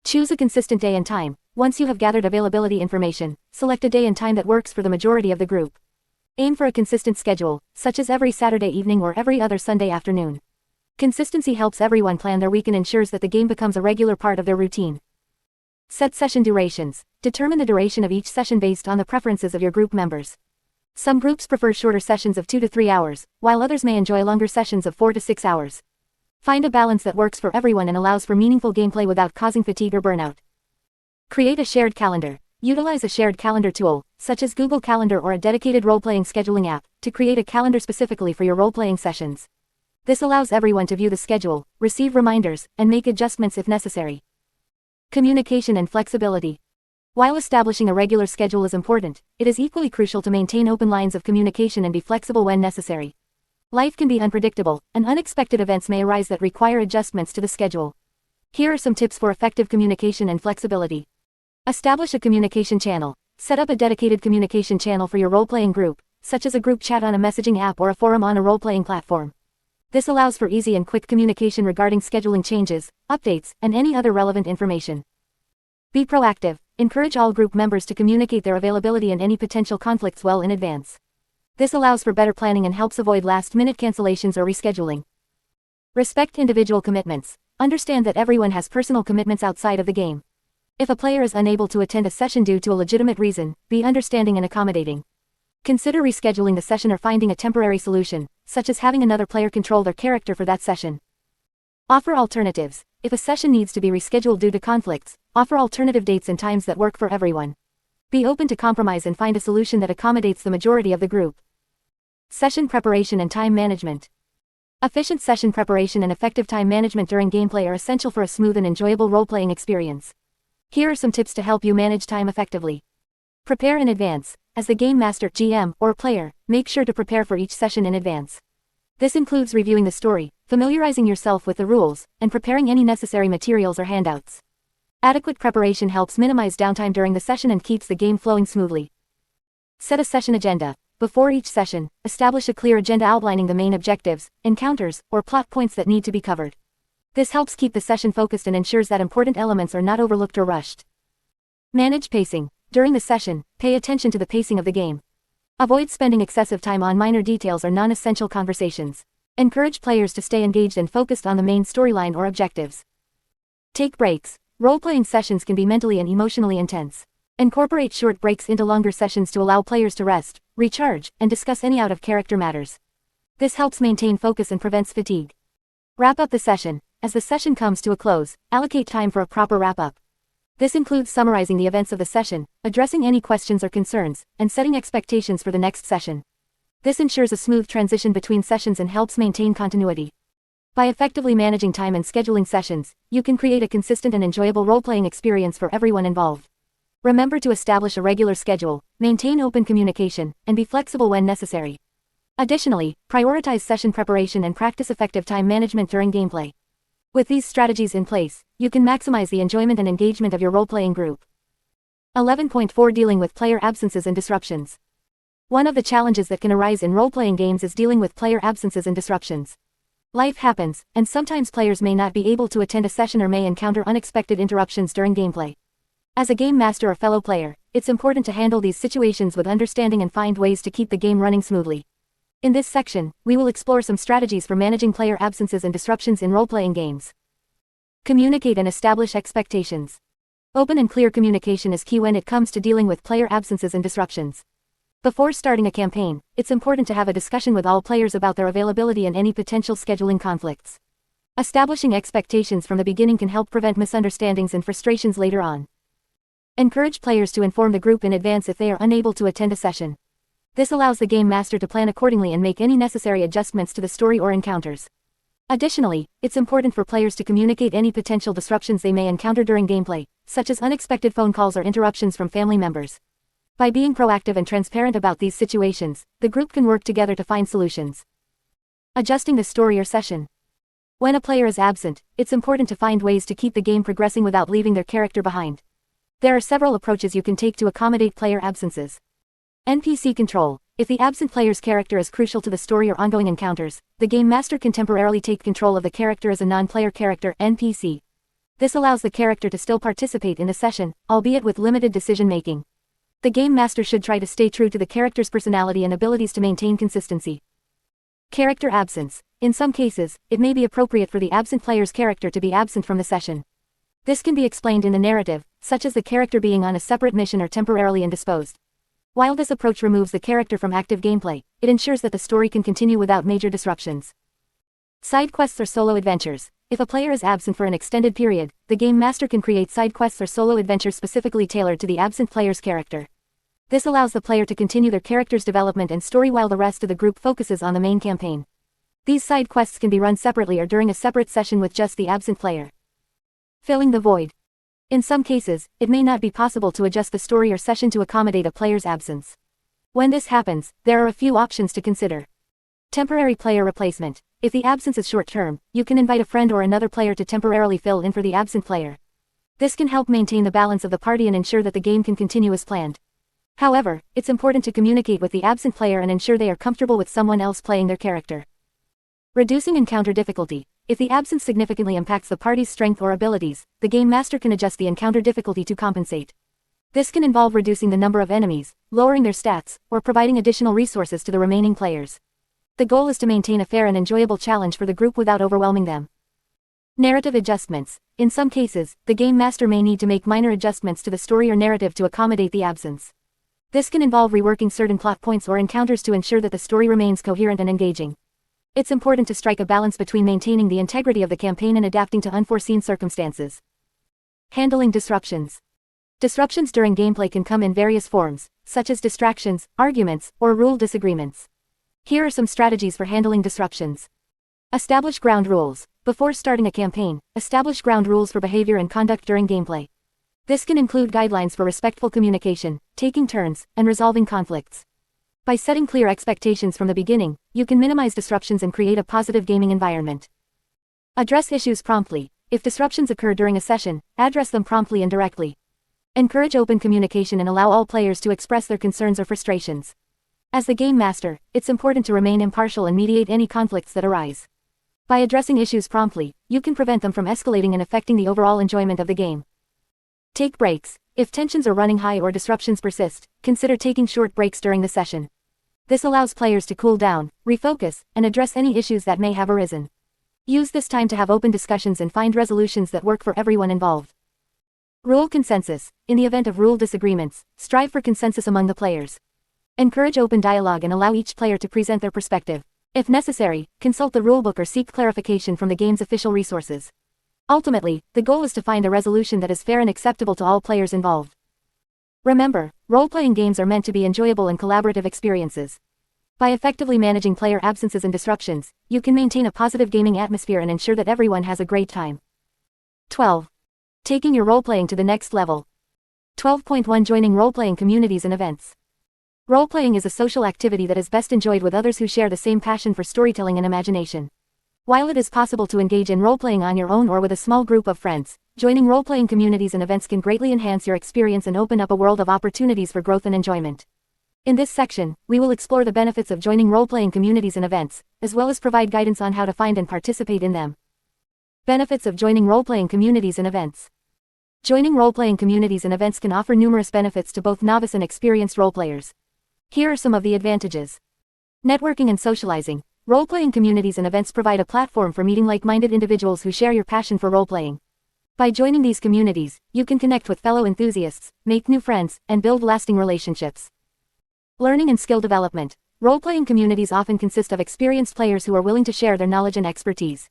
Choose a consistent day and time. Once you have gathered availability information, select a day and time that works for the majority of the group. Aim for a consistent schedule, such as every Saturday evening or every other Sunday afternoon. Consistency helps everyone plan their week and ensures that the game becomes a regular part of their routine. Set session durations. Determine the duration of each session based on the preferences of your group members. Some groups prefer shorter sessions of 2 to 3 hours, while others may enjoy longer sessions of 4 to 6 hours. Find a balance that works for everyone and allows for meaningful gameplay without causing fatigue or burnout. Create a shared calendar. Utilize a shared calendar tool, such as Google Calendar or a dedicated role-playing scheduling app, to create a calendar specifically for your role-playing sessions. This allows everyone to view the schedule, receive reminders, and make adjustments if necessary. Communication and flexibility. While establishing a regular schedule is important, it is equally crucial to maintain open lines of communication and be flexible when necessary. Life can be unpredictable, and unexpected events may arise that require adjustments to the schedule. Here are some tips for effective communication and flexibility. Establish a communication channel. Set up a dedicated communication channel for your role-playing group, such as a group chat on a messaging app or a forum on a role-playing platform. This allows for easy and quick communication regarding scheduling changes, updates, and any other relevant information. Be proactive. Encourage all group members to communicate their availability and any potential conflicts well in advance. This allows for better planning and helps avoid last-minute cancellations or rescheduling. Respect individual commitments. Understand that everyone has personal commitments outside of the game. If a player is unable to attend a session due to a legitimate reason, be understanding and accommodating. Consider rescheduling the session or finding a temporary solution, such as having another player control their character for that session. Offer alternatives. If a session needs to be rescheduled due to conflicts, offer alternative dates and times that work for everyone. Be open to compromise and find a solution that accommodates the majority of the group. Session preparation and time management. Efficient session preparation and effective time management during gameplay are essential for a smooth and enjoyable role-playing experience. Here are some tips to help you manage time effectively. Prepare in advance. As the game master, GM, or player, make sure to prepare for each session in advance. This includes reviewing the story, familiarizing yourself with the rules, and preparing any necessary materials or handouts. Adequate preparation helps minimize downtime during the session and keeps the game flowing smoothly. Set a session agenda. Before each session, establish a clear agenda outlining the main objectives, encounters, or plot points that need to be covered. This helps keep the session focused and ensures that important elements are not overlooked or rushed. Manage pacing. During the session, pay attention to the pacing of the game. Avoid spending excessive time on minor details or non-essential conversations. Encourage players to stay engaged and focused on the main storyline or objectives. Take breaks. Role-playing sessions can be mentally and emotionally intense. Incorporate short breaks into longer sessions to allow players to rest, recharge, and discuss any out-of-character matters. This helps maintain focus and prevents fatigue. Wrap up the session. As the session comes to a close, allocate time for a proper wrap-up. This includes summarizing the events of the session, addressing any questions or concerns, and setting expectations for the next session. This ensures a smooth transition between sessions and helps maintain continuity. By effectively managing time and scheduling sessions, you can create a consistent and enjoyable role-playing experience for everyone involved. Remember to establish a regular schedule, maintain open communication, and be flexible when necessary. Additionally, prioritize session preparation and practice effective time management during gameplay. With these strategies in place, you can maximize the enjoyment and engagement of your role-playing group. 11.4 Dealing with player absences and disruptions. One of the challenges that can arise in role-playing games is dealing with player absences and disruptions. Life happens, and sometimes players may not be able to attend a session or may encounter unexpected interruptions during gameplay. As a game master or fellow player, it's important to handle these situations with understanding and find ways to keep the game running smoothly. In this section, we will explore some strategies for managing player absences and disruptions in role-playing games. Communicate and establish expectations. Open and clear communication is key when it comes to dealing with player absences and disruptions. Before starting a campaign, it's important to have a discussion with all players about their availability and any potential scheduling conflicts. Establishing expectations from the beginning can help prevent misunderstandings and frustrations later on. Encourage players to inform the group in advance if they are unable to attend a session. This allows the game master to plan accordingly and make any necessary adjustments to the story or encounters. Additionally, it's important for players to communicate any potential disruptions they may encounter during gameplay, such as unexpected phone calls or interruptions from family members. By being proactive and transparent about these situations, the group can work together to find solutions. Adjusting the story or session. When a player is absent, it's important to find ways to keep the game progressing without leaving their character behind. There are several approaches you can take to accommodate player absences. NPC control. If the absent player's character is crucial to the story or ongoing encounters, the game master can temporarily take control of the character as a non-player character (NPC). This allows the character to still participate in the session, albeit with limited decision-making. The game master should try to stay true to the character's personality and abilities to maintain consistency. Character absence. In some cases, it may be appropriate for the absent player's character to be absent from the session. This can be explained in the narrative, such as the character being on a separate mission or temporarily indisposed. While this approach removes the character from active gameplay, it ensures that the story can continue without major disruptions. Side quests or solo adventures. If a player is absent for an extended period, the game master can create side quests or solo adventures specifically tailored to the absent player's character. This allows the player to continue their character's development and story while the rest of the group focuses on the main campaign. These side quests can be run separately or during a separate session with just the absent player. Filling the void. In some cases, it may not be possible to adjust the story or session to accommodate a player's absence. When this happens, there are a few options to consider. Temporary player replacement. If the absence is short-term, you can invite a friend or another player to temporarily fill in for the absent player. This can help maintain the balance of the party and ensure that the game can continue as planned. However, it's important to communicate with the absent player and ensure they are comfortable with someone else playing their character. Reducing encounter difficulty. If the absence significantly impacts the party's strength or abilities, the game master can adjust the encounter difficulty to compensate. This can involve reducing the number of enemies, lowering their stats, or providing additional resources to the remaining players. The goal is to maintain a fair and enjoyable challenge for the group without overwhelming them. Narrative adjustments. In some cases, the game master may need to make minor adjustments to the story or narrative to accommodate the absence. This can involve reworking certain plot points or encounters to ensure that the story remains coherent and engaging. It's important to strike a balance between maintaining the integrity of the campaign and adapting to unforeseen circumstances. Handling disruptions. Disruptions during gameplay can come in various forms, such as distractions, arguments, or rule disagreements. Here are some strategies for handling disruptions. Establish ground rules. Before starting a campaign, establish ground rules for behavior and conduct during gameplay. This can include guidelines for respectful communication, taking turns, and resolving conflicts. By setting clear expectations from the beginning, you can minimize disruptions and create a positive gaming environment. Address issues promptly. If disruptions occur during a session, address them promptly and directly. Encourage open communication and allow all players to express their concerns or frustrations. As the game master, it's important to remain impartial and mediate any conflicts that arise. By addressing issues promptly, you can prevent them from escalating and affecting the overall enjoyment of the game. Take breaks. If tensions are running high or disruptions persist, consider taking short breaks during the session. This allows players to cool down, refocus, and address any issues that may have arisen. Use this time to have open discussions and find resolutions that work for everyone involved. Rule consensus. In the event of rule disagreements, strive for consensus among the players. Encourage open dialogue and allow each player to present their perspective. If necessary, consult the rulebook or seek clarification from the game's official resources. Ultimately, the goal is to find a resolution that is fair and acceptable to all players involved. Remember, role-playing games are meant to be enjoyable and collaborative experiences. By effectively managing player absences and disruptions, you can maintain a positive gaming atmosphere and ensure that everyone has a great time. 12. Taking your role-playing to the next level. 12.1 Joining role-playing communities and events. Role-playing is a social activity that is best enjoyed with others who share the same passion for storytelling and imagination. While it is possible to engage in role-playing on your own or with a small group of friends, joining role-playing communities and events can greatly enhance your experience and open up a world of opportunities for growth and enjoyment. In this section, we will explore the benefits of joining role-playing communities and events, as well as provide guidance on how to find and participate in them. Benefits of joining role-playing communities and events. Joining role-playing communities and events can offer numerous benefits to both novice and experienced role-players. Here are some of the advantages. Networking and socializing. Role-playing communities and events provide a platform for meeting like-minded individuals who share your passion for role-playing. By joining these communities, you can connect with fellow enthusiasts, make new friends, and build lasting relationships. Learning and skill development. Role-playing communities often consist of experienced players who are willing to share their knowledge and expertise.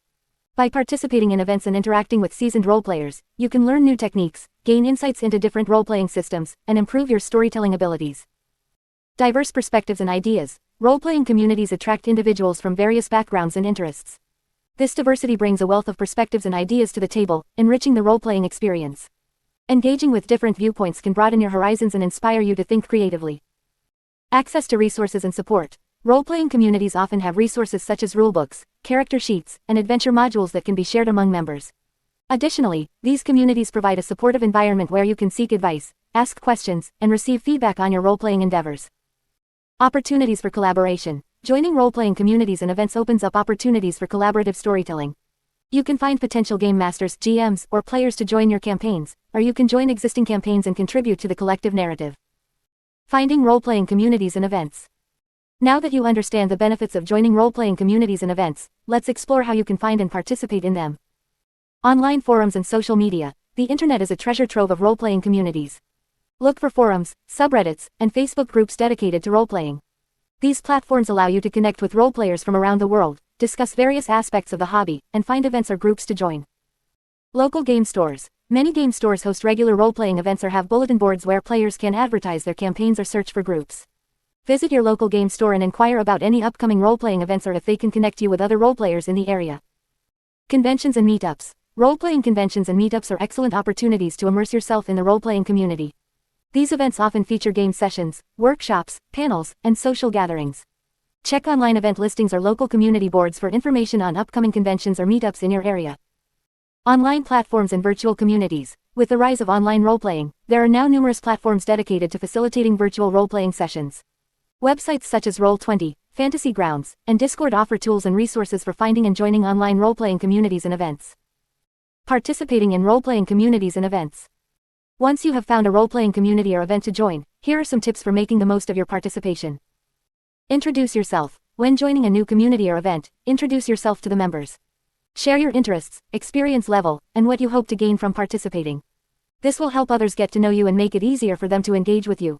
By participating in events and interacting with seasoned role-players, you can learn new techniques, gain insights into different role-playing systems, and improve your storytelling abilities. Diverse perspectives and ideas. Role-playing communities attract individuals from various backgrounds and interests. This diversity brings a wealth of perspectives and ideas to the table, enriching the role-playing experience. Engaging with different viewpoints can broaden your horizons and inspire you to think creatively. Access to resources and support. Role-playing communities often have resources such as rulebooks, character sheets, and adventure modules that can be shared among members. Additionally, these communities provide a supportive environment where you can seek advice, ask questions, and receive feedback on your role-playing endeavors. Opportunities for collaboration. Joining role-playing communities and events opens up opportunities for collaborative storytelling. You can find potential game masters, GMs, or players to join your campaigns, or you can join existing campaigns and contribute to the collective narrative. Finding role-playing communities and events. Now that you understand the benefits of joining role-playing communities and events, let's explore how you can find and participate in them. Online forums and social media. The internet is a treasure trove of role-playing communities. Look for forums, subreddits, and Facebook groups dedicated to role-playing. These platforms allow you to connect with role-players from around the world, discuss various aspects of the hobby, and find events or groups to join. Local game stores. Many game stores host regular role-playing events or have bulletin boards where players can advertise their campaigns or search for groups. Visit your local game store and inquire about any upcoming role-playing events or if they can connect you with other role-players in the area. Conventions and meetups. Role-playing conventions and meetups are excellent opportunities to immerse yourself in the role-playing community. These events often feature game sessions, workshops, panels, and social gatherings. Check online event listings or local community boards for information on upcoming conventions or meetups in your area. Online platforms and virtual communities. With the rise of online role-playing, there are now numerous platforms dedicated to facilitating virtual role-playing sessions. Websites such as Roll20, Fantasy Grounds, and Discord offer tools and resources for finding and joining online role-playing communities and events. Participating in role-playing communities and events. Once you have found a role-playing community or event to join, here are some tips for making the most of your participation. Introduce yourself. When joining a new community or event, introduce yourself to the members. Share your interests, experience level, and what you hope to gain from participating. This will help others get to know you and make it easier for them to engage with you.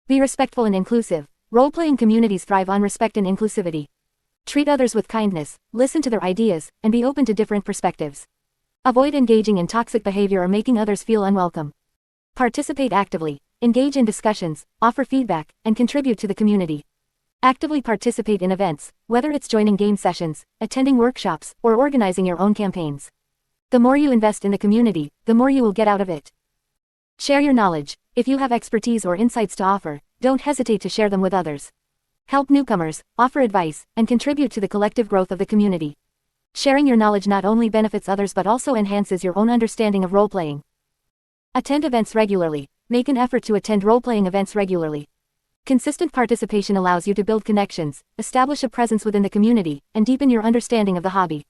Be respectful and inclusive. Role-playing communities thrive on respect and inclusivity. Treat others with kindness, listen to their ideas, and be open to different perspectives. Avoid engaging in toxic behavior or making others feel unwelcome. Participate actively, engage in discussions, offer feedback, and contribute to the community. Actively participate in events, whether it's joining game sessions, attending workshops, or organizing your own campaigns. The more you invest in the community, the more you will get out of it. Share your knowledge. If you have expertise or insights to offer, don't hesitate to share them with others. Help newcomers, offer advice, and contribute to the collective growth of the community. Sharing your knowledge not only benefits others but also enhances your own understanding of role-playing. Attend events regularly. Make an effort to attend role-playing events regularly. Consistent participation allows you to build connections, establish a presence within the community, and deepen your understanding of the hobby.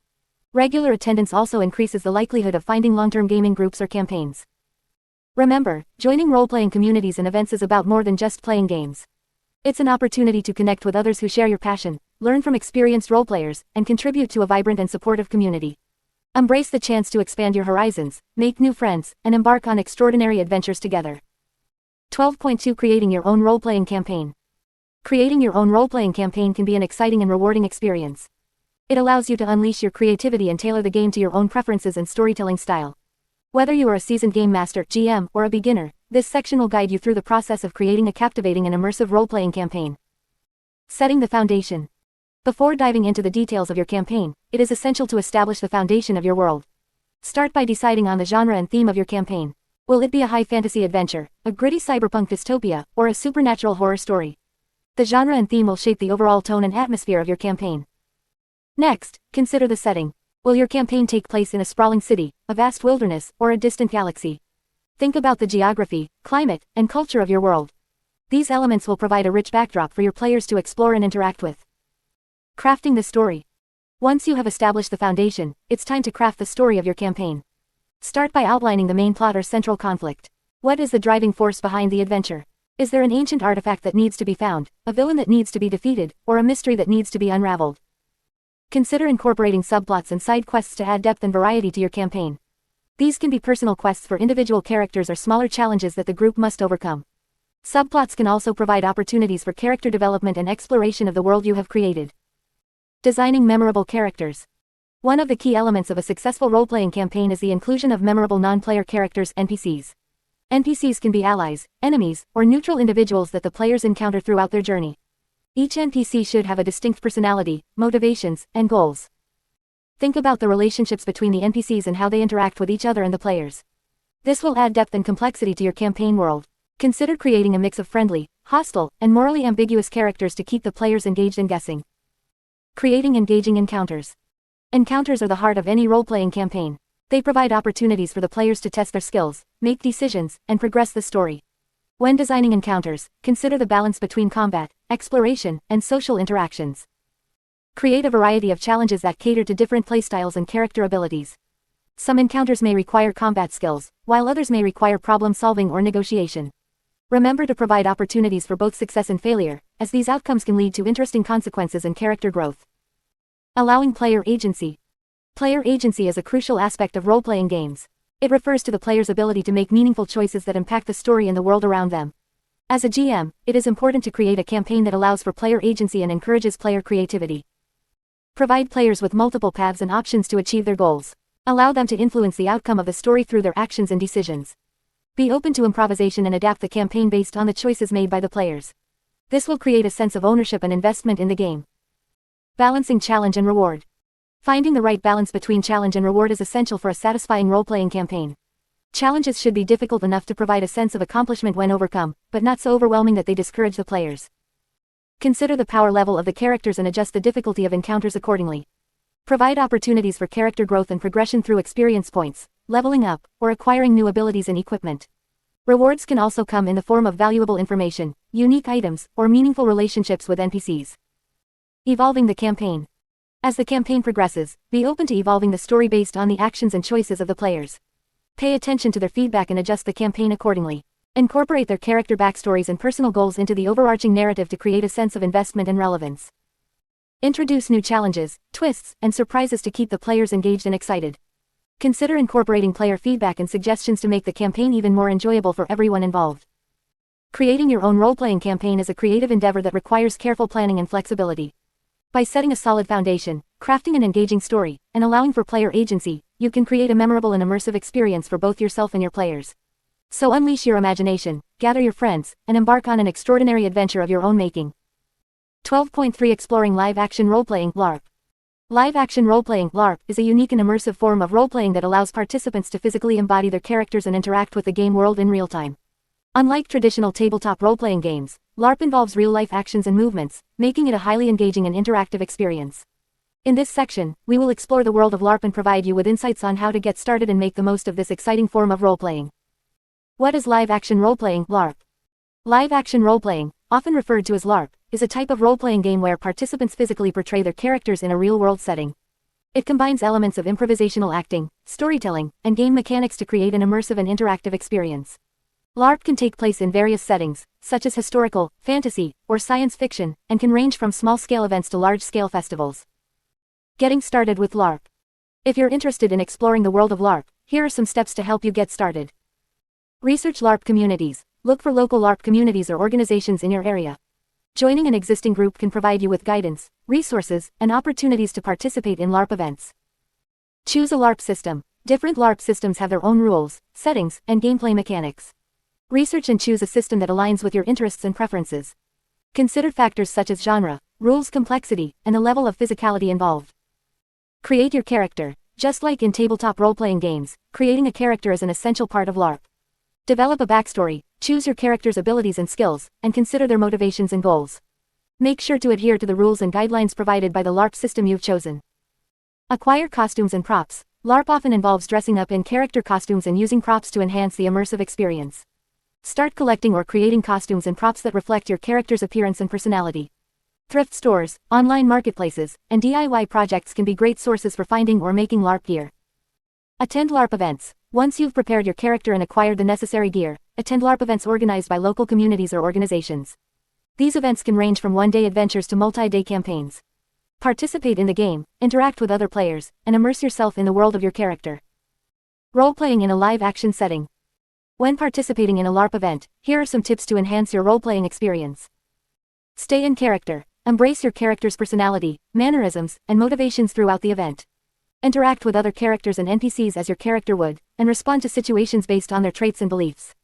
Regular attendance also increases the likelihood of finding long-term gaming groups or campaigns. Remember, joining role-playing communities and events is about more than just playing games. It's an opportunity to connect with others who share your passion, learn from experienced role-players, and contribute to a vibrant and supportive community. Embrace the chance to expand your horizons, make new friends, and embark on extraordinary adventures together. 12.2 Creating your own role-playing campaign. Creating your own role-playing campaign can be an exciting and rewarding experience. It allows you to unleash your creativity and tailor the game to your own preferences and storytelling style. Whether you are a seasoned game master, GM, or a beginner, this section will guide you through the process of creating a captivating and immersive role-playing campaign. Setting the foundation. Before diving into the details of your campaign, it is essential to establish the foundation of your world. Start by deciding on the genre and theme of your campaign. Will it be a high fantasy adventure, a gritty cyberpunk dystopia, or a supernatural horror story? The genre and theme will shape the overall tone and atmosphere of your campaign. Next, consider the setting. Will your campaign take place in a sprawling city, a vast wilderness, or a distant galaxy? Think about the geography, climate, and culture of your world. These elements will provide a rich backdrop for your players to explore and interact with. Crafting the story. Once you have established the foundation, it's time to craft the story of your campaign. Start by outlining the main plot or central conflict. What is the driving force behind the adventure? Is there an ancient artifact that needs to be found, a villain that needs to be defeated, or a mystery that needs to be unraveled? Consider incorporating subplots and side quests to add depth and variety to your campaign. These can be personal quests for individual characters or smaller challenges that the group must overcome. Subplots can also provide opportunities for character development and exploration of the world you have created. Designing memorable characters. One of the key elements of a successful role-playing campaign is the inclusion of memorable non-player characters, NPCs. NPCs can be allies, enemies, or neutral individuals that the players encounter throughout their journey. Each NPC should have a distinct personality, motivations, and goals. Think about the relationships between the NPCs and how they interact with each other and the players. This will add depth and complexity to your campaign world. Consider creating a mix of friendly, hostile, and morally ambiguous characters to keep the players engaged and guessing. Creating engaging encounters. Encounters are the heart of any role-playing campaign. They provide opportunities for the players to test their skills, make decisions, and progress the story. When designing encounters, consider the balance between combat, exploration, and social interactions. Create a variety of challenges that cater to different playstyles and character abilities. Some encounters may require combat skills, while others may require problem-solving or negotiation. Remember to provide opportunities for both success and failure, as these outcomes can lead to interesting consequences and character growth. Allowing player agency. Player agency is a crucial aspect of role-playing games. It refers to the player's ability to make meaningful choices that impact the story and the world around them. As a GM, it is important to create a campaign that allows for player agency and encourages player creativity. Provide players with multiple paths and options to achieve their goals. Allow them to influence the outcome of the story through their actions and decisions. Be open to improvisation and adapt the campaign based on the choices made by the players. This will create a sense of ownership and investment in the game. Balancing challenge and reward. Finding the right balance between challenge and reward is essential for a satisfying role-playing campaign. Challenges should be difficult enough to provide a sense of accomplishment when overcome, but not so overwhelming that they discourage the players. Consider the power level of the characters and adjust the difficulty of encounters accordingly. Provide opportunities for character growth and progression through experience points, leveling up, or acquiring new abilities and equipment. Rewards can also come in the form of valuable information, unique items, or meaningful relationships with NPCs. Evolving the campaign. As the campaign progresses, be open to evolving the story based on the actions and choices of the players. Pay attention to their feedback and adjust the campaign accordingly. Incorporate their character backstories and personal goals into the overarching narrative to create a sense of investment and relevance. Introduce new challenges, twists, and surprises to keep the players engaged and excited. Consider incorporating player feedback and suggestions to make the campaign even more enjoyable for everyone involved. Creating your own role-playing campaign is a creative endeavor that requires careful planning and flexibility. By setting a solid foundation, crafting an engaging story, and allowing for player agency, you can create a memorable and immersive experience for both yourself and your players. So unleash your imagination, gather your friends, and embark on an extraordinary adventure of your own making. 12.3 Exploring Live-Action Role-Playing (LARP). Live-action role-playing (LARP) is a unique and immersive form of role-playing that allows participants to physically embody their characters and interact with the game world in real time. Unlike traditional tabletop role-playing games, LARP involves real-life actions and movements, making it a highly engaging and interactive experience. In this section, we will explore the world of LARP and provide you with insights on how to get started and make the most of this exciting form of role-playing. What is live-action role-playing (LARP)? Live-action role-playing, often referred to as LARP, is a type of role-playing game where participants physically portray their characters in a real-world setting. It combines elements of improvisational acting, storytelling, and game mechanics to create an immersive and interactive experience. LARP can take place in various settings, such as historical, fantasy, or science fiction, and can range from small-scale events to large-scale festivals. Getting started with LARP. If you're interested in exploring the world of LARP, here are some steps to help you get started. Research LARP communities. Look for local LARP communities or organizations in your area. Joining an existing group can provide you with guidance, resources, and opportunities to participate in LARP events. Choose a LARP system. Different LARP systems have their own rules, settings, and gameplay mechanics. Research and choose a system that aligns with your interests and preferences. Consider factors such as genre, rules complexity, and the level of physicality involved. Create your character. Just like in tabletop role-playing games, creating a character is an essential part of LARP. Develop a backstory, choose your character's abilities and skills, and consider their motivations and goals. Make sure to adhere to the rules and guidelines provided by the LARP system you've chosen. Acquire costumes and props. LARP often involves dressing up in character costumes and using props to enhance the immersive experience. Start collecting or creating costumes and props that reflect your character's appearance and personality. Thrift stores, online marketplaces, and DIY projects can be great sources for finding or making LARP gear. Attend LARP events. Once you've prepared your character and acquired the necessary gear, attend LARP events organized by local communities or organizations. These events can range from one-day adventures to multi-day campaigns. Participate in the game, interact with other players, and immerse yourself in the world of your character. Role-playing in a live-action setting. When participating in a LARP event, here are some tips to enhance your role-playing experience. Stay in character. Embrace your character's personality, mannerisms, and motivations throughout the event. Interact with other characters and NPCs as your character would, and respond to situations based on their traits and beliefs.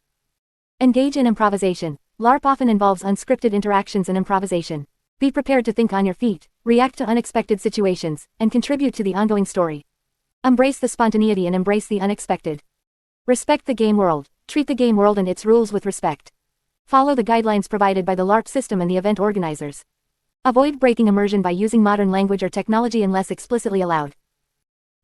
Engage in improvisation. LARP often involves unscripted interactions and improvisation. Be prepared to think on your feet, react to unexpected situations, and contribute to the ongoing story. Embrace the spontaneity and embrace the unexpected. Respect the game world. Treat the game world and its rules with respect. Follow the guidelines provided by the LARP system and the event organizers. Avoid breaking immersion by using modern language or technology unless explicitly allowed.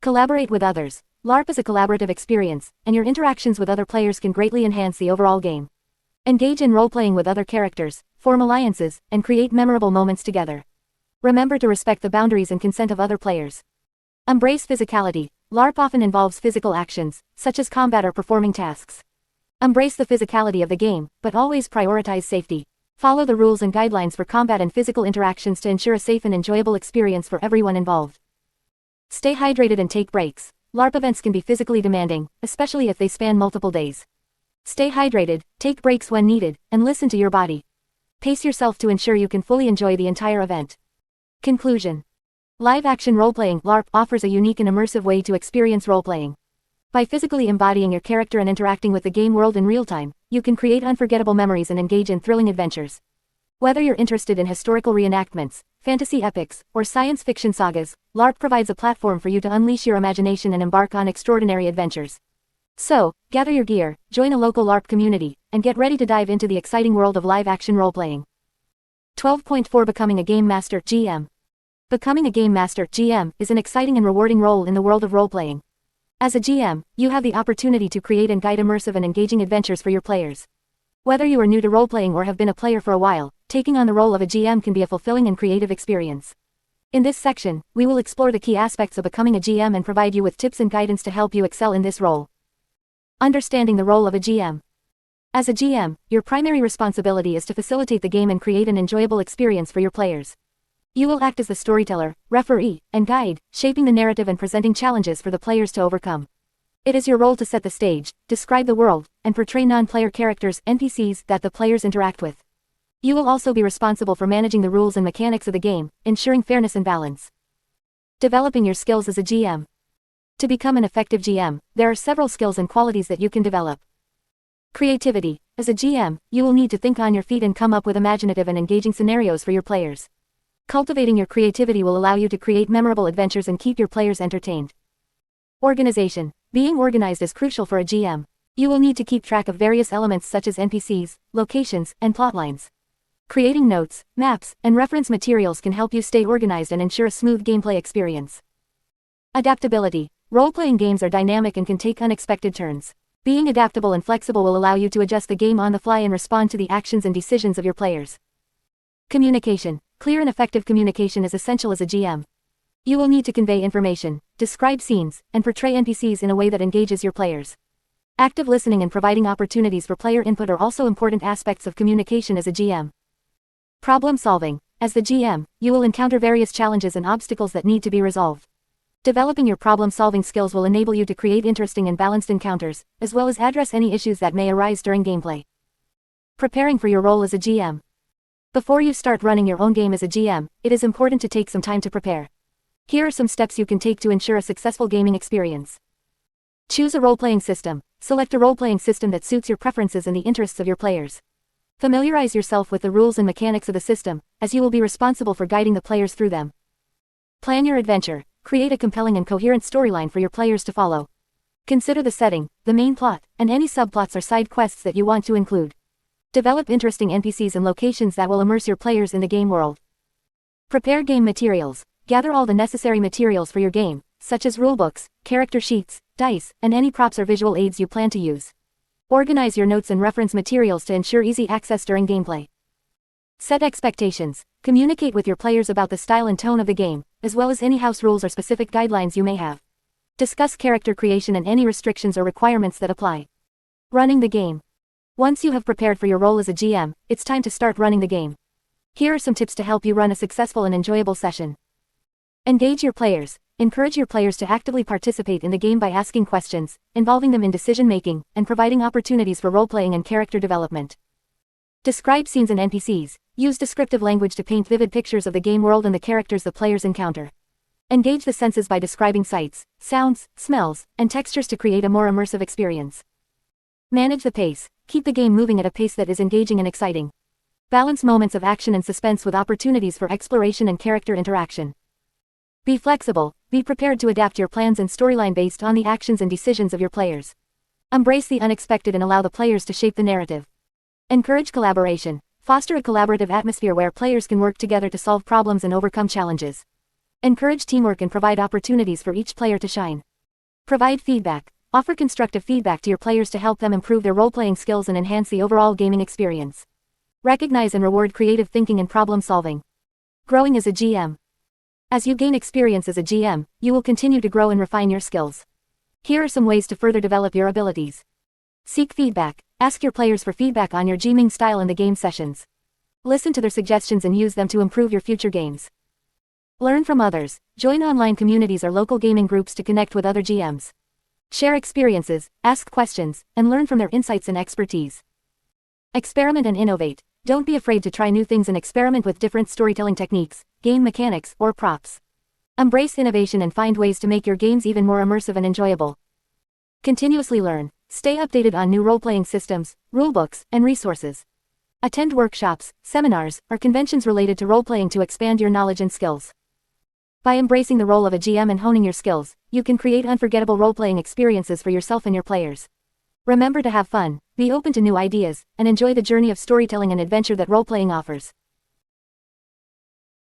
Collaborate with others. LARP is a collaborative experience, and your interactions with other players can greatly enhance the overall game. Engage in role-playing with other characters, form alliances, and create memorable moments together. Remember to respect the boundaries and consent of other players. Embrace physicality. LARP often involves physical actions, such as combat or performing tasks. Embrace the physicality of the game, but always prioritize safety. Follow the rules and guidelines for combat and physical interactions to ensure a safe and enjoyable experience for everyone involved. Stay hydrated and take breaks. LARP events can be physically demanding, especially if they span multiple days. Stay hydrated, take breaks when needed, and listen to your body. Pace yourself to ensure you can fully enjoy the entire event. Conclusion. Live-action role-playing LARP offers a unique and immersive way to experience role-playing. By physically embodying your character and interacting with the game world in real time, you can create unforgettable memories and engage in thrilling adventures. Whether you're interested in historical reenactments, fantasy epics, or science fiction sagas, LARP provides a platform for you to unleash your imagination and embark on extraordinary adventures. So, gather your gear, join a local LARP community, and get ready to dive into the exciting world of live-action role-playing. 12.4 Becoming a Game Master (GM). Becoming a Game Master (GM) is an exciting and rewarding role in the world of role-playing. As a GM, you have the opportunity to create and guide immersive and engaging adventures for your players. Whether you are new to role-playing or have been a player for a while, taking on the role of a GM can be a fulfilling and creative experience. In this section, we will explore the key aspects of becoming a GM and provide you with tips and guidance to help you excel in this role. Understanding the role of a GM. As a GM, your primary responsibility is to facilitate the game and create an enjoyable experience for your players. You will act as the storyteller, referee, and guide, shaping the narrative and presenting challenges for the players to overcome. It is your role to set the stage, describe the world, and portray non-player characters (NPCs) that the players interact with. You will also be responsible for managing the rules and mechanics of the game, ensuring fairness and balance. Developing your skills as a GM. To become an effective GM, there are several skills and qualities that you can develop. Creativity. As a GM, you will need to think on your feet and come up with imaginative and engaging scenarios for your players. Cultivating your creativity will allow you to create memorable adventures and keep your players entertained. Organization. Being organized is crucial for a GM. You will need to keep track of various elements such as NPCs, locations, and plotlines. Creating notes, maps, and reference materials can help you stay organized and ensure a smooth gameplay experience. Adaptability. Role-playing games are dynamic and can take unexpected turns. Being adaptable and flexible will allow you to adjust the game on the fly and respond to the actions and decisions of your players. Communication. Clear and effective communication is essential as a GM. You will need to convey information, describe scenes, and portray NPCs in a way that engages your players. Active listening and providing opportunities for player input are also important aspects of communication as a GM. Problem solving. As the GM, you will encounter various challenges and obstacles that need to be resolved. Developing your problem-solving skills will enable you to create interesting and balanced encounters, as well as address any issues that may arise during gameplay. Preparing for your role as a GM. Before you start running your own game as a GM, it is important to take some time to prepare. Here are some steps you can take to ensure a successful gaming experience. Choose a role-playing system. Select a role-playing system that suits your preferences and the interests of your players. Familiarize yourself with the rules and mechanics of the system, as you will be responsible for guiding the players through them. Plan your adventure. Create a compelling and coherent storyline for your players to follow. Consider the setting, the main plot, and any subplots or side quests that you want to include. Develop interesting NPCs and locations that will immerse your players in the game world. Prepare game materials. Gather all the necessary materials for your game, such as rulebooks, character sheets, dice, and any props or visual aids you plan to use. Organize your notes and reference materials to ensure easy access during gameplay. Set expectations. Communicate with your players about the style and tone of the game, as well as any house rules or specific guidelines you may have. Discuss character creation and any restrictions or requirements that apply. Running the game. Once you have prepared for your role as a GM, it's time to start running the game. Here are some tips to help you run a successful and enjoyable session. Engage your players. Encourage your players to actively participate in the game by asking questions, involving them in decision-making, and providing opportunities for role-playing and character development. Describe scenes and NPCs. Use descriptive language to paint vivid pictures of the game world and the characters the players encounter. Engage the senses by describing sights, sounds, smells, and textures to create a more immersive experience. Manage the pace. Keep the game moving at a pace that is engaging and exciting. Balance moments of action and suspense with opportunities for exploration and character interaction. Be flexible, be prepared to adapt your plans and storyline based on the actions and decisions of your players. Embrace the unexpected and allow the players to shape the narrative. Encourage collaboration. Foster a collaborative atmosphere where players can work together to solve problems and overcome challenges. Encourage teamwork and provide opportunities for each player to shine. Provide feedback. Offer constructive feedback to your players to help them improve their role-playing skills and enhance the overall gaming experience. Recognize and reward creative thinking and problem solving. Growing as a GM. As you gain experience as a GM, you will continue to grow and refine your skills. Here are some ways to further develop your abilities. Seek feedback. Ask your players for feedback on your GMing style in the game sessions. Listen to their suggestions and use them to improve your future games. Learn from others. Join online communities or local gaming groups to connect with other GMs. Share experiences, ask questions, and learn from their insights and expertise. Experiment and innovate. Don't be afraid to try new things and experiment with different storytelling techniques, game mechanics, or props. Embrace innovation and find ways to make your games even more immersive and enjoyable. Continuously learn. Stay updated on new role-playing systems, rulebooks, and resources. Attend workshops, seminars, or conventions related to role-playing to expand your knowledge and skills. By embracing the role of a GM and honing your skills, you can create unforgettable role-playing experiences for yourself and your players. Remember to have fun, be open to new ideas, and enjoy the journey of storytelling and adventure that role-playing offers.